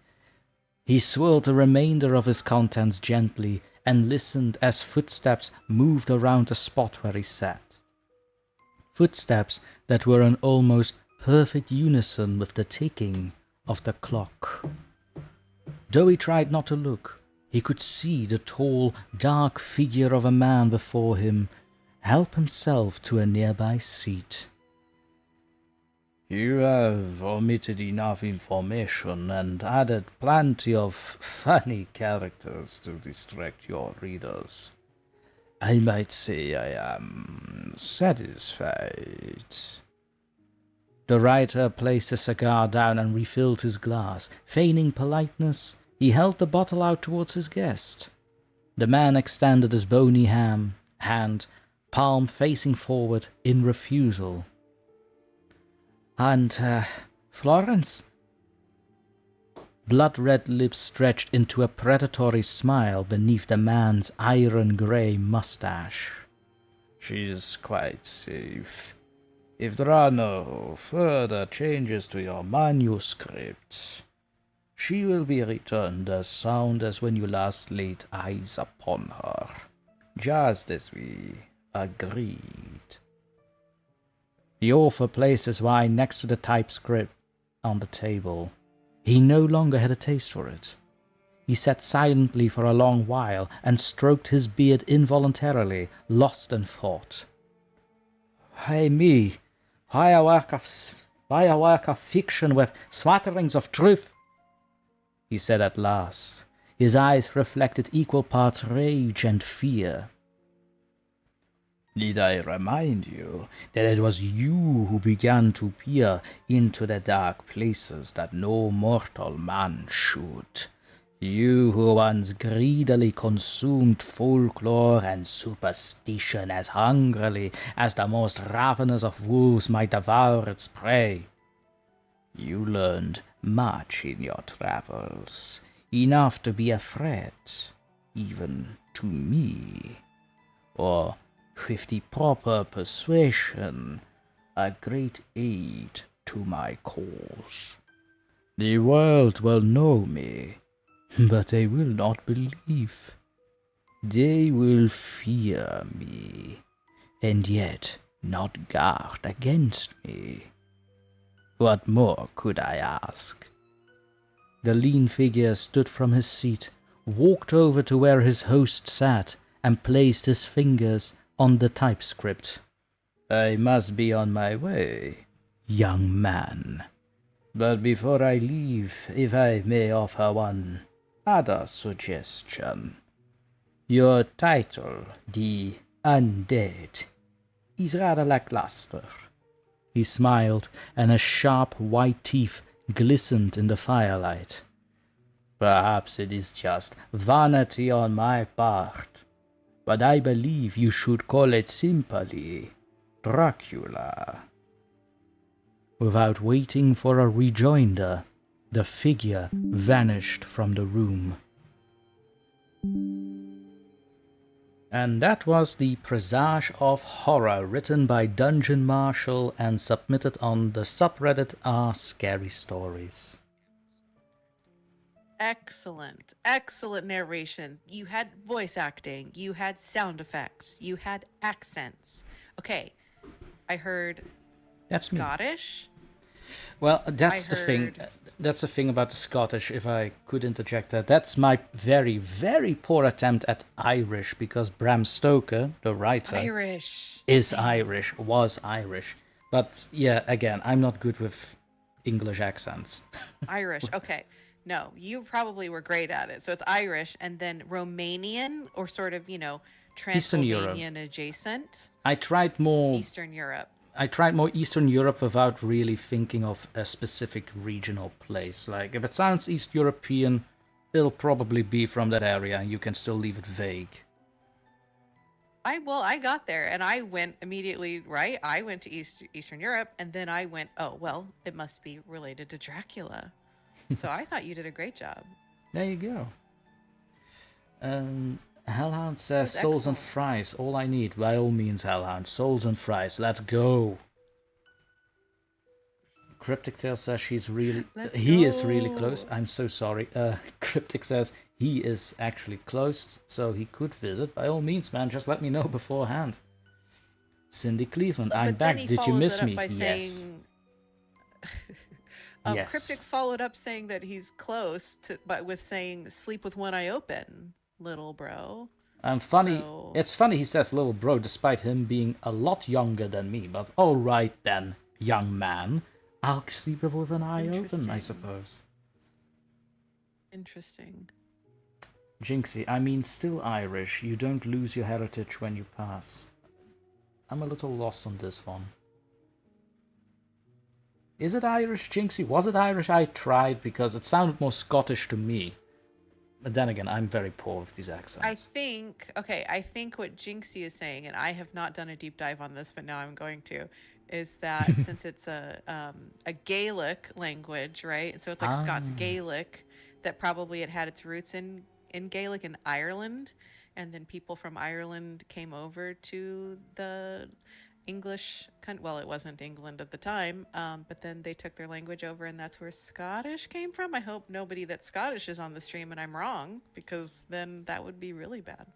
He swirled the remainder of his contents gently and listened as footsteps moved around the spot where he sat. Footsteps that were in almost perfect unison with the ticking of the clock. Though he tried not to look, he could see the tall, dark figure of a man before him help himself to a nearby seat. "You have omitted enough information and added plenty of funny characters to distract your readers. I might say I am satisfied." The writer placed his cigar down and refilled his glass. Feigning politeness, he held the bottle out towards his guest. The man extended his bony hand, palm facing forward in refusal. "And, Florence?" Blood-red lips stretched into a predatory smile beneath the man's iron-grey mustache. "She's quite safe. If there are no further changes to your manuscript, she will be returned as sound as when you last laid eyes upon her, just as we agreed." The author placed his wine next to the typescript on the table. He no longer had a taste for it. He sat silently for a long while and stroked his beard involuntarily, lost in thought. "Hey me, why a work of fiction with smatterings of truth?" he said at last. His eyes reflected equal parts rage and fear. "Need I remind you that it was you who began to peer into the dark places that no mortal man should? You who once greedily consumed folklore and superstition as hungrily as the most ravenous of wolves might devour its prey. You learned much in your travels, enough to be a threat, even to me, or with the proper persuasion, a great aid to my cause. The world will know me, but they will not believe. They will fear me, and yet not guard against me. What more could I ask?" The lean figure stood from his seat, walked over to where his host sat, and placed his fingers on the typescript. "I must be on my way, young man. But before I leave, if I may offer one other suggestion. Your title, The Undead, is rather lackluster." He smiled, and his sharp white teeth glistened in the firelight. "Perhaps it is just vanity on my part, but I believe you should call it simply Dracula." Without waiting for a rejoinder, the figure vanished from the room. And that was the Presage of Horror, written by Dungeon Marshall and submitted on the subreddit Scary Stories. Excellent narration. You had voice acting, you had sound effects, you had accents. Okay, I heard That's Scottish. Well, that's the thing. That's the thing about the Scottish, if I could interject that. That's my very, very poor attempt at Irish, because Bram Stoker, the writer, was Irish. But yeah, again, I'm not good with English accents. Irish, okay. No, you probably were great at it. So it's Irish and then Romanian, or sort of, Transylvanian adjacent. I tried more Eastern Europe. I tried more Eastern Europe without really thinking of a specific regional place. Like, if it sounds East European, it'll probably be from that area, and you can still leave it vague. I got there and I went immediately, right? I went to Eastern Europe and then I went, oh, well, it must be related to Dracula. So I thought you did a great job. There you go. Hellhound says souls and fries, all I need. By all means, Hellhound, souls and fries, let's go. Cryptic Tale says he is really close. I'm so sorry. Cryptic says he is actually close, so he could visit. By all means, man, just let me know beforehand. Cindy Cleveland, I'm back. Did you miss me? Yes. Yes. Cryptic followed up saying that he's close, but with saying sleep with one eye open, little bro. Funny. So... It's funny he says little bro, despite him being a lot younger than me. But all right then, young man. I'll sleep with an eye open, I suppose. Interesting. Jinxie, I mean, still Irish. You don't lose your heritage when you pass. I'm a little lost on this one. Is it Irish, Jinxie? Was it Irish? I tried because it sounded more Scottish to me. But then again, I'm very poor with these accents. I think what Jinxie is saying, and I have not done a deep dive on this, but now I'm going to, is that since it's a Gaelic language, right? So it's like Scots Gaelic, that probably it had its roots in Gaelic in Ireland, and then people from Ireland came over to the English, well, it wasn't England at the time, but then they took their language over, and that's where Scottish came from. I hope nobody that's Scottish is on the stream and I'm wrong, because then that would be really bad.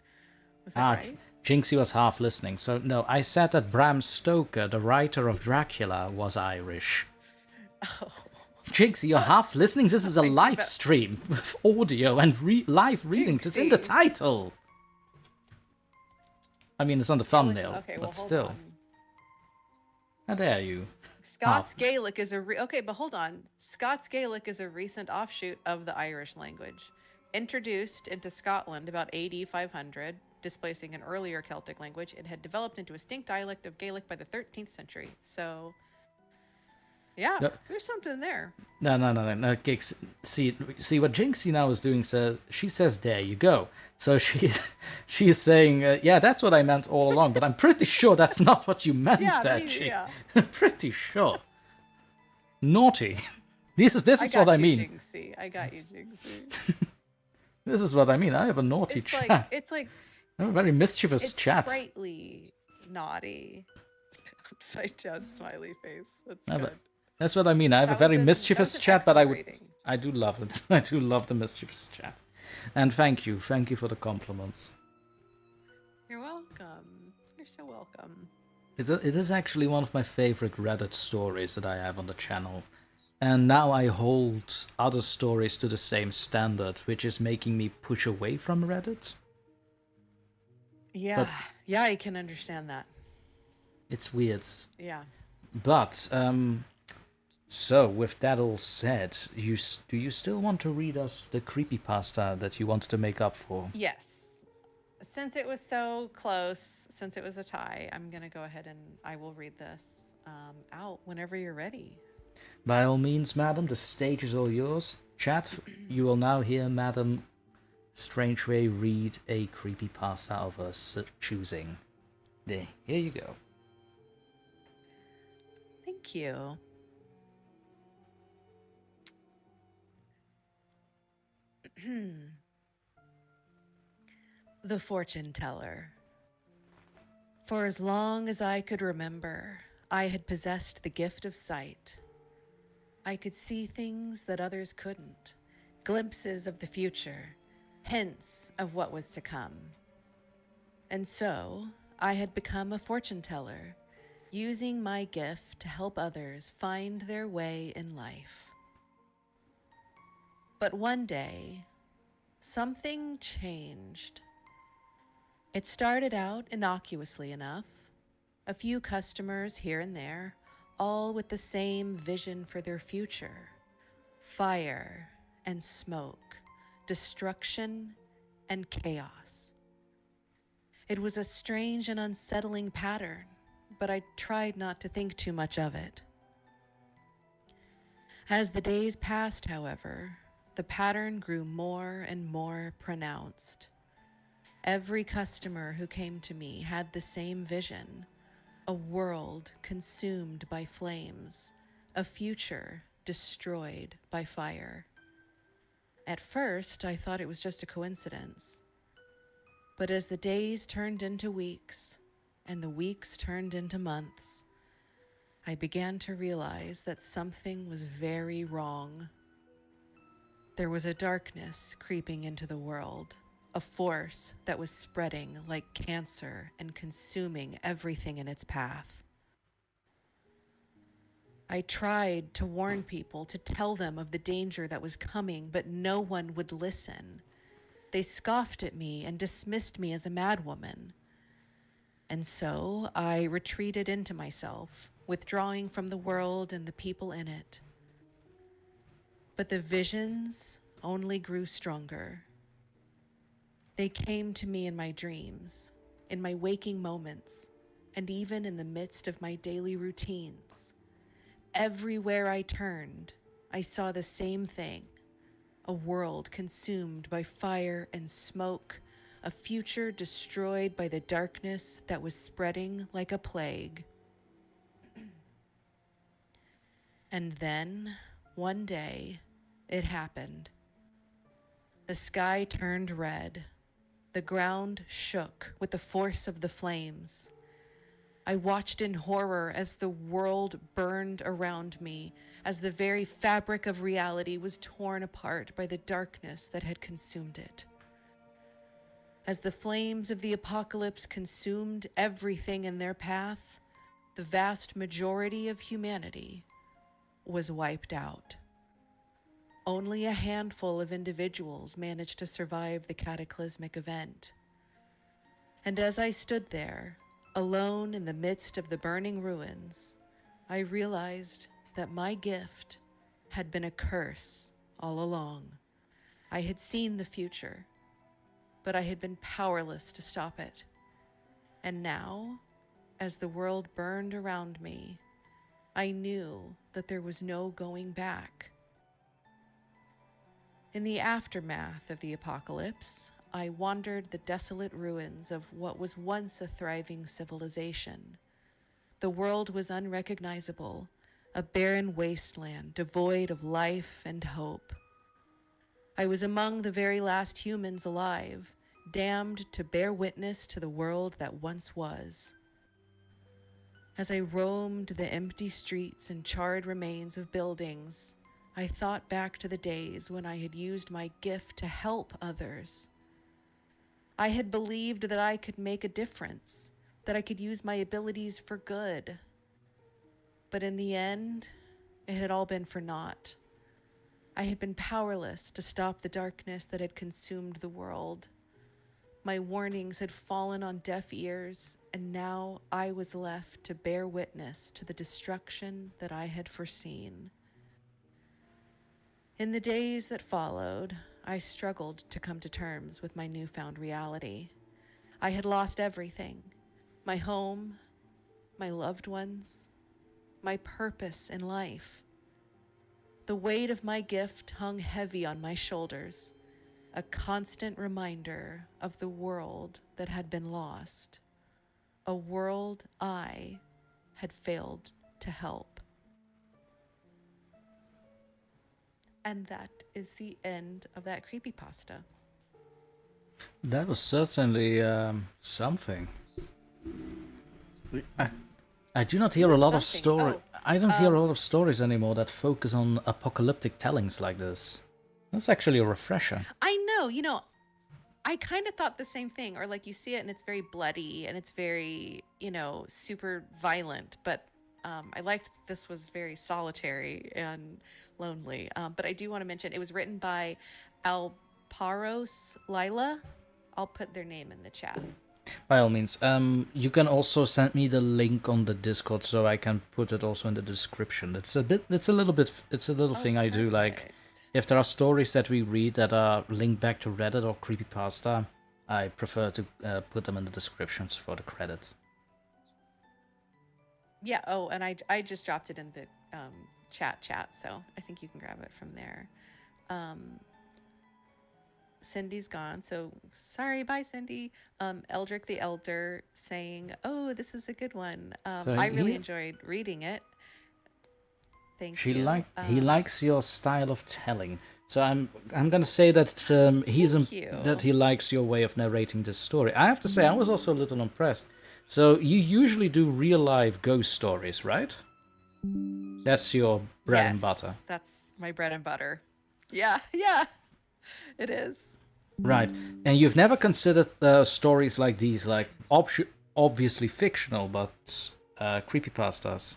Was that right? Jinxie was half listening. So no, I said that Bram Stoker, the writer of Dracula, was Irish. Oh. Jinxie, you're half listening? This is a live stream with audio and live readings. Jinxie. It's in the title. I mean, it's on the thumbnail, okay, but still. How dare you? Scots Gaelic is okay, but hold on. Scots Gaelic is a recent offshoot of the Irish language, introduced into Scotland about AD 500. Displacing an earlier Celtic language, it had developed into a distinct dialect of Gaelic by the 13th century. So, yeah, there's something there. No. See what Jinxie now is doing. She says, "There you go." So she's saying, "Yeah, that's what I meant all along." But I'm pretty sure that's not what you meant, actually. Yeah. Pretty sure. Naughty. This is what I mean. Jinxie. I got you, Jinxie. This is what I mean. I have a naughty chat. It's like. A very mischievous chat. It's sprightly, naughty, upside down smiley face. That's good. That's what I mean. I have a very mischievous chat, but I do love it. I do love the mischievous chat. And thank you for the compliments. You're welcome. You're so welcome. It is actually one of my favorite Reddit stories that I have on the channel. And now I hold other stories to the same standard, which is making me push away from Reddit. Yeah, I can understand that. It's weird. Yeah. But, so with that all said, do you still want to read us the creepypasta that you wanted to make up for? Yes. Since it was so close, since it was a tie, I'm going to go ahead and I will read this out whenever you're ready. By all means, madam, the stage is all yours. Chat, you will now hear Madam Strangeway read a creepypasta of her choosing. There, here you go. Thank you. The Fortune Teller. For as long as I could remember, I had possessed the gift of sight. I could see things that others couldn't, glimpses of the future, hints of what was to come. And so, I had become a fortune teller, using my gift to help others find their way in life. But one day, something changed. It started out innocuously enough, a few customers here and there, all with the same vision for their future: fire and smoke, destruction and chaos. It was a strange and unsettling pattern, but I tried not to think too much of it. As the days passed, however, the pattern grew more and more pronounced. Every customer who came to me had the same vision: a world consumed by flames, a future destroyed by fire. At first, I thought it was just a coincidence. But as the days turned into weeks, and the weeks turned into months, I began to realize that something was very wrong. There was a darkness creeping into the world, a force that was spreading like cancer and consuming everything in its path. I tried to warn people, to tell them of the danger that was coming, but no one would listen. They scoffed at me and dismissed me as a madwoman. And so I retreated into myself, withdrawing from the world and the people in it. But the visions only grew stronger. They came to me in my dreams, in my waking moments, and even in the midst of my daily routines. Everywhere I turned, I saw the same thing: a world consumed by fire and smoke, a future destroyed by the darkness that was spreading like a plague. And then, one day, it happened. The sky turned red. The ground shook with the force of the flames. I watched in horror as the world burned around me, as the very fabric of reality was torn apart by the darkness that had consumed it. As the flames of the apocalypse consumed everything in their path, the vast majority of humanity was wiped out. Only a handful of individuals managed to survive the cataclysmic event. And as I stood there, alone in the midst of the burning ruins, I realized that my gift had been a curse all along. I had seen the future, but I had been powerless to stop it. And now, as the world burned around me, I knew that there was no going back. In the aftermath of the apocalypse, I wandered the desolate ruins of what was once a thriving civilization. The world was unrecognizable, a barren wasteland devoid of life and hope. I was among the very last humans alive, damned to bear witness to the world that once was. As I roamed the empty streets and charred remains of buildings, I thought back to the days when I had used my gift to help others. I had believed that I could make a difference, that I could use my abilities for good. But in the end, it had all been for naught. I had been powerless to stop the darkness that had consumed the world. My warnings had fallen on deaf ears, and now I was left to bear witness to the destruction that I had foreseen. In the days that followed, I struggled to come to terms with my newfound reality. I had lost everything: my home, my loved ones, my purpose in life. The weight of my gift hung heavy on my shoulders, a constant reminder of the world that had been lost, a world I had failed to help. And that is the end of that creepypasta. That was certainly something. I do not hear a lot of story. Oh, I don't hear a lot of stories anymore that focus on apocalyptic tellings like this. That's actually a refresher. I know, I kind of thought the same thing. Or like you see it and it's very bloody and it's very, super violent. But I liked this was very solitary and lonely. But I do want to mention it was written by Alparos Lila. I'll put their name in the chat. By all means. You can also send me the link on the Discord so I can put it also in the description. It's a little thing I do, like if there are stories that we read that are linked back to Reddit or Creepypasta, I prefer to put them in the descriptions for the credits. Yeah. Oh, and I just dropped it in the chat, so I think you can grab it from there. Um, Cindy's gone, so sorry, bye, Cindy. Eldrick the Elder saying, "Oh, this is a good one. So I really enjoyed reading it. Thank you. he likes your style of telling. So I'm gonna say that Thank you. that he likes your way of narrating the story. I have to say I was also a little impressed. So you usually do real life ghost stories, right? That's your bread and butter. That's my bread and butter. Yeah, yeah, it is. Right, and you've never considered stories like these, like obviously fictional, but creepypastas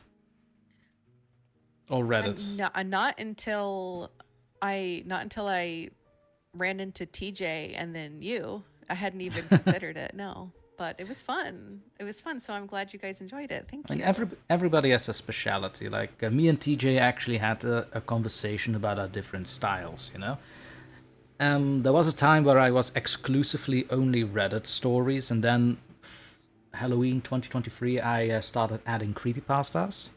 or Reddit. Not until I ran into TJ and then you. I hadn't even considered it. No, but it was fun. It was fun. So I'm glad you guys enjoyed it. Thank you. Like everybody has a specialty. Like me and TJ actually had a conversation about our different styles. You know. There was a time where I was exclusively only Reddit stories, and then Halloween 2023 I started adding creepypastas.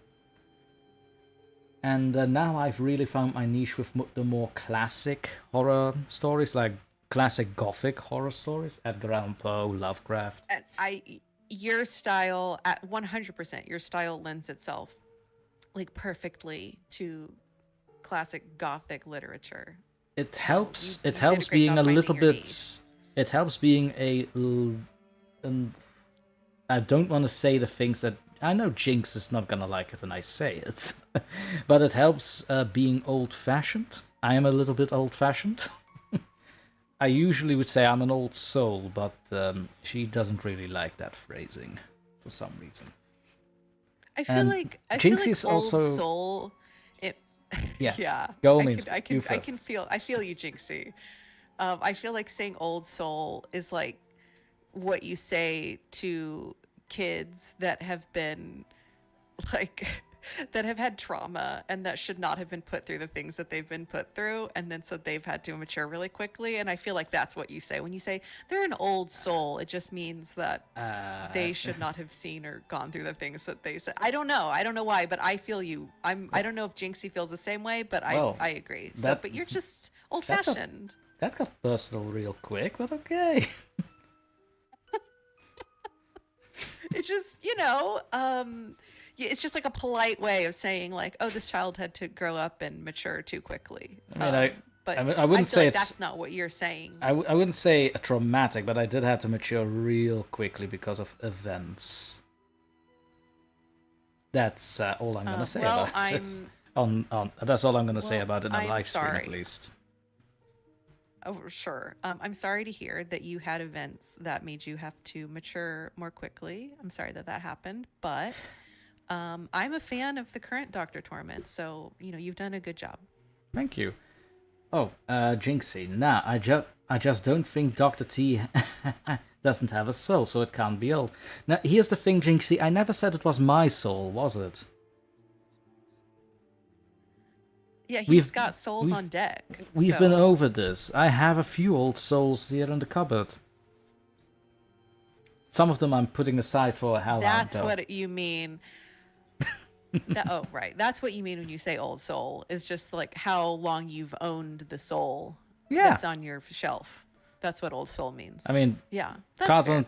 And now I've really found my niche with the more classic horror stories, like classic gothic horror stories, Edgar Allan Poe, Lovecraft. And your style, at 100%, your style lends itself like perfectly to classic gothic literature. It helps. It helps being a little bit. It helps being a. I don't want to say the things that I know. Jinx is not gonna like it when I say it, but it helps being old-fashioned. I am a little bit old-fashioned. I usually would say I'm an old soul, but she doesn't really like that phrasing for some reason. I feel like Jinxie's old also soul. Yes. Yeah. Go means I can feel. I feel you, Jinxie. I feel like saying old soul is like what you say to kids that have been like that have had trauma and that should not have been put through the things that they've been put through, and then so they've had to mature really quickly. And I feel like that's what you say when you say they're an old soul. It just means that they should not have seen or gone through the things that they said. I don't know why, but I feel you. I don't know if Jinxie feels the same way, but I agree. But you're just old fashioned. That got personal real quick, but okay. It just, it's just like a polite way of saying like, oh, this child had to grow up and mature too quickly. I wouldn't say like that's not what you're saying. I wouldn't say a traumatic, but I did have to mature real quickly because of events. That's all I'm gonna say about it. That's all I'm gonna say about it on live stream, at least. Oh, sure. I'm sorry to hear that you had events that made you have to mature more quickly. I'm sorry that happened, but I'm a fan of the current DrTorment, so you've done a good job. Thank you. Oh, Jinxie. Nah, I just don't think Dr. T doesn't have a soul, so it can't be old. Now, here's the thing, Jinxie. I never said it was my soul, was it? Yeah, he's got souls on deck. We've been over this. I have a few old souls here in the cupboard. Some of them I'm putting aside for how long. That's what you mean. Oh, right. That's what you mean when you say old soul. Is just like how long you've owned the soul that's on your shelf. That's what old soul means. I mean, yeah. Cards on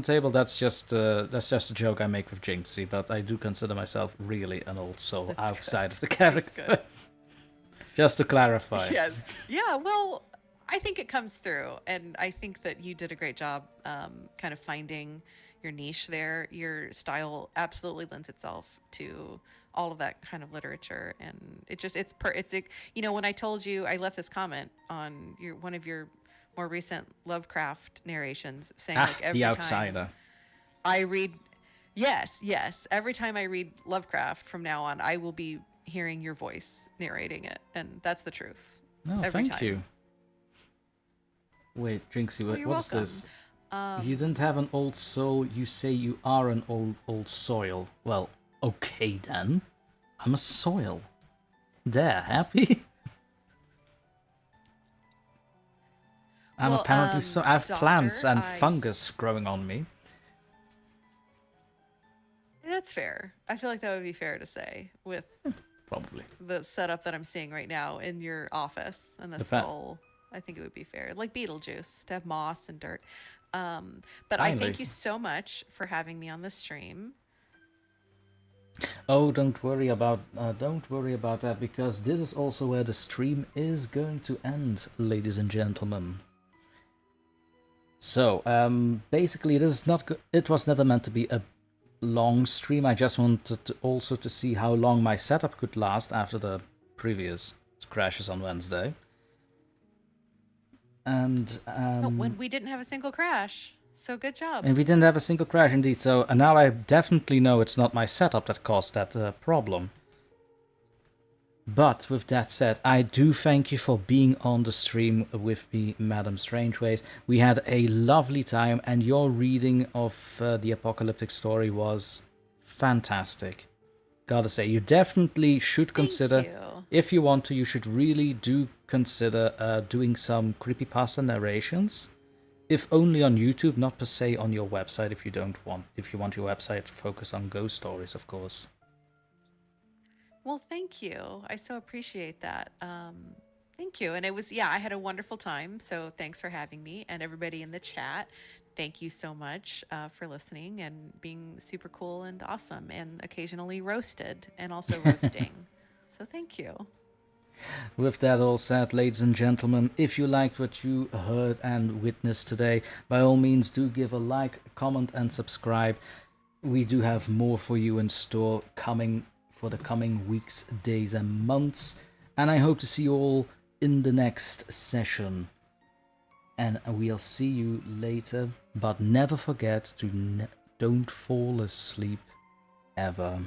the table. That's just a joke I make with Jinxie, but I do consider myself really an old soul outside of the character. Just to clarify. Yes. Yeah, well, I think it comes through, and I think that you did a great job kind of finding your niche there. Your style absolutely lends itself to all of that kind of literature, and when I told you, I left this comment on one of your more recent Lovecraft narrations saying like every The Outsider. time I read yes, every time I read Lovecraft from now on, I will be hearing your voice narrating it, and that's the truth. No, thank you. Wait, Jinxie, what's this? You didn't have an old soul, you say you are an old soil. Well, okay then. I'm a soil. There, happy? I'm apparently so. I have plants and fungus growing on me. That's fair. I feel like that would be fair to say with Probably. the setup that I'm seeing right now in your office and the Dep- skull. I think it would be fair, like Beetlejuice, to have moss and dirt. But I Finally. thank you so much for having me on the stream. Oh, don't worry about that, because this is also where the stream is going to end, ladies and gentlemen. So, basically, this is not. It was never meant to be a long stream. I just wanted to also to see how long my setup could last after the previous crashes on Wednesday. And when we didn't have a single crash, so good job. And we didn't have a single crash, indeed. So now I definitely know it's not my setup that caused that problem. But with that said, I do thank you for being on the stream with me, Madam Strangeways. We had a lovely time, and your reading of the apocalyptic story was fantastic. Gotta say, you definitely should consider, if you want to, you should really do consider doing some creepypasta narrations. If only on YouTube, not per se on your website. If you want your website to focus on ghost stories, of course. Well, thank you. I so appreciate that. Thank you. And it was, I had a wonderful time. So thanks for having me, and everybody in the chat. Thank you so much for listening and being super cool and awesome, and occasionally roasted and also roasting. So thank you. With that all said, ladies and gentlemen, if you liked what you heard and witnessed today, by all means do give a like, comment, and subscribe. We do have more for you in store coming for the coming weeks, days, and months. And I hope to see you all in the next session. And we'll see you later. But never forget to don't fall asleep ever.